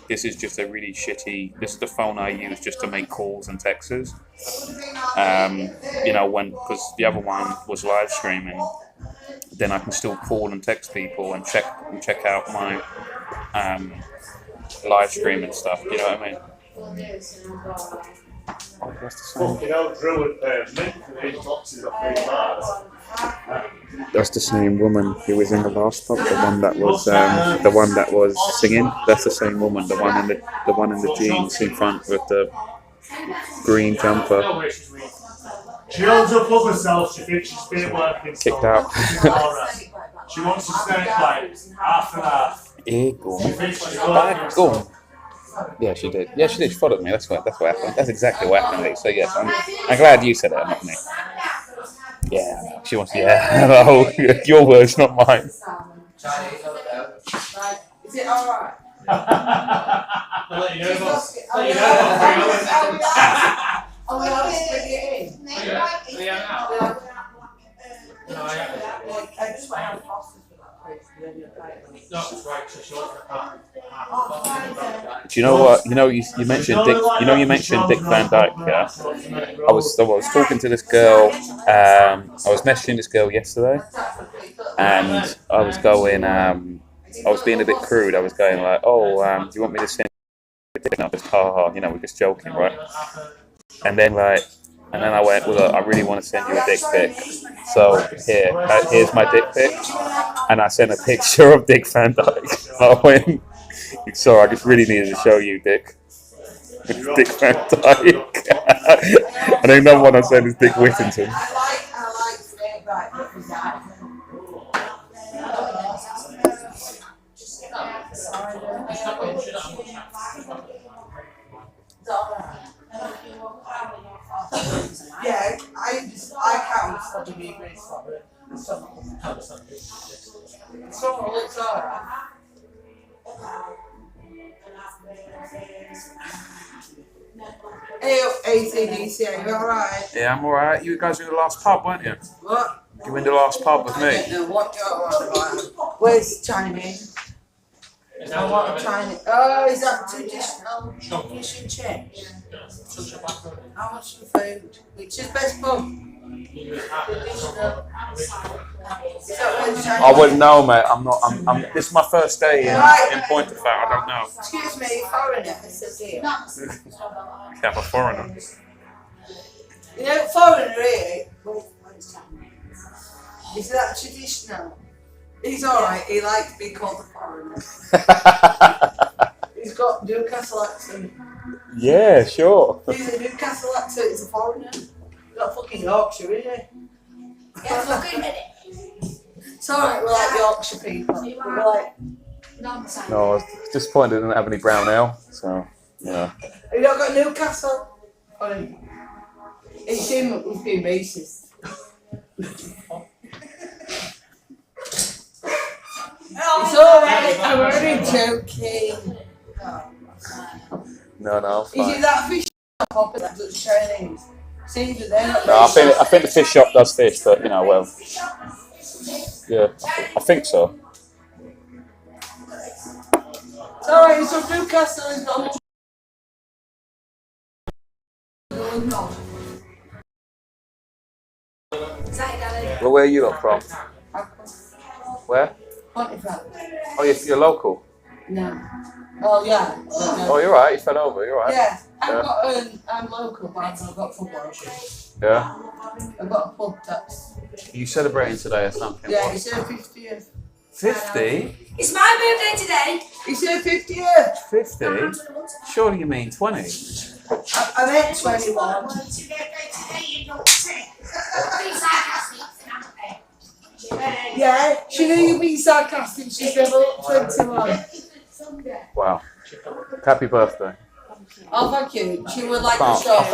This is just a really shitty. This is the phone I use just to make calls and texts. You know, because the other one was live streaming, then I can still call and text people and check out my live stream and stuff. You know what I mean? Oh, that's the same. That's the same woman who was in the last pub. The one that was singing. That's the same woman. The one in the jeans in front with the green jumper. She owns up of herself. She thinks she's been working. Kicked out. She wants to stay like half and half. Go. Yeah, she did. Yeah, she did. She followed me. That's what happened. That's exactly what happened, Lee. So yes, I'm glad you said it, not me. Yeah, she wants. Yeah, oh, your words, not mine. Is it alright? I'll let you know. Oh, we always bring it in. I just went out Foster's for that place. No, it's right. So she wants Do you know what? You mentioned Dick. You mentioned Dick Van Dyke. Yeah. I was talking to this girl. I was messaging this girl yesterday, and I was going. I was being a bit crude. I was going like, "Oh, do you want me to send you a dick?" And I was ha. You know, we're just joking, right? And then I went, "Well, look, I really want to send you a dick pic. So here's my dick pic." And I sent a picture of Dick Van Dyke. I went, "Sorry, I just really needed to show you, Dick." Dick Van Dyke. And then another one I sent is Dick Whittington. Yeah, I can't study me very sorry. It's alright. Hey, ACDC, are you alright? Yeah, I'm alright. You guys were in the last pub, weren't you? What? You were in the last pub with I me. don't know what you're on about. Where's Chinese? I want Chinese. Oh, is that traditional fish and chips? How much for food? Which is best pub? I wouldn't know, mate. I'm not. This is my first day in Pontefract. I don't know. Excuse me, foreigner. It says here. Yeah, I'm a foreigner. You know, foreigner here. Is that traditional? He's alright. He likes to be called a foreigner. He's got Newcastle accent. Yeah, sure. He's a Newcastle accent. He's a foreigner. He's not fucking Yorkshire, is he? Yeah, fucking minute. Sorry, we're like Yorkshire people. We're like. No, I was disappointed I didn't have any brown ale. So, yeah. Have you not got Newcastle? It's him who's being racist. It's alright, I'm only joking. No. Is it that fish shop that does Chinese? See, but they're not No, I think the fish shop does fish, but you know, well, yeah, I think so. Sorry, it's from Newcastle. It's not. Well, where are you lot from? Where? Pontefract. Oh, you're local. No. Oh yeah. No. Oh, you're right. You fell over. You're right. Yeah, I'm local, but I've got football. Yeah. I've got a pub that's. Are you celebrating today or something? Yeah, it's her 50th. 50? It's my birthday today. It's her 50th. 50? Surely you mean 20? I meant 21. Yeah, she knew you'd be sarcastic. She's never looked 21. Wow. Happy birthday. Oh, thank you. She would like I a shot.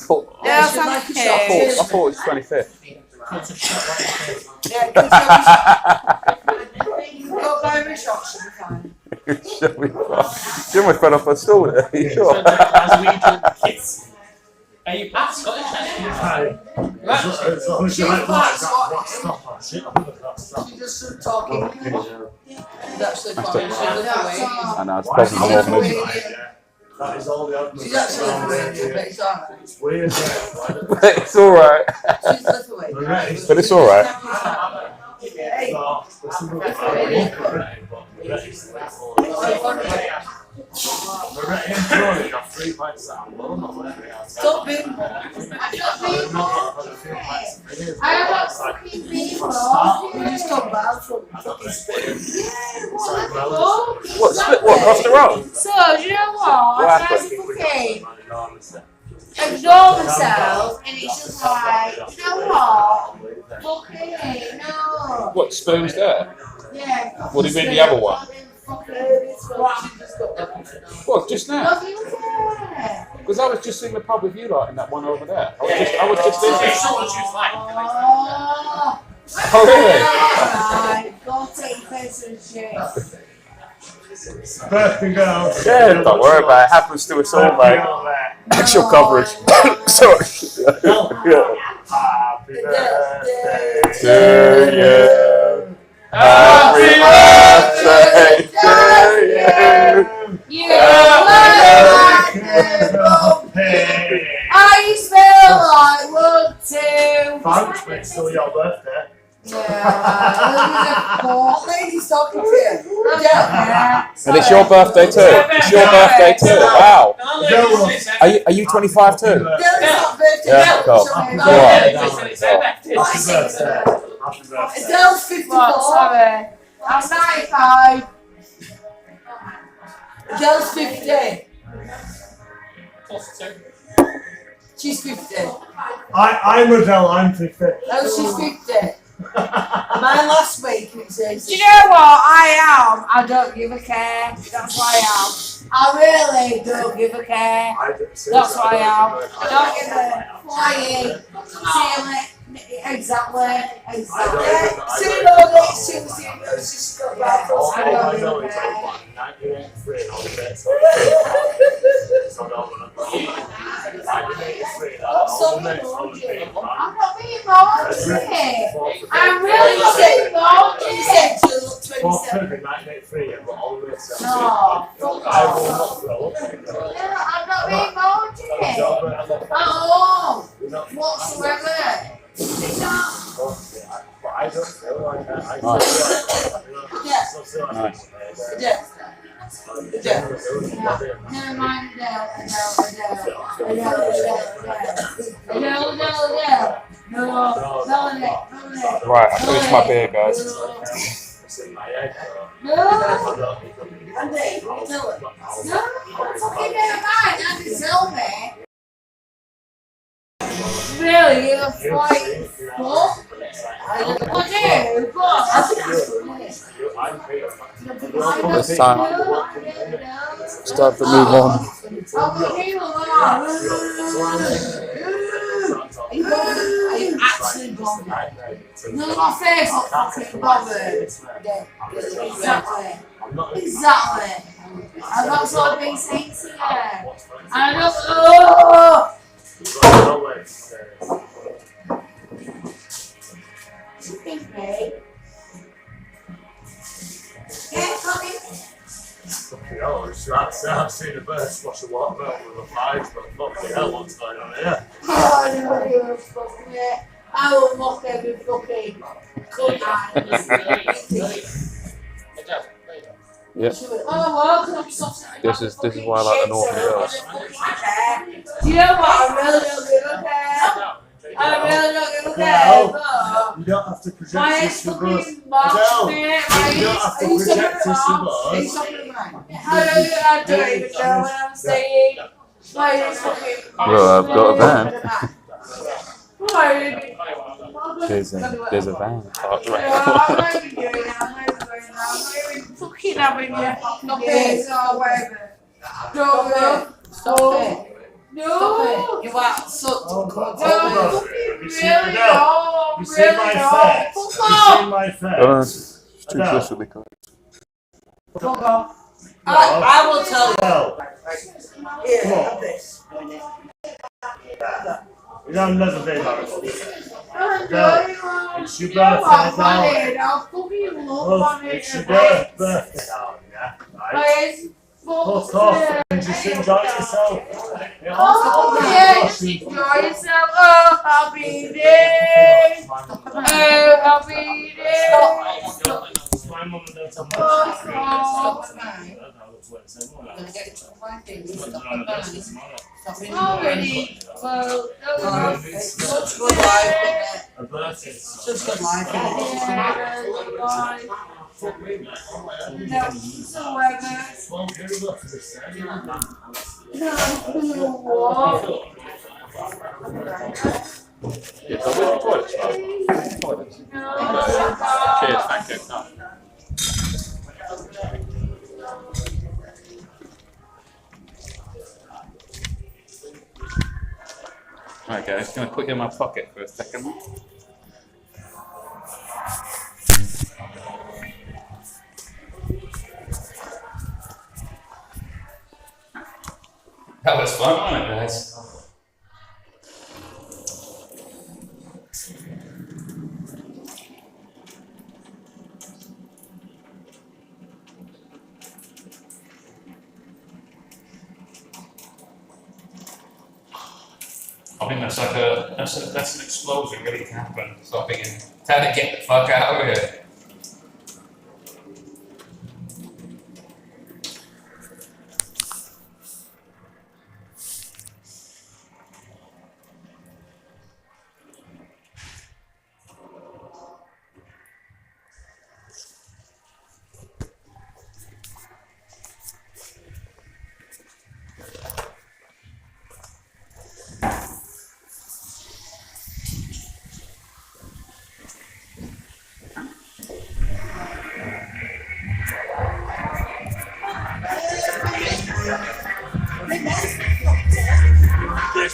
thought. Yeah, I thought it was 25th. cut a shot like this. Yeah, go buy me shot, should be fine. Jim was fell off a stool there. Are you sure? As we do kids. Are you part Scottish? Right. As long as you like that, stop that shit. Stop. She just stood talking. She's actually fine. She's I away. know, it's probably more than it. That is all the argument. She's actually away, but it's alright. It's weird, yeah. It's alright. She's Lithuanian. But it's alright. Hey. Stop being I got fucking people. You just got bad from fucking Spain. What, split what, across the road? So, do you know what? I tried to fucking ignore myself, and it's just like, you know what? Fucking no. What, spoons there? Yeah. What do you mean the other one? What, just now? Love you there. Because I was just in the pub with you lot in that one over there. I was just in there. Oh. Oh, really? Alright, go take piss and shit. Birthday girl. Yeah, don't worry about it. Happens to us all, mate. Actual coverage. Sorry. Yeah. Happy birthday To you. Happy birthday to you. You I smell like one too. Thanks, but it's still your birthday. Yeah. What lady's talking to you? Yeah. And it's your birthday too. It's your birthday too. Wow. Are you 25 too? Dylan's not birthday. Yeah, cool. Happy birthday. Dylan's 54. What? Sorry. I'm 95. Dylan's 50. She's 50. I'm Adele, I'm 50. Oh, she's 50. Mine last week, it says. Do you know what I am? I don't give a care. That's what I am. I really don't give a care. That's what I am. I don't give a flying. Exactly. Two more days, Tuesday, and she's just got back. I don't give a care. I'm not being naughty. I'm really not being She naughty. said she looked 27. No, fuck off. Yeah, I'm not being naughty. Oh, whatsoever. It's not. Yeah. Yeah. Never mind Adele. Right, I finished my beer, guys. No, fucking never mind. That's a silver. Really, you're a flying fuck? I do, but It's time. It's time to move on. Are you actually bothered? No, my face looks fucking bothered. Exactly. I'm not sort of being saying to you. I don't. Oh! Excuse me. Yeah, come in. I've seen a bird squash a watermelon with a five, but fucking hell, what's going on here? Oh, I don't give a fuck, mate. I will mock every fucking cunt. Yeah. Oh, well, because I'm soft. This is why I like the Northern Girls. Do you know what? I really don't give a care. I really don't give a care. But You don't have to project my this ex to us. fucking box, mate. You don't have to project this to us. I don't even know what I'm saying. My ex fucking. Well, I've got a van. Right. There's a van parked I'm right. not even doing that. I'm not even fucking having you. Not this or whatever. Don't go. Stop it. Stop it. You are such Oh, a good hold on. boy. You see Adele? You see my face? You see my face? explicitly correct. Fuck off. I will tell you. Adele, Here, come have on. this. You know, I've never been married. Adele, It's your birthday now. I'll fucking love Well, on it. it's your birthday now, yeah? Right? Fuck off and just enjoy yourself. Oh, yes, enjoy yourself. Oh, happy day. Oh, happy day. My mum and dad told me Oh, I'm gonna get you one thing. You stop the man. Stop being already. Well, It's such good life, isn't it? a birthday. Such good life, isn't it? no, whatsoever. Well, here we go for this. No, what? Yeah, so where's the toilets, man? Toilets. Cheers, thank you. No. Alright guys, gonna put you in my pocket for a second. That was fun, wasn't it, guys? I think that's like that's an explosion ready to happen. So I'm thinking, time to get the fuck out of here.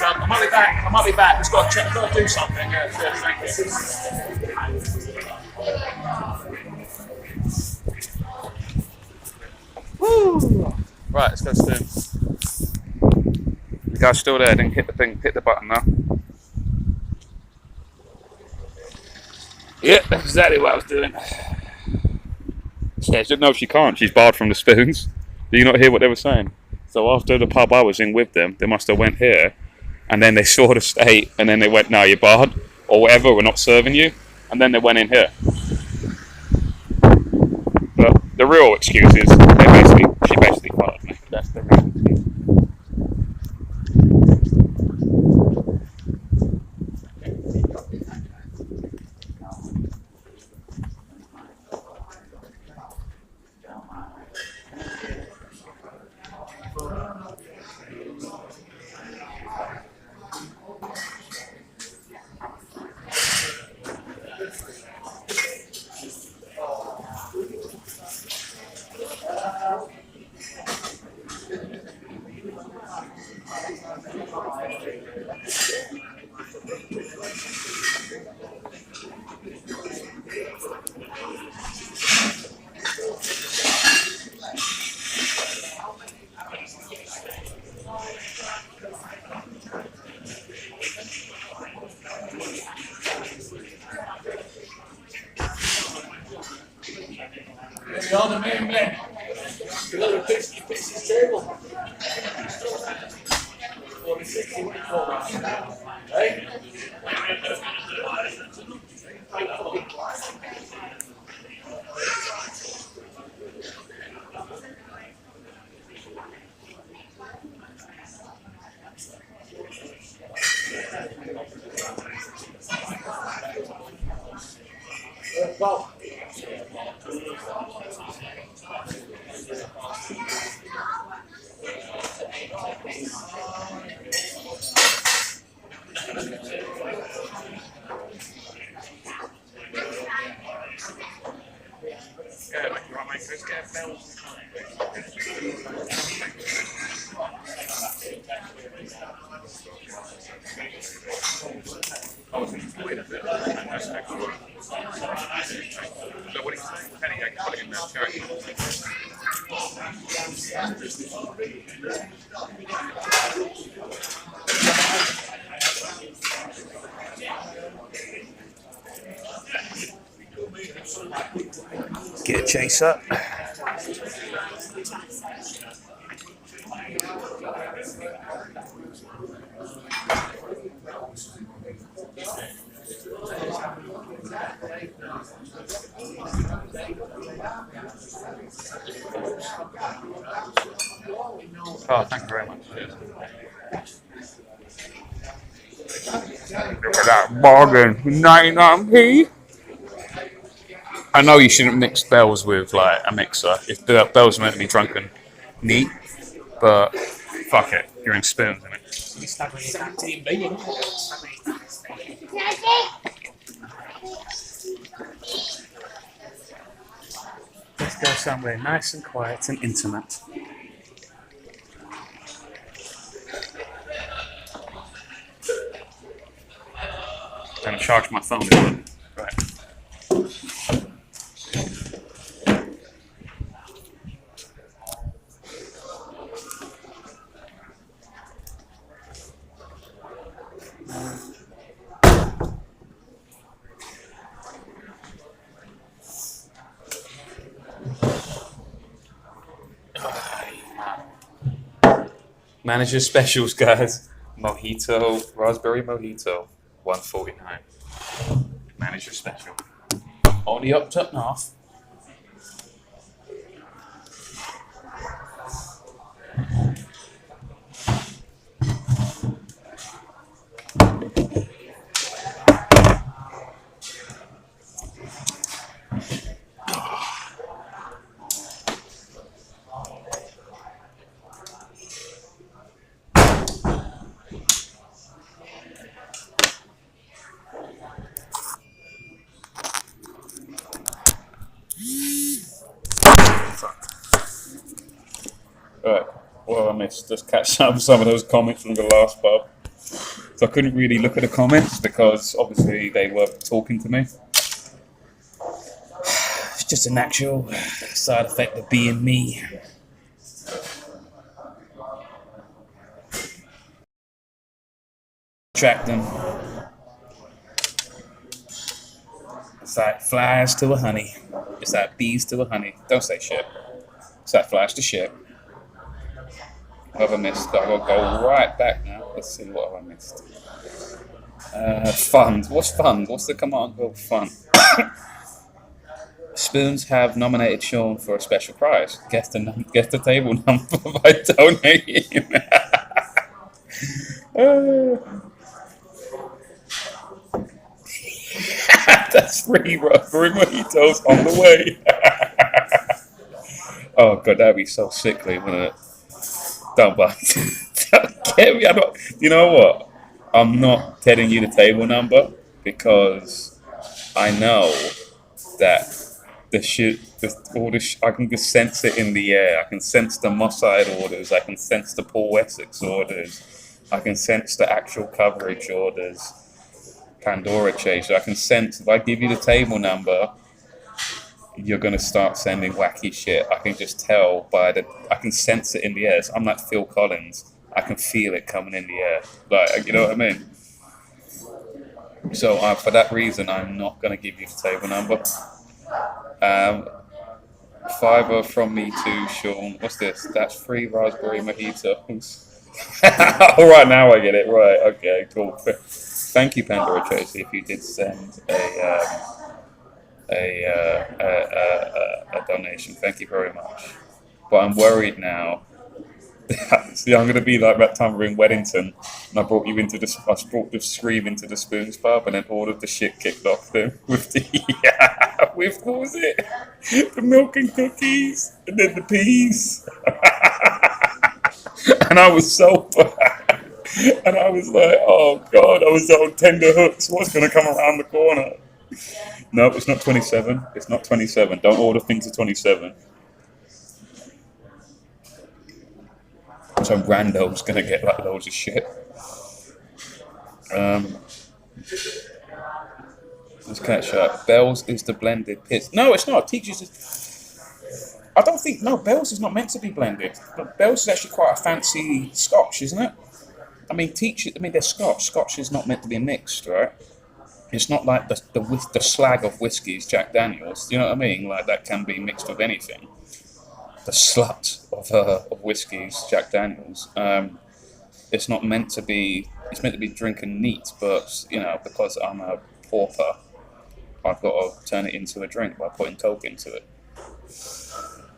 I might be back. I might be back. Just got to check. Got to do something. Yeah, cheers, thank you. Woo! Right, let's go swim. The guy's still there. Didn't hit the thing. Hit the button now. Yeah, that's exactly what I was doing. Yeah, no, she can't. She's barred from the spoons. Do you not hear what they were saying? So after the pub I was in with them, they must have went here, and then they saw the state, and then they went, "No, you're barred," or whatever. We're not serving you, and then they went in here. But the real excuse is she basically barred me. That's the real excuse. You're the main man. You got to fix his table. 46 in right? Go. Get a chaser. Oh, thank you very much. Look at that bargain, 99p. I know you shouldn't mix bells with like a mixer. If the bells are meant to be drunk and neat, but fuck it, you're in spoons, isn't it? 17B. Let's go somewhere nice and quiet and intimate. I'm gonna charge my phone. Right. Manager specials, guys. Mojito, raspberry mojito, $1.49. Manager special. Only up to half. Alright, well, I missed just catch up some of those comments from the last pub. So I couldn't really look at the comments because obviously they were talking to me. It's just a natural side effect of being me. Attract them. It's like flies to a honey. It's like bees to a honey. Don't say shit. It's like flies to shit. What have I missed? I'll go right back now. Let's see what have I missed. Fund. What's fund? What's the command called? Fund. Spoons have nominated Sean for a special prize. Guess the table number by donating. That's free raspberry mojitos on the way. Oh god, that'd be so sickly, wouldn't it? Don't buy. Don't get me. You know what? I'm not telling you the table number because I know that I can just sense it in the air. I can sense the Moss Side orders. I can sense the Paul Wessex orders. I can sense the actual coverage orders. Pandora chaser. I can sense if I give you the table number, you're gonna start sending wacky shit. I can just tell I can sense it in the air. So I'm like Phil Collins. I can feel it coming in the air. Like, you know what I mean? So for that reason, I'm not gonna give you the table number. Fiver from me to Sean. What's this? That's free raspberry mojitos. All right, now I get it. Right. Okay. Cool. Thank you, Pandora Tracy, if you did send a donation. Thank you very much. But I'm worried now. See, I'm going to be like that time we're in Weddington, and I brought the Scream into the Spoons pub, and then all of the shit kicked off then with with what was it? The milk and cookies, and then the peas. And I was so bad. And I was like, oh god, I was on tender hooks. What's going to come around the corner? No, it's not 27. It's not 27. Don't order things at 27. Some random's going to get like loads of shit. Let's catch up. Bells is the blended piss. No, it's not. Teachers is... I don't think no. Bell's is not meant to be blended. But Bell's is actually quite a fancy Scotch, isn't it? I mean, they're Scotch. Scotch is not meant to be mixed, right? It's not like the slag of whiskies, Jack Daniels. Do you know what I mean? Like that can be mixed with anything. The slut of whiskies, Jack Daniels. It's not meant to be. It's meant to be drinking neat, but because I'm a pauper, I've got to turn it into a drink by putting Coke into it.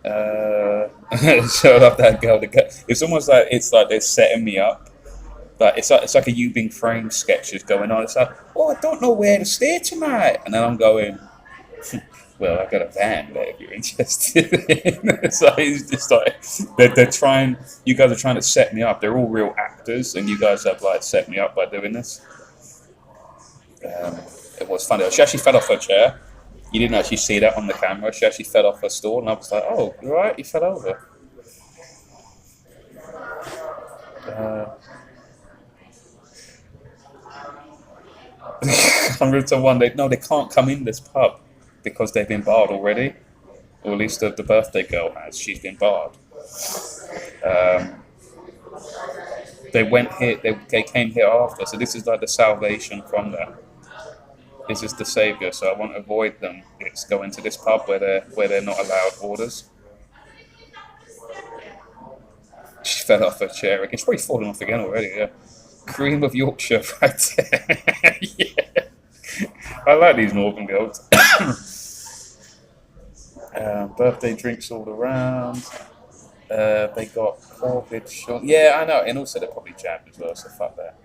So I love that girl. It's almost like they're setting me up. Like it's like a You Being Framed sketch is going on. It's like, oh, I don't know where to stay tonight, and then I'm going, well, I got a van there if you're interested. So it's just like they're trying. You guys are trying to set me up. They're all real actors, and you guys have like set me up by doing this. It was funny. She actually fell off her chair. You didn't actually see that on the camera. She actually fell off her stool, and I was like, "Oh, you're right. You fell over." 101. They can't come in this pub because they've been barred already, or at least the birthday girl has. She's been barred. They went here. They came here after. So this is like the salvation from that. This is the savior. So I want to avoid them. It's going to this pub where they're not allowed orders. She fell off her chair again. She's probably fallen off again already. Yeah. Cream of Yorkshire right there. Yeah. I like these northern girls. Birthday drinks all around. They got COVID shot. Yeah, I know. And also they're probably jabbed as well, so fuck that.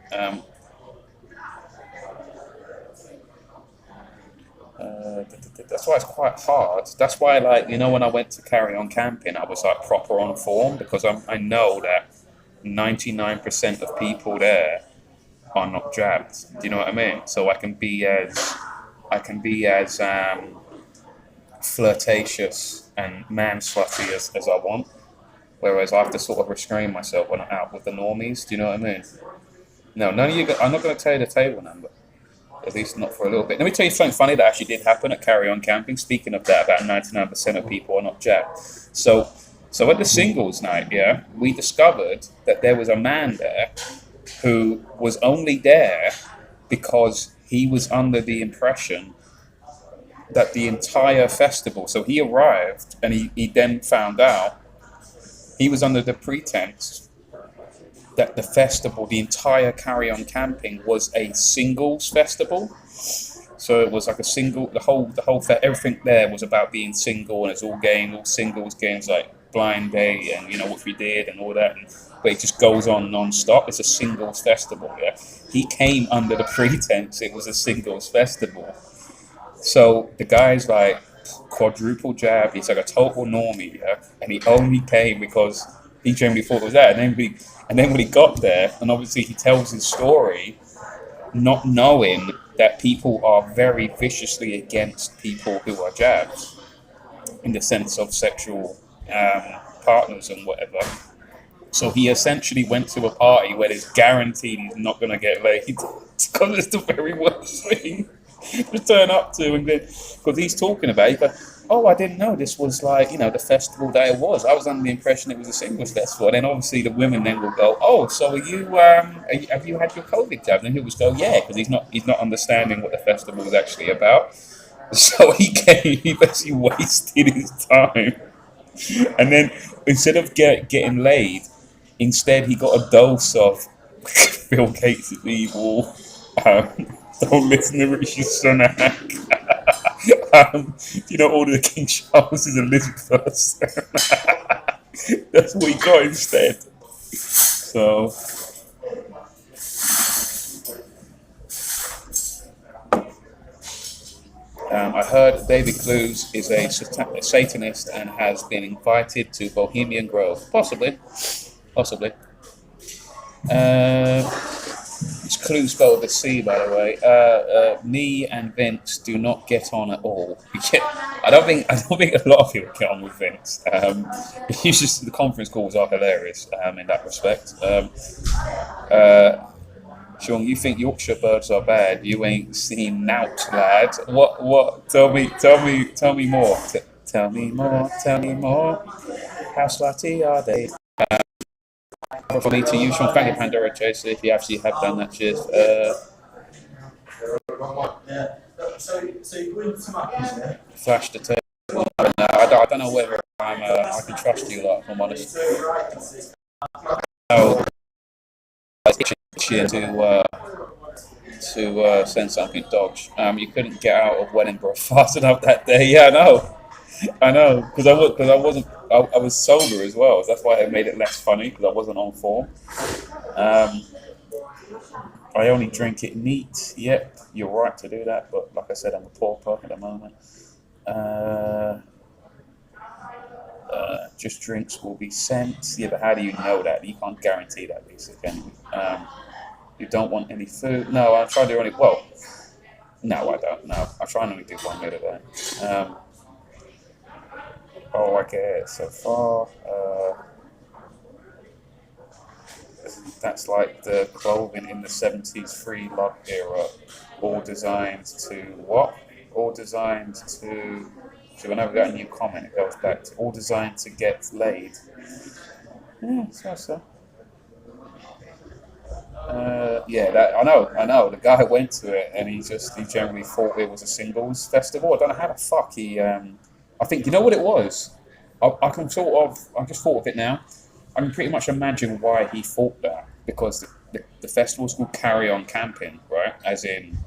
That's why it's quite hard. That's why, like, when I went to Carry On Camping, I was like proper on form because I know that 99% of people there are not jabbed. Do you know what I mean? So I can be as flirtatious and man-slutty as I want, whereas I have to sort of restrain myself when I'm out with the normies. Do you know what I mean? No, none of you. I'm not going to tell you the table number. At least not for a little bit. Let me tell you something funny that actually did happen at Carry On Camping. Speaking of that, about 99% of people are not jabbed. So at the singles night, yeah, we discovered that there was a man there who was only there because he was under the impression that the entire festival, so he arrived and he then found out he was under the pretense that the festival, the entire Carry On Camping was a singles festival. So it was like a single, the whole everything there was about being single, and it's all singles games like Blind Day and what we did and all that. But it just goes on non-stop. It's a singles festival. Yeah, he came under the pretense it was a singles festival. So the guy's like quadruple jab. He's like a total normie, yeah, and he only came because he genuinely thought it was that. And then when he got there, and obviously he tells his story, not knowing that people are very viciously against people who are jabbed, in the sense of sexual partners and whatever. So he essentially went to a party where it's guaranteed he's not going to get laid, because it's the very worst thing to turn up to. And then, because he's talking about it, but oh, I didn't know this was like, the festival that it was. I was under the impression it was a singles festival. And then obviously the women then will go, oh, so have you had your COVID jab? And he will go, yeah, because he's not understanding what the festival is actually about. So he basically wasted his time. And then instead of getting laid, instead he got a dose of Bill Gates is evil. Don't listen to Rishi Sunak. Order the King Charles is Elizabeth. That's what he got instead. So. I heard David Clues is a Satanist and has been invited to Bohemian Grove. Possibly. It's Clues spelled with a C, by the way. Me and Vince do not get on at all. I don't think a lot of people get on with Vince. It's just the conference calls are hilarious in that respect. Sean, you think Yorkshire birds are bad? You ain't seen nout, lad. What? Tell me more. Tell me more, tell me more. How slutty are they? For me to use from Thank you, Pandora Chaser, if you actually have done that, cheers. Yeah. So you go into Maccas, yeah? Flash the tape. I don't know whether I can trust you, like, if I'm honest. No, it's itching to send something Dodge. You couldn't get out of Wellingborough fast enough that day. Yeah, I know, because I was sober as well. So that's why it made it less funny because I wasn't on form. I only drink it neat. Yep, you're right to do that, but like I said, I'm a pauper at the moment. Just drinks will be sent. Yeah, but how do you know that? You can't guarantee that, basically. You don't want any food. No, I try to only. Well, no, I don't. No, I try and only do 1 meal a day. I guess so far. That's like the clothing in the 70s free love era, all designed to what? All designed to. So whenever we got a new comment, it goes back to all designed to get laid. Yeah, so. That I know. The guy went to it and he generally thought it was a singles festival. I don't know how the fuck he. I think you know what it was. I just thought of it now. I can pretty much imagine why he thought that because the festival's called Carry On Camping, right? As in,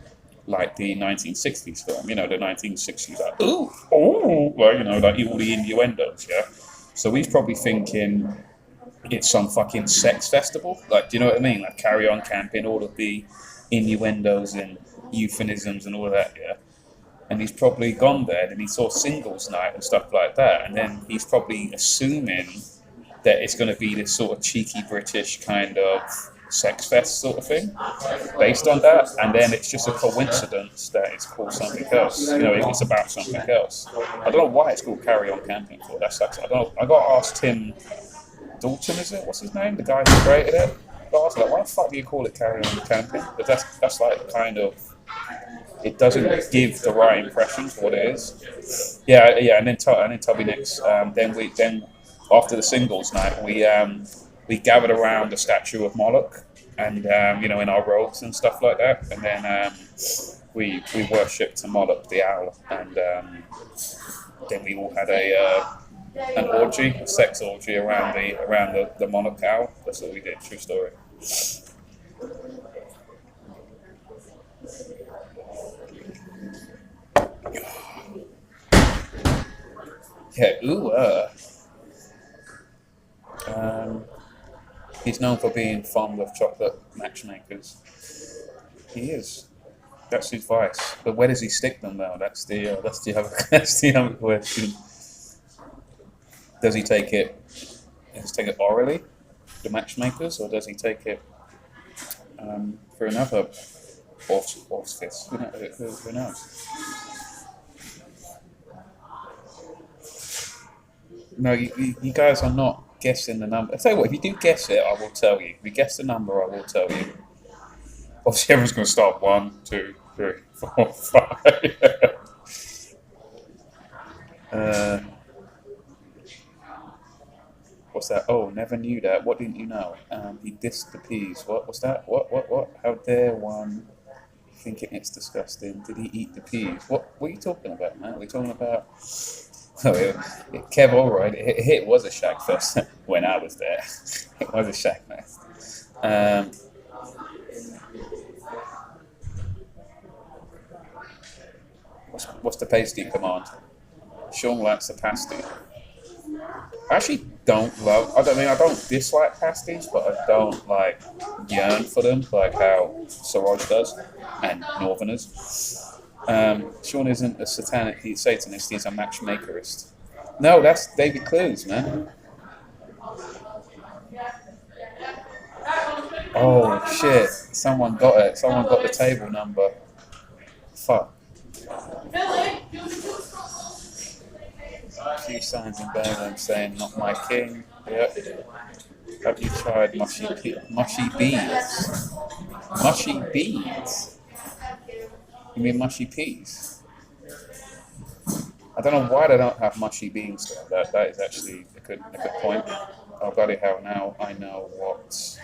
like the 1960s film, the 1960s, like like all the innuendos, yeah. So he's probably thinking it's some fucking sex festival, like, do you know what I mean? Like Carry On Camping, all of the innuendos and euphemisms and all of that, yeah. And he's probably gone there and he saw singles night and stuff like that, and then he's probably assuming that it's going to be this sort of cheeky British kind of sex fest sort of thing based on that, and then it's just a coincidence that it's called something else. It's about something else. I don't know why it's called Carry On Camping for. That sucks. I don't know. I got asked Tim Dalton, is it? What's his name? The guy who created it. I was like, why the fuck do you call it Carry On Camping? But that's like kind of, it doesn't give the right impression for what it is. Yeah. And then Tubby next. Then after the singles night, we gathered around the statue of Moloch, and in our robes and stuff like that, and then we worshipped to Moloch the owl, and then we all had an orgy, a sex orgy around the Moloch owl. That's what we did. True story. Yeah. He's known for being fond of chocolate matchmakers. He is. That's his vice. But where does he stick them though? That's the other question. Does he take it orally, the matchmakers, or does he take it for another orifice? Who knows? No, you guys are not guessing the number. I tell you what, if you do guess it, I will tell you. If you guess the number, I will tell you. Obviously, everyone's going to start 1, 2, 3, 4, 5. What's that? Oh, never knew that. What didn't you know? He dissed the peas. What's that? What? How dare one thinking it's disgusting? Did he eat the peas? What are you talking about, man? Are we talking about? Kev Allroyd, it was a shag fest when I was there. It was a shag fest. What's the pasty command? Sean likes the pasty. I actually don't dislike pasties, but I don't yearn for them like how Siraj does and Northerners. Sean isn't a Satanist, he's a matchmakerist. No, that's David Clues, man. Oh shit, someone got it. Someone got the table number. Fuck. A few signs in Birmingham saying not my king. Yep. Have you tried mushy beads? Mushy beads? You mean mushy peas? I don't know why they don't have mushy beans there. That is actually a good point. Oh bloody hell! Now I know what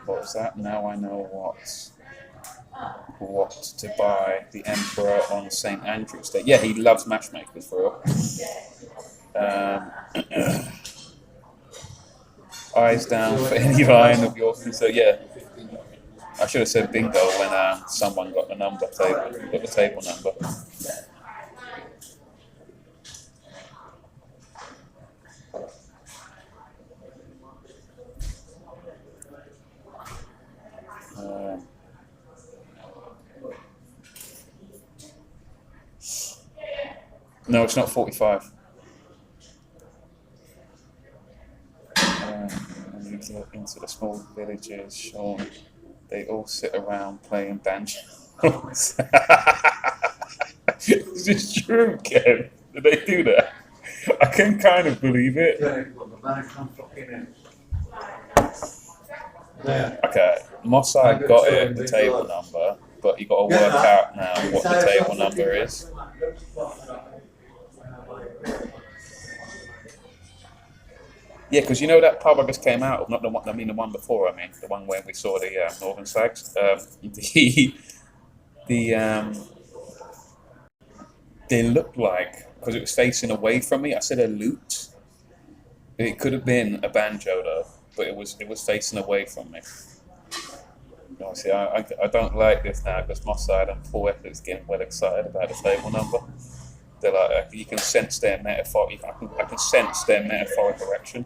was that? Now I know what to buy the Emperor on St Andrew's Day. Yeah, he loves matchmakers for real. Eyes down for any line of yours. So yeah, I should have said bingo when someone got the table number. No, it's not 45. And you get into the small villages, Sean. They all sit around playing banjos. Is this true, Ken? Did they do that? I can kind of believe it. Okay, Mossad got it, the table number, but you got to work out now what the table number is. Yeah, because you know that pub I just came out of, not the one, I mean the one before, the one where we saw the Northern Stags. They looked like, because it was facing away from me, I said a lute. It could have been a banjo though, but it was facing away from me. See, I don't like this now because Mossad and Paul Eckler's getting well excited about the table number. They're like, you can sense their metaphor. I can sense their metaphoric erection.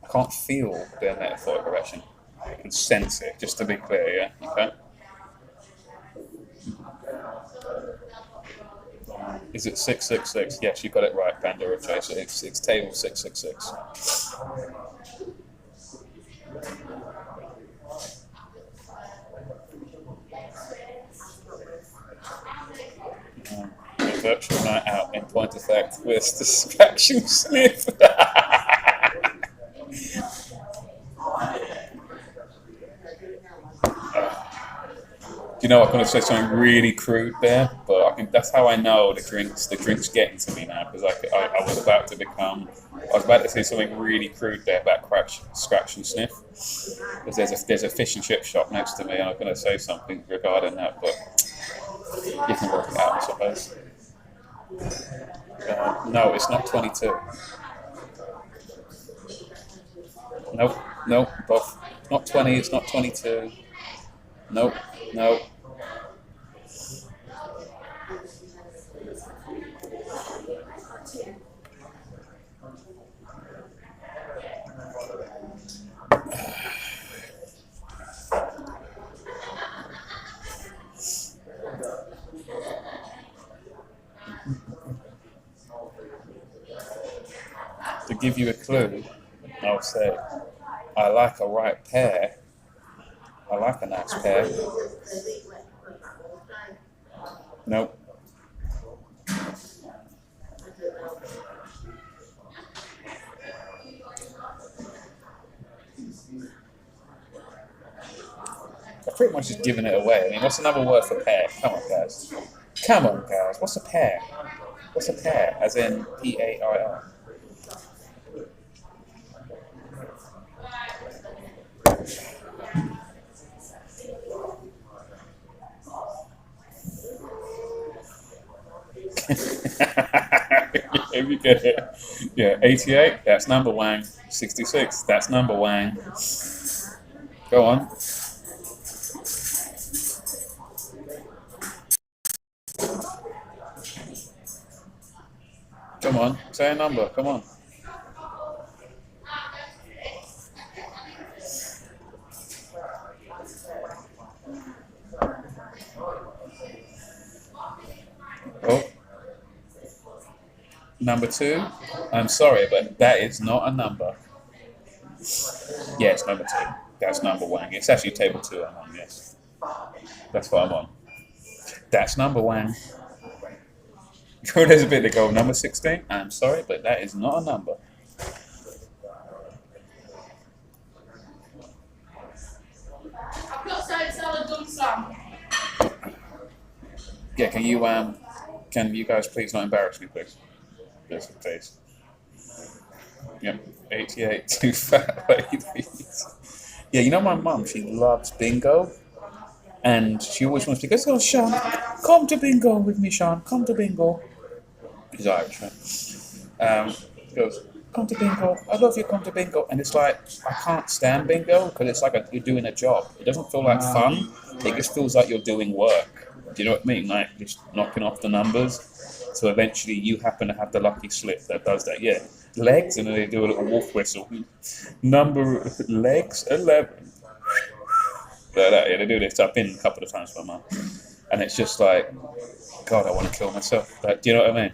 I can't feel their metaphoric erection. I can sense it, just to be clear, yeah? Okay. Is it 666? Yes, you got it right, Pandora Chaser. It's table 666. A virtual night out in Pontefract with distraction sniff. You know, I'm going to say something really crude there, but that's how I know the drink's getting to me now, because I was about to say something really crude there about scratch and sniff, because there's a fish and chip shop next to me, and I'm going to say something regarding that, but you can work it out, I suppose. No, it's not 22. Nope, both. It's not 20, it's not 22. Nope. To give you a clue, I'll say, I like a right pair. I like a nice pair. Nope. I've pretty much just given it away. What's another word for pair? Come on, guys. What's a pair? What's a pair? As in P-A-I-R. If you get it. Yeah, 88, that's number one. 66, that's number one. Go on. Come on, say a number, come on. Oh. Number 2, I'm sorry, but that is not a number. Yes, number 2. That's number 1. It's actually table 2 I'm on, yes. That's what I'm on. That's number 1. There's a bit to go. Number 16, I'm sorry, but that is not a number. Yeah, can you guys please not embarrass me, please? Yes, please. Yep, 88, two fat ladies. Yeah, you know my mum, she loves bingo, and she always wants to go, oh, Sean, come to bingo with me, Sean, come to bingo. He's Irish, right? She goes, come to bingo, I love you, come to bingo. And it's like, I can't stand bingo, because it's like you're doing a job. It doesn't feel like fun, it just feels like you're doing work. Do you know what I mean? Like, just knocking off the numbers. So eventually you happen to have the lucky slip that does that. Yeah, legs, and then they do a little wolf whistle. Number legs 11. Like that. Yeah, they do this. I've been a couple of times with my mum, and it's just like, God, I want to kill myself. Like, do you know what I mean?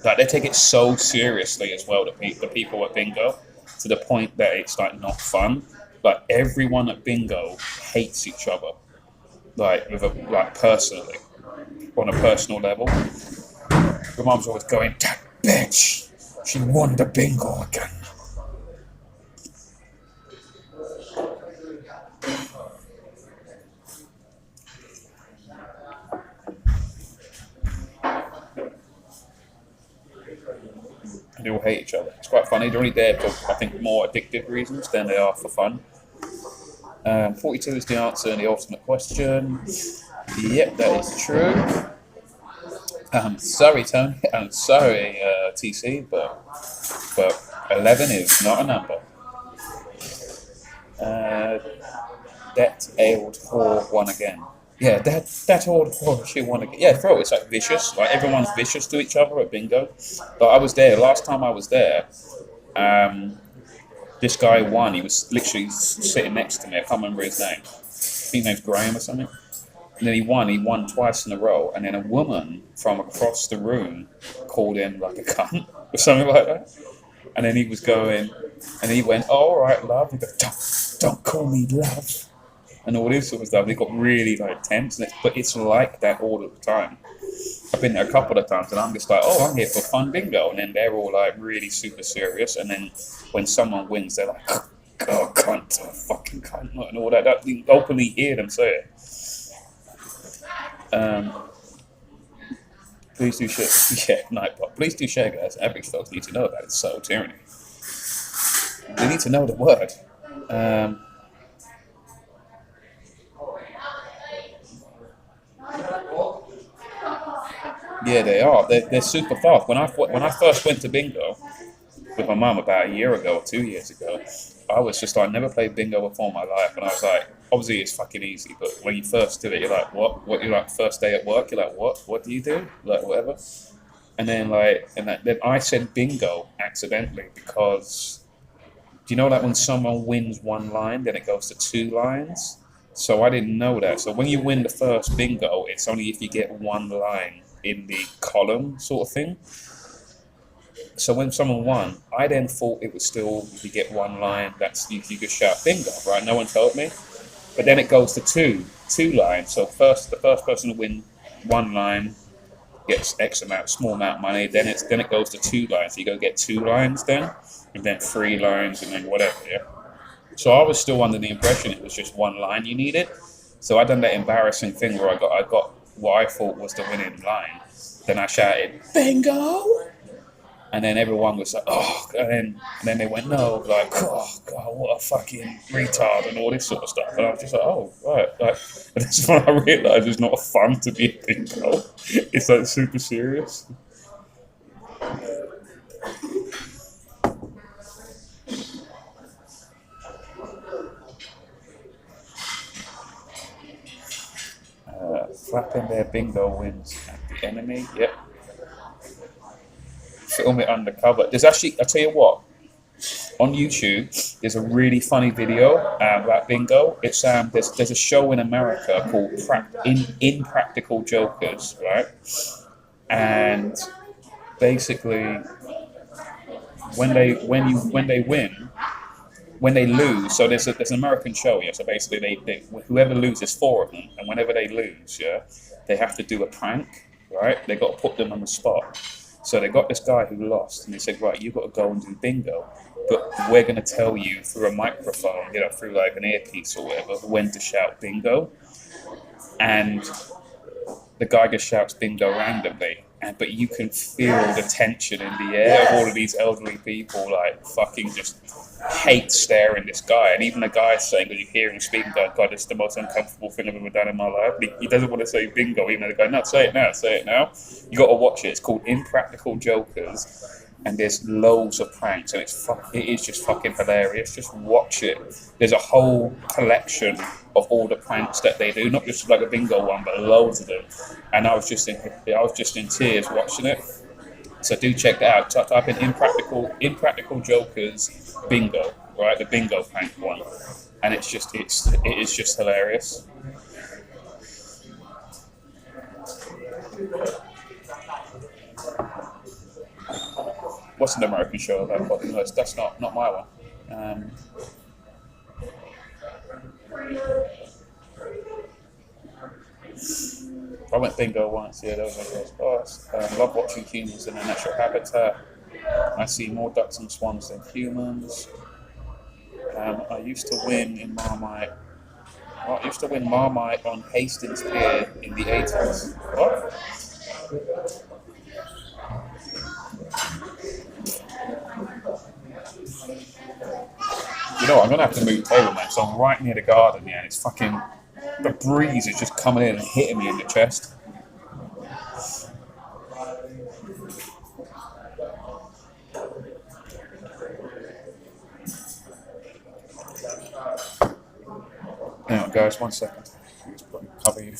Like they take it so seriously as well. The people at bingo, to the point that it's like not fun. Like everyone at bingo hates each other. Like personally, on a personal level. Your mum's always going, that bitch, she won the bingo again. And they all hate each other. It's quite funny. They're only there for, I think, more addictive reasons than they are for fun. 42 is the answer and the ultimate question. Yep, that is true. Sorry, Tony. I'm sorry, TC, but 11 is not a number. That old whore won again. Yeah, that old whore, she won again. Yeah, bro, it's like vicious. Like everyone's vicious to each other at bingo. But I was there last time I was there. This guy won. He was literally sitting next to me. I can't remember his name. I think his name's Graham or something. And then he won twice in a row, and then a woman from across the room called him like a cunt or something like that. And then he was going, and he went, oh, all right, love. He goes, don't call me love. And all this sort of stuff. It got really like tense, but it's like that all the time. I've been there a couple of times, and I'm just like, oh, I'm here for fun bingo. And then they're all like really super serious, and then when someone wins, they're like, oh, cunt, oh, fucking cunt, and all that. You can openly hear them say it. Please do share. Yeah, Nightbot. Please do share, guys. Average folks need to know about it. So tyranny. They need to know the word. Yeah, they are. They're super fast. When I first went to bingo with my mum about a year ago or 2 years ago, I was just like, I never played bingo before in my life, and I was like, obviously it's fucking easy, but when you first do it, you're like, what? You're like, first day at work, you're like, what? What do you do? Like, whatever. And then then I said bingo accidentally because, do you know like when someone wins one line, then it goes to 2 lines? So I didn't know that. So when you win the first bingo, it's only if you get 1 line in the column sort of thing. So when someone won, I then thought it was still, if you get 1 line, that's you could shout bingo, right? No one told me. But then it goes to two lines. So the first person to win 1 line gets X amount, small amount of money. Then it goes to 2 lines. So you go get 2 lines then, and then 3 lines, and then whatever. Yeah. So I was still under the impression it was just 1 line you needed. So I done that embarrassing thing where I got what I thought was the winning line. Then I shouted bingo. And then everyone was like, oh, and then they went, no, like, oh, God, what a fucking retard and all this sort of stuff. And I was just like, oh, right. Like, and that's when I realised it's not fun to be a bingo. It's like super serious. Flapping their bingo wins at the enemy, yep. Film it undercover. There's actually, I'll tell you what, on YouTube, there's a really funny video about bingo. It's there's a show in America called Impractical Jokers, right? And basically, when they lose, so there's an American show, yeah. So basically, they whoever loses, 4 of them, and whenever they lose, yeah, they have to do a prank, right? They got to put them on the spot. So they got this guy who lost, and they said, right, you've got to go and do bingo, but we're going to tell you through a microphone, through like an earpiece or whatever, when to shout bingo. And the guy just shouts bingo randomly, but you can feel the tension in the air of all of these elderly people, like, fucking just hate staring this guy. And even the guy's saying, because you hear him speaking, going, God, it's the most uncomfortable thing I've ever done in my life. But he doesn't want to say bingo, even though the guy, no, say it now, say it now. You got to watch it. It's called Impractical Jokers. And there's loads of pranks, and it is just fucking hilarious. Just watch it. There's a whole collection of all the pranks that they do, not just like a bingo one, but loads of them. And I was just in tears watching it. So do check that out. Type in Impractical Jokers bingo, right? The bingo prank one, and it is just hilarious. What's an American show about? That's not my one. I went bingo once. Yeah, that was my first class. Love watching humans in their natural habitat. I see more ducks and swans than humans. I used to win in Marmite. I used to win Marmite on Hastings Pier in the 80s. What? You know what, I'm going to have to move table, man, so I'm right near the garden, yeah, and it's fucking... The breeze is just coming in and hitting me in the chest. Hang on, guys, 1 second. Let's cover you.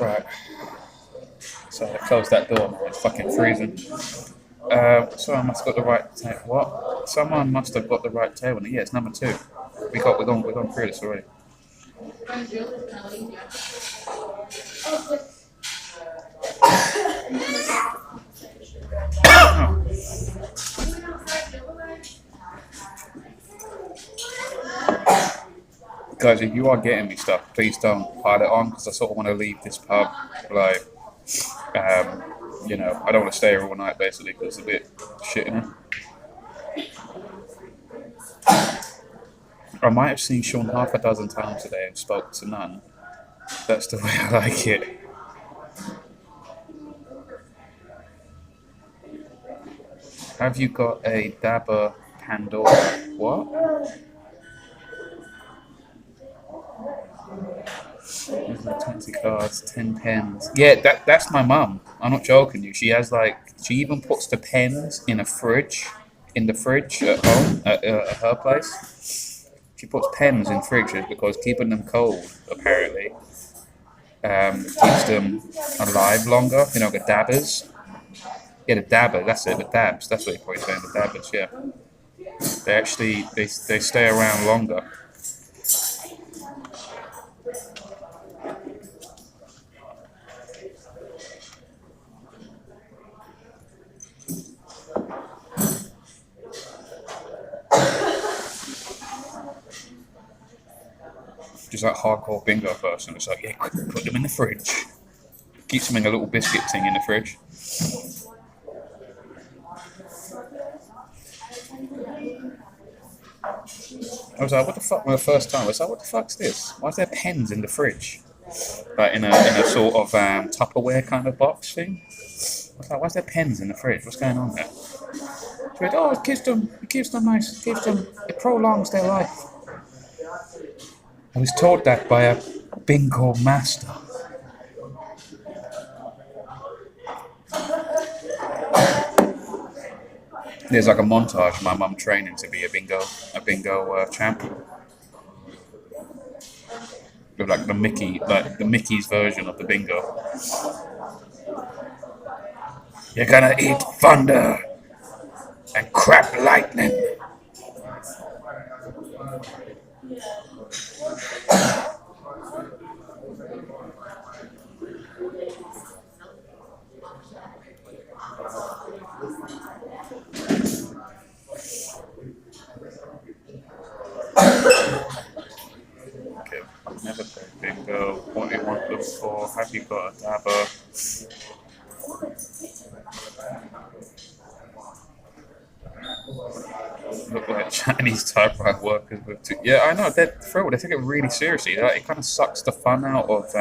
Right. So I closed that door, man. It's fucking freezing. Someone must have got the right tail. What? Someone must have got the right tail. Yeah, it's number 2. We're gone through this already. Guys, if you are getting me stuff, please don't pile it on, because I sort of want to leave this pub. Like, you know, I don't want to stay here all night, basically, because it's a bit shit in here. I might have seen Sean half a dozen times today and spoke to none. That's the way I like it. Have you got a Dabber Pandora? What? 20 cards, 10 pens. Yeah, that's my mum. I'm not joking you. She has she even puts the pens in the fridge at home, at her place. She puts pens in fridges because keeping them cold, apparently, keeps them alive longer. You know, the dabbers. Yeah, the dabber, that's it, the dabs. That's what you're probably saying, the dabbers, yeah. They actually, they stay around longer. Just like hardcore bingo person, it's like, yeah, quick, put them in the fridge. Keeps them in a little biscuit thing in the fridge. I was like, what the fuck? The first time I was like, what the fuck's this? Why is there pens in the fridge? Like in a sort of Tupperware kind of box thing. I was like, why is there pens in the fridge? What's going on there? She went, oh, it keeps them nice, it prolongs their life. I was taught that by a bingo master. There's like a montage of my mum training to be a bingo champ. With like the Mickey's version of the bingo. You're gonna eat thunder and crap lightning. Okay, I've never played bingo. What do you want to look for? Have you got a dabber? Look like Chinese typewriter workers with two. Yeah, I know. They're thrilled. They take it really seriously. It kind of sucks the fun out of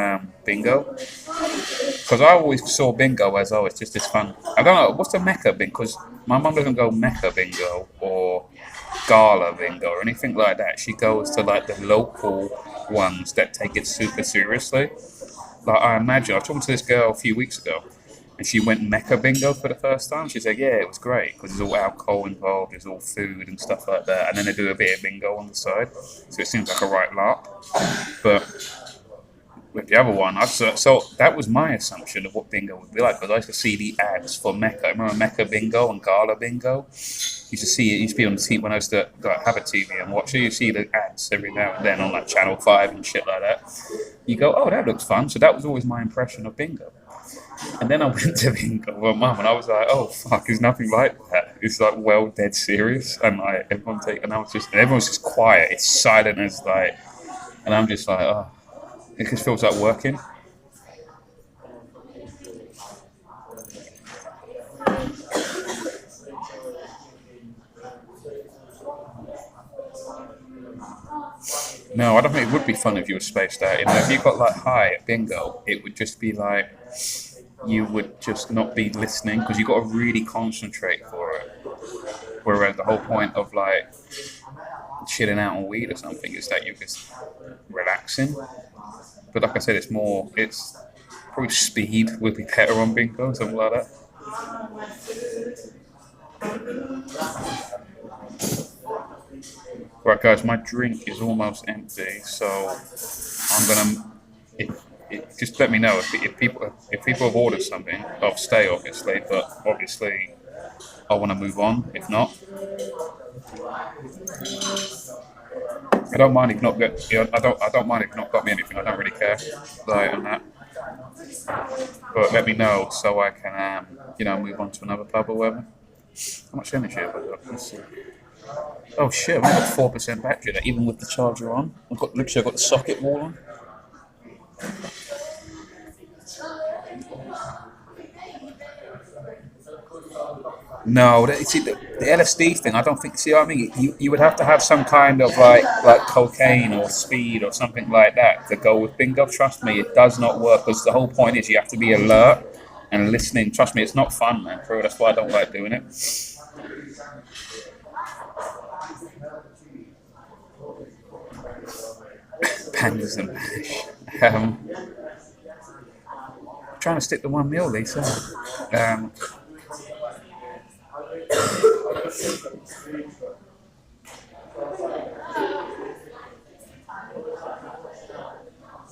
bingo. Because I always saw bingo as, oh, it's just this fun. I don't know. What's the Mecca bingo? Because my mum doesn't go Mecca bingo or gala bingo or anything like that. She goes to like the local ones that take it super seriously. Like I imagine, I was talking to this girl a few weeks ago, and she went Mecca bingo for the first time. She said, "Yeah, it was great because there's all alcohol involved, there's all food and stuff like that, and then they do a bit of bingo on the side, so it seems like a right lark." But with the other one, so that was my assumption of what bingo would be like because I used to see the ads for Mecca. I remember Mecca bingo and Gala bingo. You used to see it. It used to be on the TV when I used to have a TV and watch it. You see the ads every now and then on like Channel 5 and shit like that. You go, oh, that looks fun. So that was always my impression of bingo. And then I went to bingo with my mum, and I was like, "Oh fuck, there's nothing like that. It's like well dead serious." And like everyone's just quiet. It's silent as like, and I'm just like, oh, it just feels like working. No, I don't think it would be fun if you were spaced out. You know, if you got like high at bingo, it would just be like you would just not be listening because you got to really concentrate for it. Whereas the whole point of like chilling out on weed or something is that you're just relaxing. But like I said, it's probably speed would be better on bingo, something like that. Right, guys, my drink is almost empty, so I'm gonna. Just let me know if people have ordered something. I'll stay, obviously, but obviously I want to move on. If not, I don't mind if not get. You know, I don't mind if you've not got me anything. I don't really care, like on that. But let me know so I can, move on to another pub or whatever. How much energy have I got? Let's see. Oh shit! I've only got 4% battery there, even with the charger on. I've got the socket wall on. No, the LSD thing. I don't think. See what I mean? You would have to have some kind of like cocaine or speed or something like that to go with bingo. Trust me, it does not work because the whole point is you have to be alert and listening. Trust me, it's not fun, man. Bro, that's why I don't like doing it. Pandas and mash. Trying to stick to one meal, Lisa.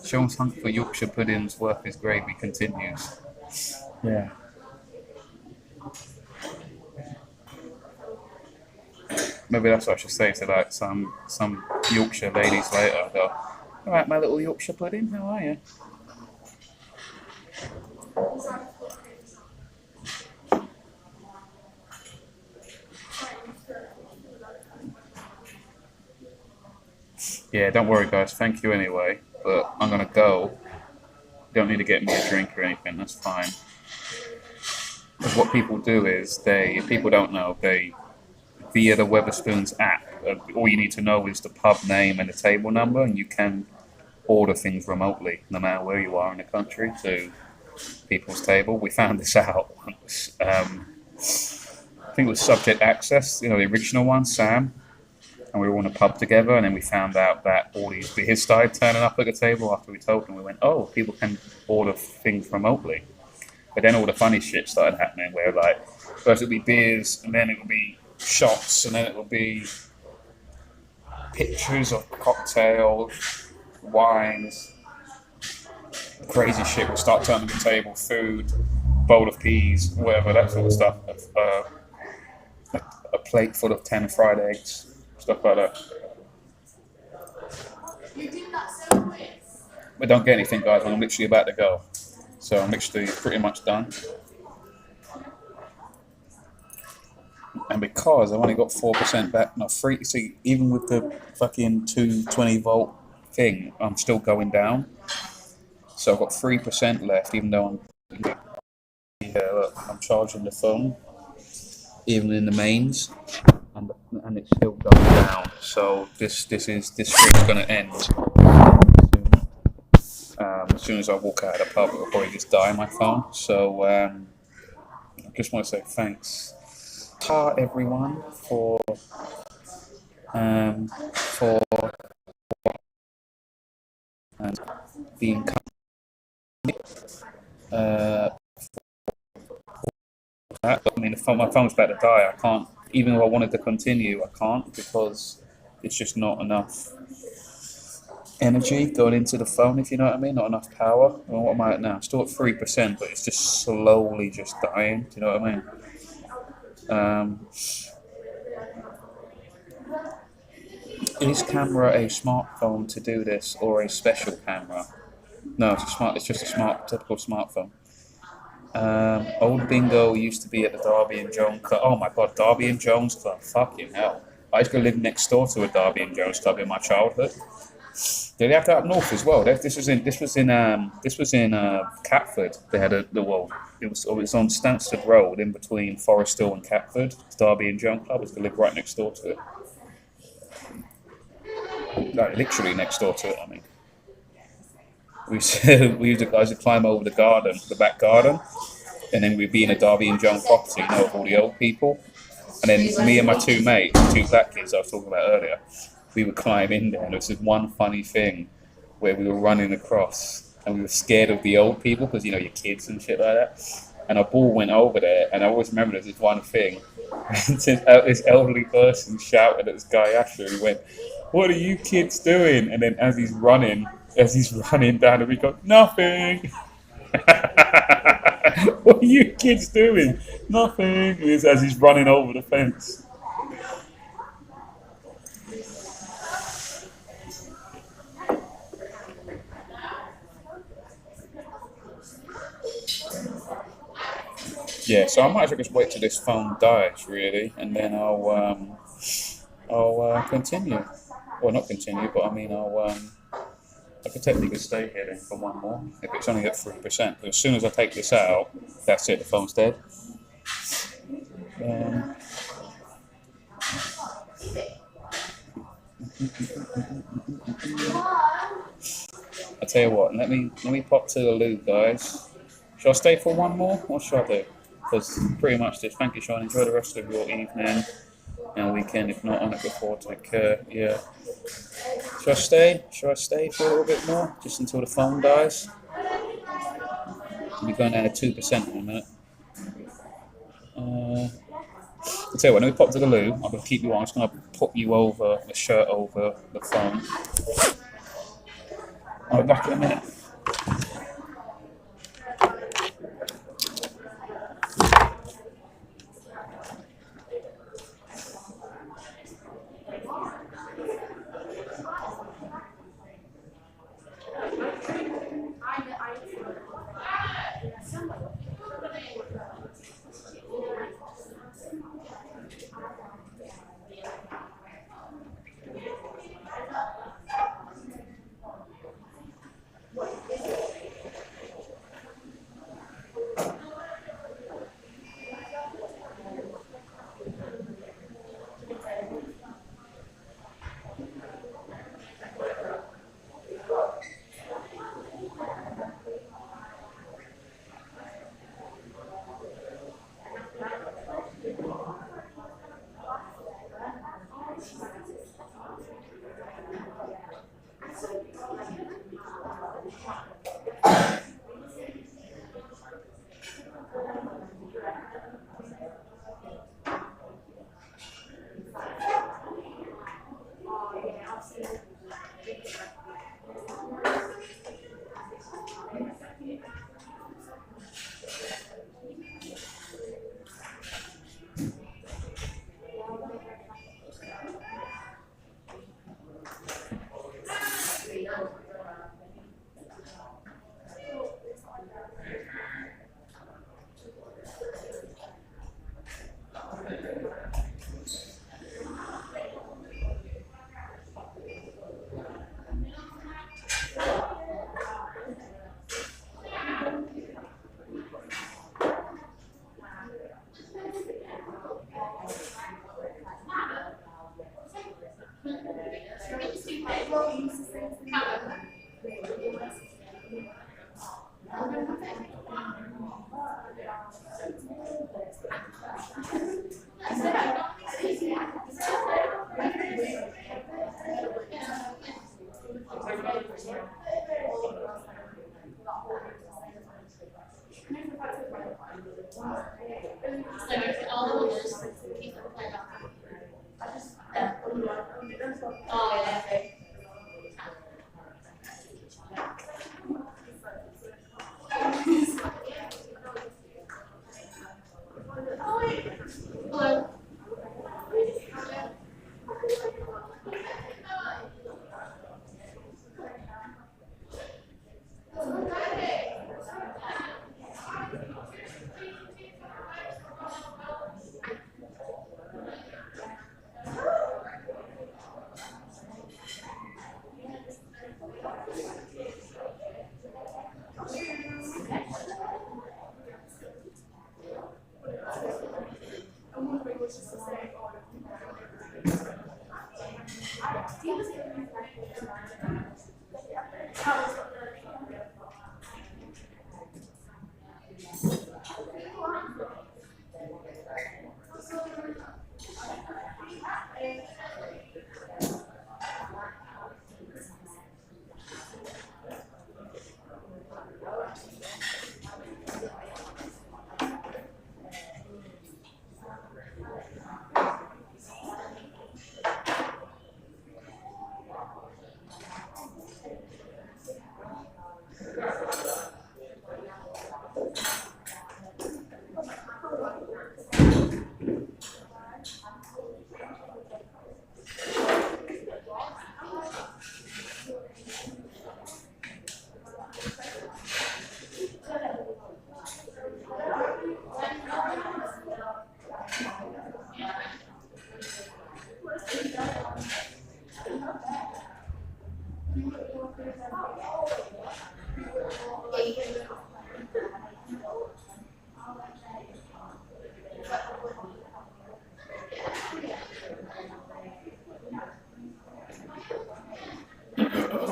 Sean's hunt for Yorkshire puddings worth his gravy continues. Yeah. Maybe that's what I should say to like some Yorkshire ladies later. Go, all right, my little Yorkshire pudding, how are you? Yeah, don't worry, guys. Thank you anyway. But I'm gonna go. You don't need to get me a drink or anything. That's fine. Because what people do is if people don't know, via the Wetherspoons app, all you need to know is the pub name and the table number, and you can order things remotely, no matter where you are in the country, to people's table. We found this out once. I think it was Subject Access, the original one, Sam. And we were all in a pub together, and then we found out that all these beers started turning up at the table after we told them. We went, oh, people can order things remotely. But then all the funny shit started happening, where like first it'll be beers, and then it will be shots, and then it will be pictures of cocktails, wines, crazy shit will start turning the table, food, bowl of peas, whatever, that sort of stuff. A plate full of 10 fried eggs. Stuff like that. You did that so quick. We don't get anything, guys. I'm literally about to go. So I'm literally pretty much done. And because I've only got 4% back, not free. See, even with the fucking 220-volt thing, I'm still going down. So I've got 3% left, even though I'm charging the phone, even in the mains, and it's still going down. So this thing's gonna end soon. As soon as I walk out of the pub, it'll probably just die on my phone. So I just want to say thanks to everyone for being uh, I mean, my phone's about to die. I can't, even though I wanted to continue, I can't because it's just not enough energy going into the phone, if you know what I mean. Not enough power. Well, what am I at now? Still at 3%, but it's just slowly just dying. Do you know what I mean? Is camera a smartphone to do this, or a special camera? No, it's just a typical smartphone. Old Bingo used to be at the Derby and Jones Club. Oh my god, Derby and Jones Club. Fucking hell. I used to live next door to a Derby and Jones Club in my childhood. Did they have that up north as well? This was in Catford. They had it was on Stansted Road in between Forest Hill and Catford. Derby and Jones Club. I used to live right next door to it. Like literally next door to it, I mean. I used to climb over the back garden, and then we'd be in a Derby and Jones property, with all the old people. And then me and my two mates, two black kids I was talking about earlier, we would climb in there, and there was this one funny thing where we were running across, and we were scared of the old people because your kids and shit like that. And our ball went over there, and I always remember there's this one thing. And this elderly person shouted at this guy after. He went, "What are you kids doing?" And then as he's running down, and we go, "Nothing." What are you kids doing? Nothing. As he's running over the fence. Yeah, so I might as well just wait till this phone dies, really, and then I'll continue. Well, not continue, but I mean I could technically stay here then for one more if it's only at 3%. But as soon as I take this out, that's it. The phone's dead. I tell you what, let me pop to the loo, guys. Shall I stay for one more? What shall I do? Because pretty much this. Thank you, Sean. Enjoy the rest of your evening and weekend. If not on it before, take care. Yeah. Shall I stay? Shall I stay for a little bit more, just until the phone dies? We'll be going down to 2% in a minute. I'll tell you what, let me pop to the loo. I'm going to keep you on. I'm just going to put you over the shirt over the phone. I'll be back in a minute.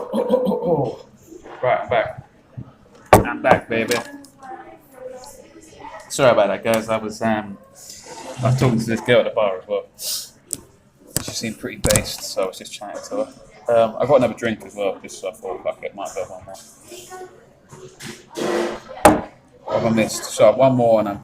Oh, right, I'm back. I'm back, baby. Sorry about that, guys. I was talking to this girl at the bar as well. She seemed pretty based, so I was just chatting to her. I got another drink as well, just so I thought, fuck it, might have one more. What have I missed? So one more and I'm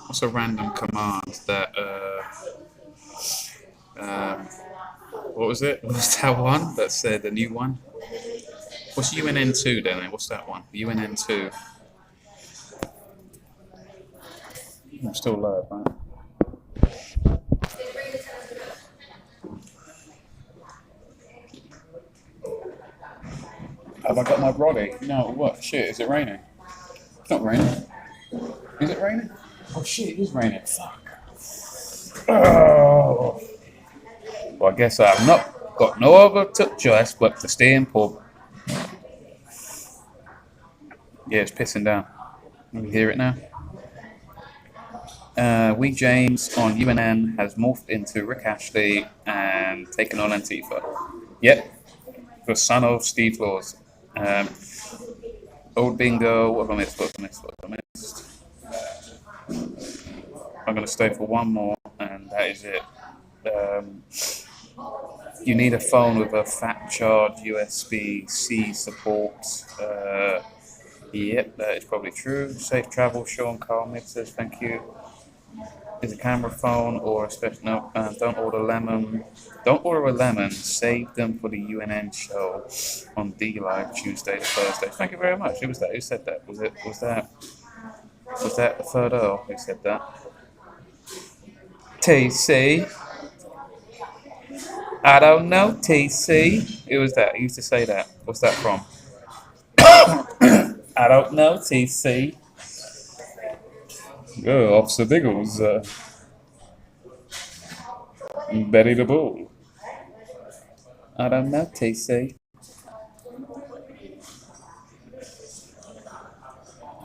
what's a random command that what was it? What was that one that said the new one? What's UNN2 then? What's that one? UNN2. I'm still live, right? Have I got my brolly? No, what? Shit, is it raining? It's not raining. Is it raining? Oh shit, it is raining. Fuck. Oh. Well, I guess I've not got no other choice but to stay in pub. Yeah, it's pissing down. Can you hear it now? We James on UNN has morphed into Rick Ashley and taken on Antifa. Yep, the son of Steve Laws. Old bingo. What have I missed? What have I missed? What have I missed? I'm going to stay for one more, and that is it. You need a phone with a fat charge USB-C support. Yep, that is probably true. Safe travel, Sean Carl says, thank you. Is a camera phone or a special? No, don't order lemon. Don't order a lemon. Save them for the UNN show on D Live Tuesday to Thursday. Thank you very much. Who was that? Who said that? Was that the third Earl who said that? TC. I don't know, TC. Who was that? Who used to say that? What's that from? I don't know, TC. Oh, Officer Biggles. Betty the Bull. I don't know, TC.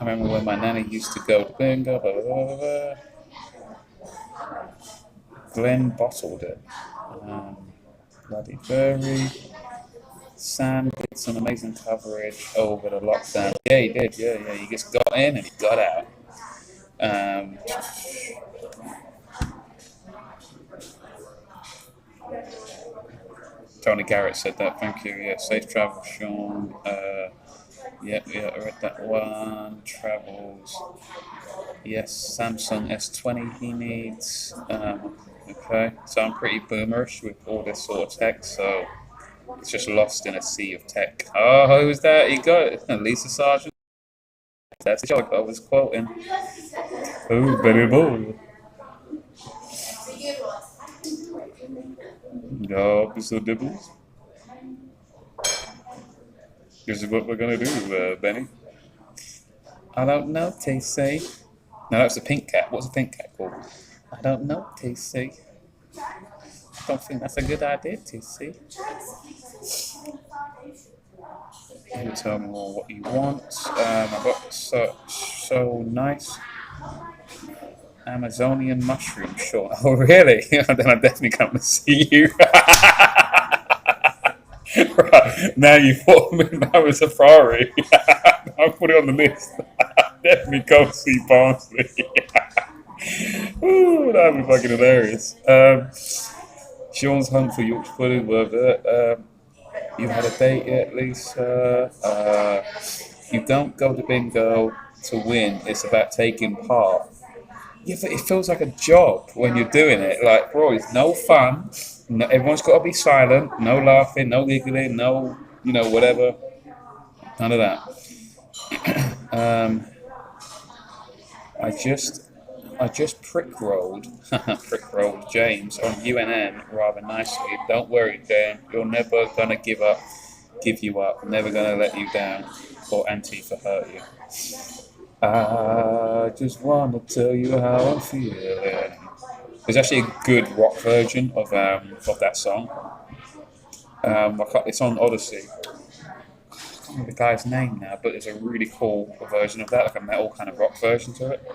I remember when my nanny used to go to bingo, blah, blah, blah, blah, blah. Glenn bottled it. Bloody Furry. Sam did some amazing coverage over the lockdown. Yeah, he did. Yeah. He just got in and he got out. Tony Garrett said that. Thank you. Yeah, safe travel, Sean. Yeah, I read that one. Travels. Yes, Samsung S20 he needs. Okay, so I'm pretty boomerish with all this sort of tech, so it's just lost in a sea of tech. Oh, who's that? He got it. Lisa Sargent. That's the joke I was quoting. Oh, Betty Bull. No, Mr. Dibbles. This is what we're gonna do, Benny. I don't know, TC. No, that's a pink cat. What's a pink cat called? I don't know, TC. I don't think that's a good idea, TC. You tell me more what you want. I've got so nice Amazonian mushroom short. Oh, really? Then I'm definitely coming to see you. Right. Now you thought that was a priority. I'll put it on the list. Definitely go see Barnsley. Ooh, that'd be fucking hilarious. Sean's hunt for Yorkshire pudding, worth it. You had a date yet, Lisa? You don't go to bingo to win. It's about taking part. Yeah, but it feels like a job when you're doing it. Like, bro, it's no fun. No, everyone's got to be silent. No laughing, no giggling, no, whatever. None of that. I just prick rolled James on UNN rather nicely. Don't worry, Dan. You're never gonna give you up. Never gonna let you down or Antifa hurt you. I just wanna tell you how I'm feeling. There's actually a good rock version of that song. It's on Odyssey. I can't remember the guy's name now, but there's a really cool version of that, like a metal kind of rock version to it.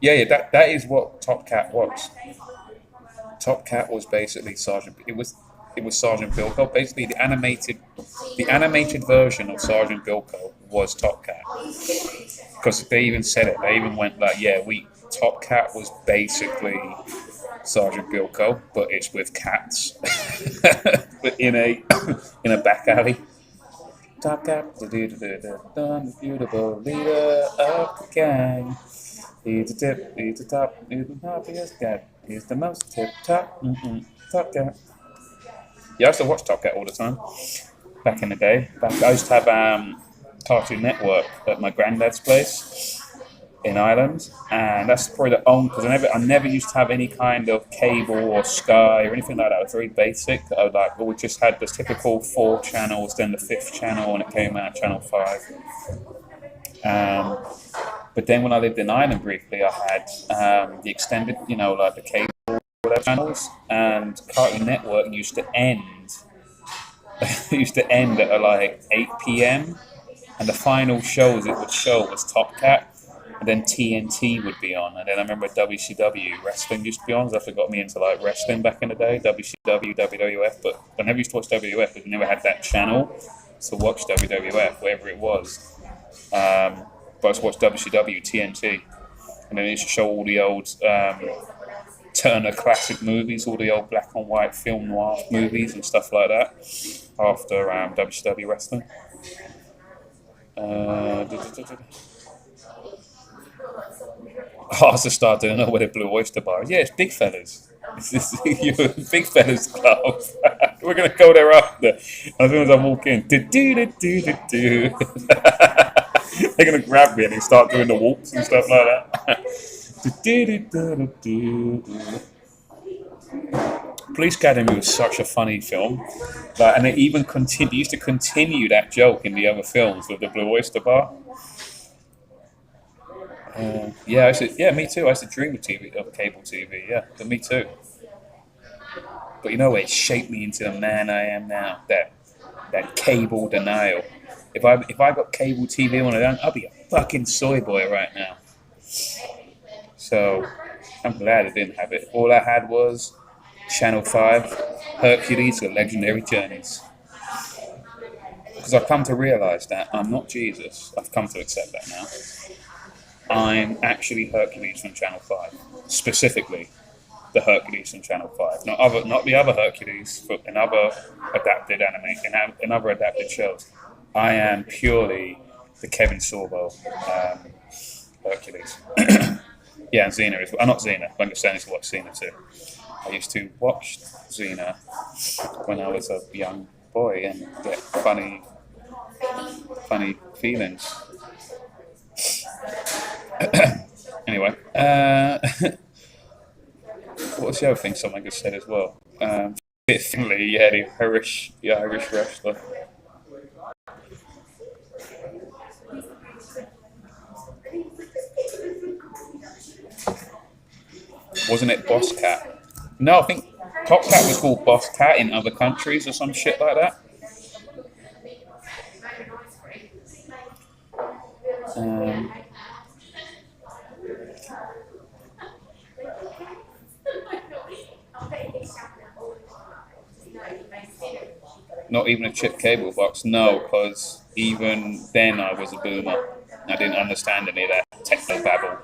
Yeah, that is what Top Cat was. Top Cat was basically Sergeant. It was Sergeant Bilko. Basically, the animated version of Sergeant Bilko was Top Cat. Because they even said it. They even went like, yeah, Top Cat was basically Sergeant Bilko, but it's with cats, but in a back alley. Top Cat, the beautiful leader of the gang. He's the tip, he's the top, he's the happiest cat. He's the most tip top. Top Cat. Yeah, I used to watch Top Cat all the time back in the day. I used to have Cartoon Network at my granddad's place in Ireland, and that's probably the only, because I never used to have any kind of cable or Sky or anything like that. It was very basic. We just had the typical 4 channels, then the 5th channel, and it came out Channel 5. But then when I lived in Ireland briefly, I had the extended, like the cable channels, and Cartoon Network used to end. At like 8 p.m. and the final shows it would show was Top Cat. And then TNT would be on, and then I remember WCW wrestling used to be on. So that's what got me into like wrestling back in the day, WCW, WWF. But I never used to watch WWF because we never had that channel to watch WWF, wherever it was. But I just watched WCW, TNT, and then it used to show all the old Turner classic movies, all the old black and white film noir movies and stuff like that. After WCW wrestling. I also started to know where the Blue Oyster Bar is. Yeah, it's Big Fellas. It's Big Fellas Club. We're going to go there after. As soon as I walk in. They're going to grab me and they start doing the walks and stuff like that. Police Academy was such a funny film. And it even used to continue that joke in the other films with the Blue Oyster Bar. Me too. I used to dream of cable TV. Yeah, but me too. But you know what? It shaped me into the man I am now. That cable denial. If I got cable TV on it, I'd be a fucking soy boy right now. So I'm glad I didn't have it. All I had was Channel 5, Hercules, or Legendary Journeys. Because I've come to realise that I'm not Jesus. I've come to accept that now. I'm actually Hercules from Channel 5. Specifically, the Hercules from Channel 5. Not the other Hercules, but in other adapted anime, in other adapted shows. I am purely the Kevin Sorbo Hercules. Yeah, and Xena is. Not Xena. I'm just saying to watch Xena too. I used to watch Xena when I was a young boy and get funny feelings. Anyway, what was the other thing someone just said as well? Finley, yeah, the Irish wrestler. Wasn't it Boss Cat? No, I think Top Cat was called Boss Cat in other countries or some shit like that. Not even a chip cable box, no, because even then I was a boomer. I didn't understand any of that techno babble.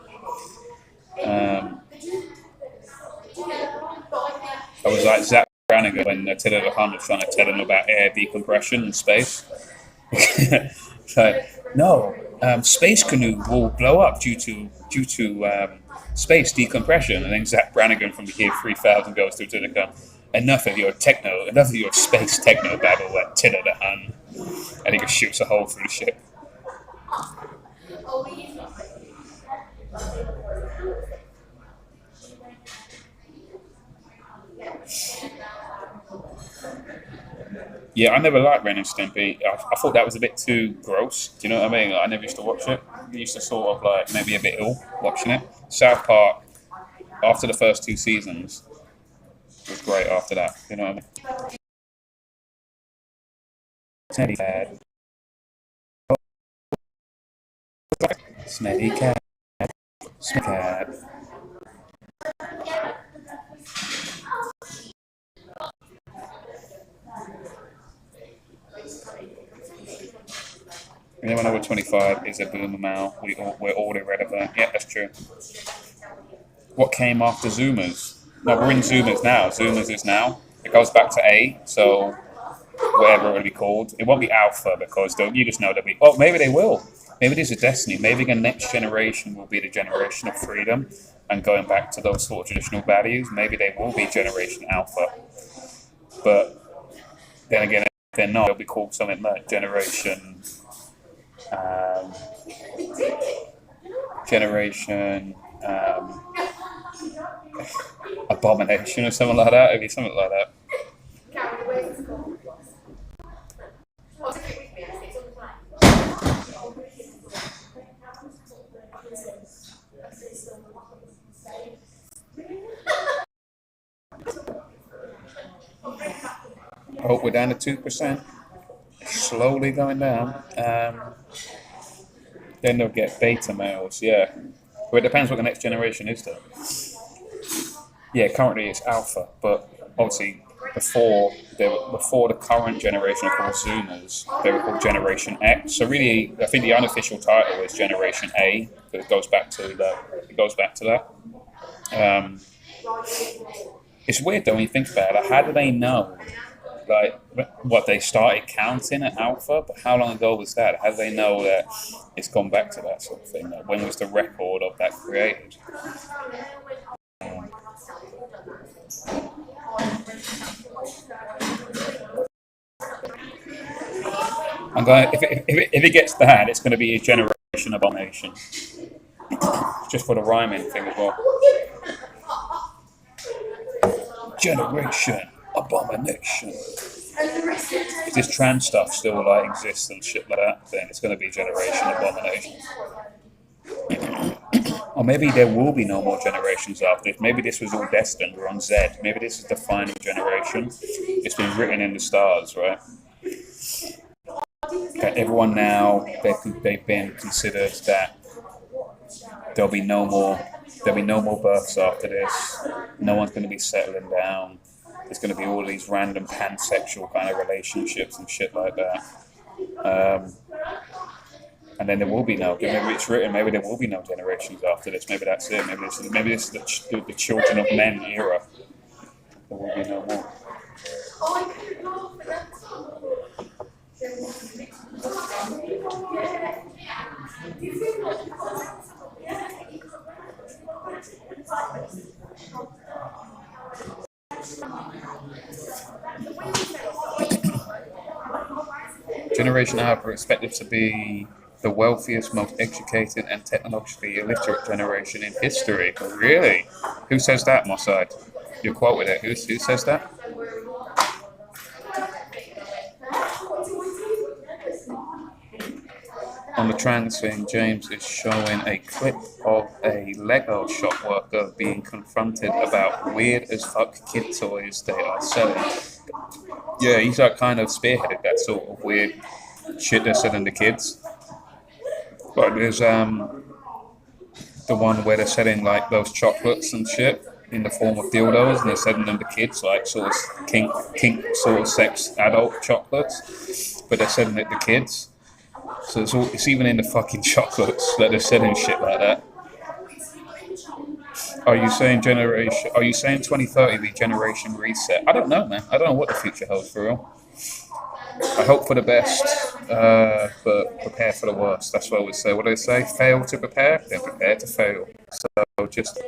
I was like Zach Brannigan when Attila the Hun was trying to tell him about air decompression in space. So, no, space canoe will blow up due to space decompression. And then Zach Brannigan from the year 3000 goes through to the gun. Enough of your space techno babble, Attila the Hun. And he just shoots a hole through the ship. Yeah, I never liked Ren and Stimpy. I thought that was a bit too gross. Do you know what I mean? I never used to watch it. I used to sort of like maybe a bit ill watching it. South Park, after the first 2 seasons, was great after that. You know what I mean? Smelly cat. Smelly cat. Smelly cat. Anyone over 25 is a boomer male. We're all irrelevant. Yeah, that's true. What came after Zoomers? No, we're in Zoomers now. Zoomers is now. It goes back to A, so whatever it will be called. It won't be Alpha because you just know there'll be. Oh, maybe they will. Maybe there's a destiny. Maybe the next generation will be the generation of freedom and going back to those sort of traditional values. Maybe they will be Generation Alpha. But then again, if they're not, it'll be called something like Generation Abomination or something like that. It'd be something like that. I hope we're down to 2%. Slowly going down. Then they'll get beta males, yeah. Well, it depends what the next generation is, though. Yeah, currently it's alpha, but obviously before the current generation are called Zoomers, they were called Generation X. So really, I think the unofficial title is Generation A, because it goes back to that. It's weird though when you think about it. Like, how do they know? Like, what, they started counting at alpha, but how long ago was that? How do they know that it's gone back to that sort of thing? Like, when was the record of that created? I'm going. If it gets bad, it's going to be a Generation Abomination. Just for the rhyming thing as well. Generation Abomination. If this trans stuff still like exists and shit like that, then it's going to be Generation Abomination. Or maybe there will be no more generations after this. Maybe this was all destined. We're on Z. Maybe this is the final generation. It's been written in the stars, right? That everyone now they've been considered that there'll be no more births after this. No one's going to be settling down. There's going to be all these random pansexual kind of relationships and shit like that. And then there will be no. Maybe it's written. Maybe there will be no generations after this. Maybe that's it. Maybe this is the children of men era. There will be no more. Generation Alpha are expected to be the wealthiest, most educated, and technologically illiterate generation in history. Really? Who says that, Mossad? You're quoted it. Who says that? On the trans thing, James is showing a clip of a Lego shop worker being confronted about weird as fuck kid toys they are selling. Yeah, he's like kind of spearheaded that sort of weird shit they're selling to kids. But there's the one where they're selling like those chocolates and shit in the form of dildos, and they're selling them to kids, like sort of kink sort of sex adult chocolates, but they're selling it to kids. So it's even in the fucking chocolates that they're selling shit like that. Are you saying 2030 the generation reset? I don't know, man. I don't know what the future holds for real. I hope for the best, but prepare for the worst. That's what I would say. What do they say? Fail to prepare, then prepare to fail. So just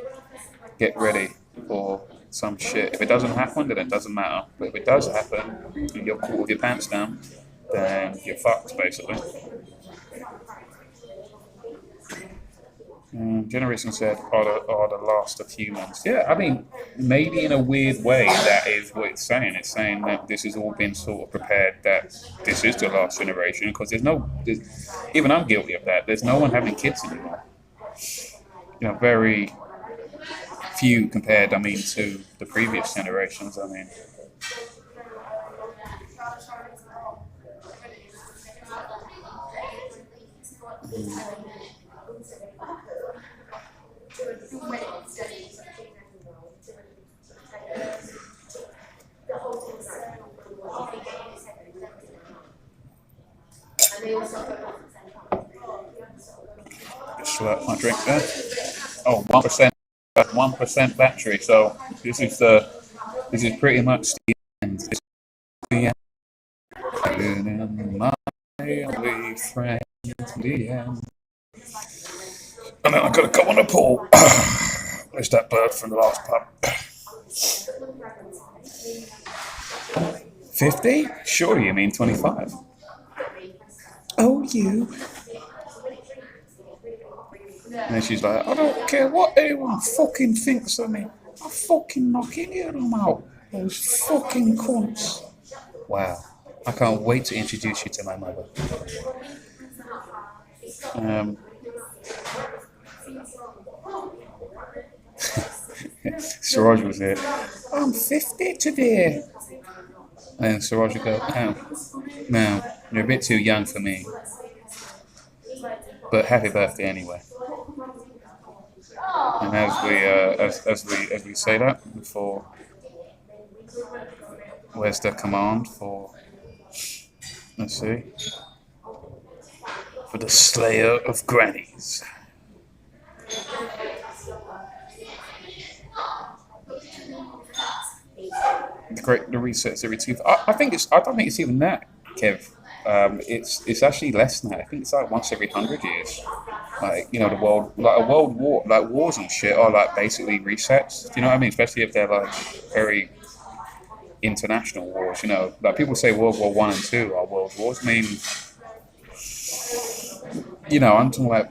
get ready for some shit. If it doesn't happen, then it doesn't matter. But if it does happen, and you're caught with your pants down, then you're fucked, basically. Generation Z are the last of humans. Yeah, I mean, maybe in a weird way, that is what it's saying. It's saying that this has all been sort of prepared, that this is the last generation, because even I'm guilty of that. There's no one having kids anymore. You know, very few compared, to the previous generations, Just slurp my drink there. Oh, 1% battery. So this is pretty much the end. This is the end. My only friend, the end. And then I've got to go on the pool. Where's that bird from the last pub? 50? Surely you mean 25. Oh, you. And then she's like, I don't care what anyone fucking thinks of me. I'll fucking knock any of them out. Those fucking cunts. Wow. I can't wait to introduce you to my mother. Siraj was there. I'm 50 today. And Siraj would go, no, you're a bit too young for me. But happy birthday anyway. And as we say that before, where's the command for? Let's see. For the Slayer of Grannies. The reset's every 2. I don't think it's even that, Kev. It's actually less than that. I think it's like once every 100 years. Like, you know, a world war, like wars and shit are like basically resets. Do you know what I mean? Especially if they're like very international wars. You know, like people say World War I and II are world wars. I mean, you know, I'm talking about.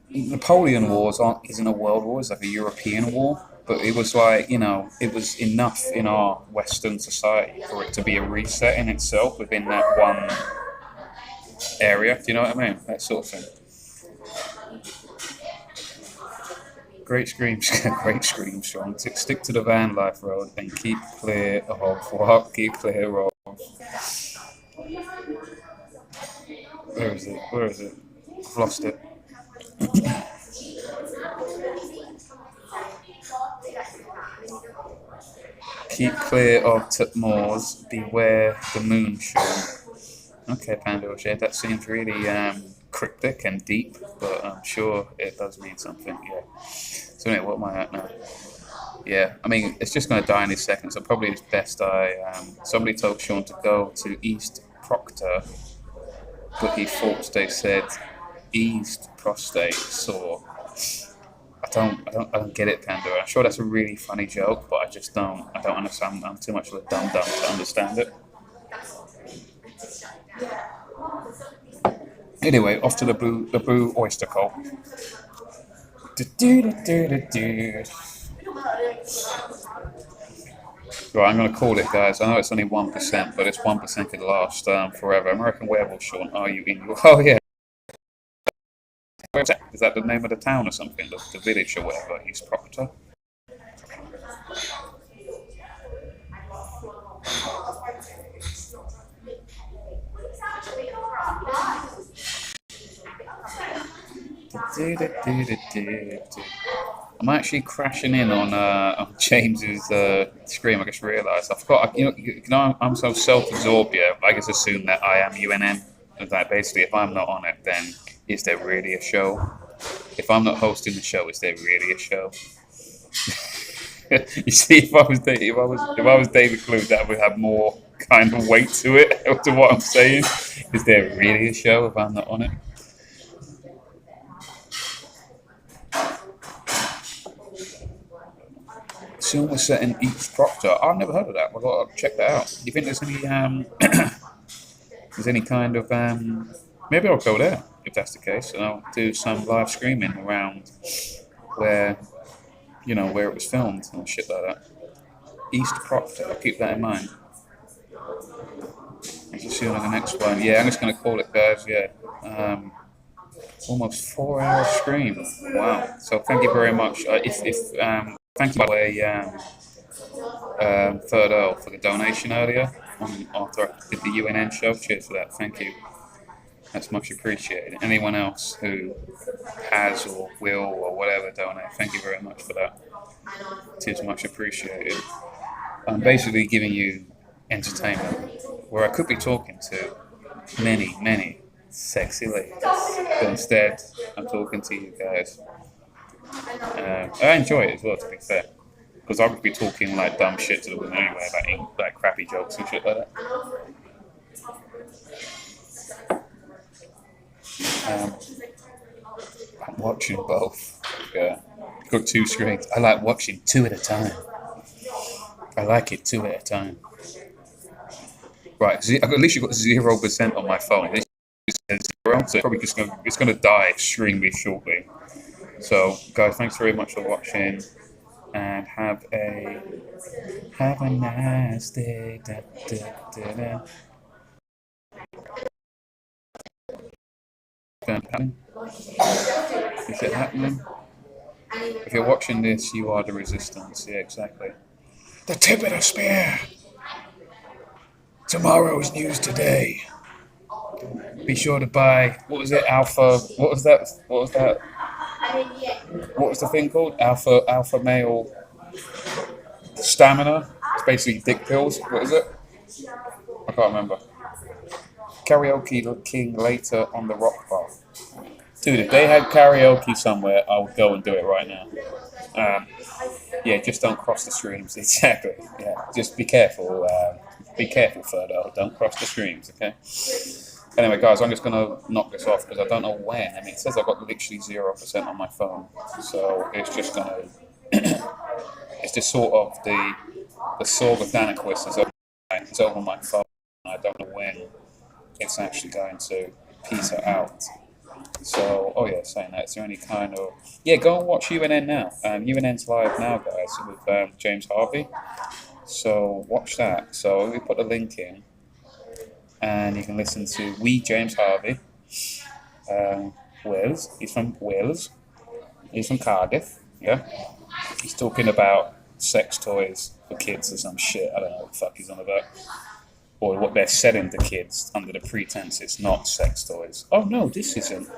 Napoleon Wars isn't a world war. It's like a European war. But it was like, you know, it was enough in our Western society for it to be a reset in itself within that one area. Do you know what I mean? That sort of thing. Great screams, great screams, Sean. Stick to the van life road and keep clear of what? Keep clear of. Where is it? Where is it? I've lost it. Keep clear of Tutmore's. Beware the moon, Sean. Okay, Pandora Shade, that seems really cryptic and deep, but I'm sure it does mean something, yeah. So anyway, what am I at now? Yeah, I mean, it's just going to die in a second, so probably it's best somebody told Sean to go to East Proctor, but he thought they said East Prostate Sore. I don't get it, Pandora. I'm sure that's a really funny joke, but I don't understand. I'm too much of a dum dum to understand it. Anyway, off to the blue oyster cult. Right, I'm going to call it, guys. I know it's only 1%, but it's 1% could last forever. American Werewolf, Sean, are you in your... Oh, yeah. Where's that? Is that the name of the town or something? The village or whatever, East Proctor? I'm actually crashing in on James's screen. I just realised I forgot. You know, I'm so self-absorbed. Yeah, I just assume that I am UNN. And that basically, if I'm not on it, then is there really a show? If I'm not hosting the show, is there really a show? You see, if I was David Clue, that would have more kind of weight to it to what I'm saying. Is there really a show if I'm not on it? Soon we're set in East Proctor. I've never heard of that. I've got to check that out. Do you think there's any there's any kind of maybe I'll go there if that's the case, and I'll do some live streaming around where where it was filmed and shit like that. East Proctor. I'll keep that in mind. Let's just see on the next one. Yeah, I'm just gonna call it, guys. Yeah. Almost 4 hour stream. Wow. So thank you very much. Thank you, by the way, Third Earl, for the donation earlier after I did the UNN show. Cheers for that. Thank you. That's much appreciated. Anyone else who has or will or whatever donate, thank you very much for that. It is much appreciated. I'm basically giving you entertainment where I could be talking to many, many sexy ladies, but instead I'm talking to you guys. I enjoy it as well, to be fair, because I would be talking like dumb shit to the women anyway, like crappy jokes and shit like that. I'm watching both. Yeah, got 2 screens. I like watching 2 at a time. I like it 2 at a time. Right, at least you've got 0% on my phone. This is 0, so it's gonna die extremely shortly. So, guys, thanks very much for watching, and have a nice day. Da, da, da, da. Is it happening? If you're watching this, you are the resistance. Yeah, exactly. The tip of the spear. Tomorrow's news today. Be sure to buy. What was it? Alpha. What was that? What was that? What was the thing called? Alpha male stamina. It's basically dick pills. What is it? I can't remember. Karaoke King later on the rock bar. Dude, if they had karaoke somewhere, I would go and do it right now. Yeah, just don't cross the streams. Exactly. Yeah, just be careful. Be careful, Ferdo. Don't cross the streams, okay? Anyway, guys, I'm just going to knock this off because I don't know when. I mean, it says I've got literally 0% on my phone. So it's just going to... it's just sort of the sword of Damocles is over my phone. I don't know when it's actually going to peter out. So, oh yeah, saying that, is there any kind of... Yeah, go and watch UNN now. UNN's live now, guys, with James Harvey. So, watch that. So, we put the link in, and you can listen to James Harvey. Wales. He's from Wales. He's from Cardiff. Yeah? He's talking about sex toys for kids or some shit. I don't know what the fuck he's on about. Or what they're selling to kids under the pretense it's not sex toys. Oh no, this isn't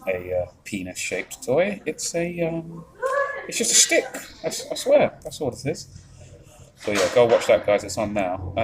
a penis-shaped toy. It's it's just a stick. I swear, that's all it is. So yeah, go watch that, guys. It's on now.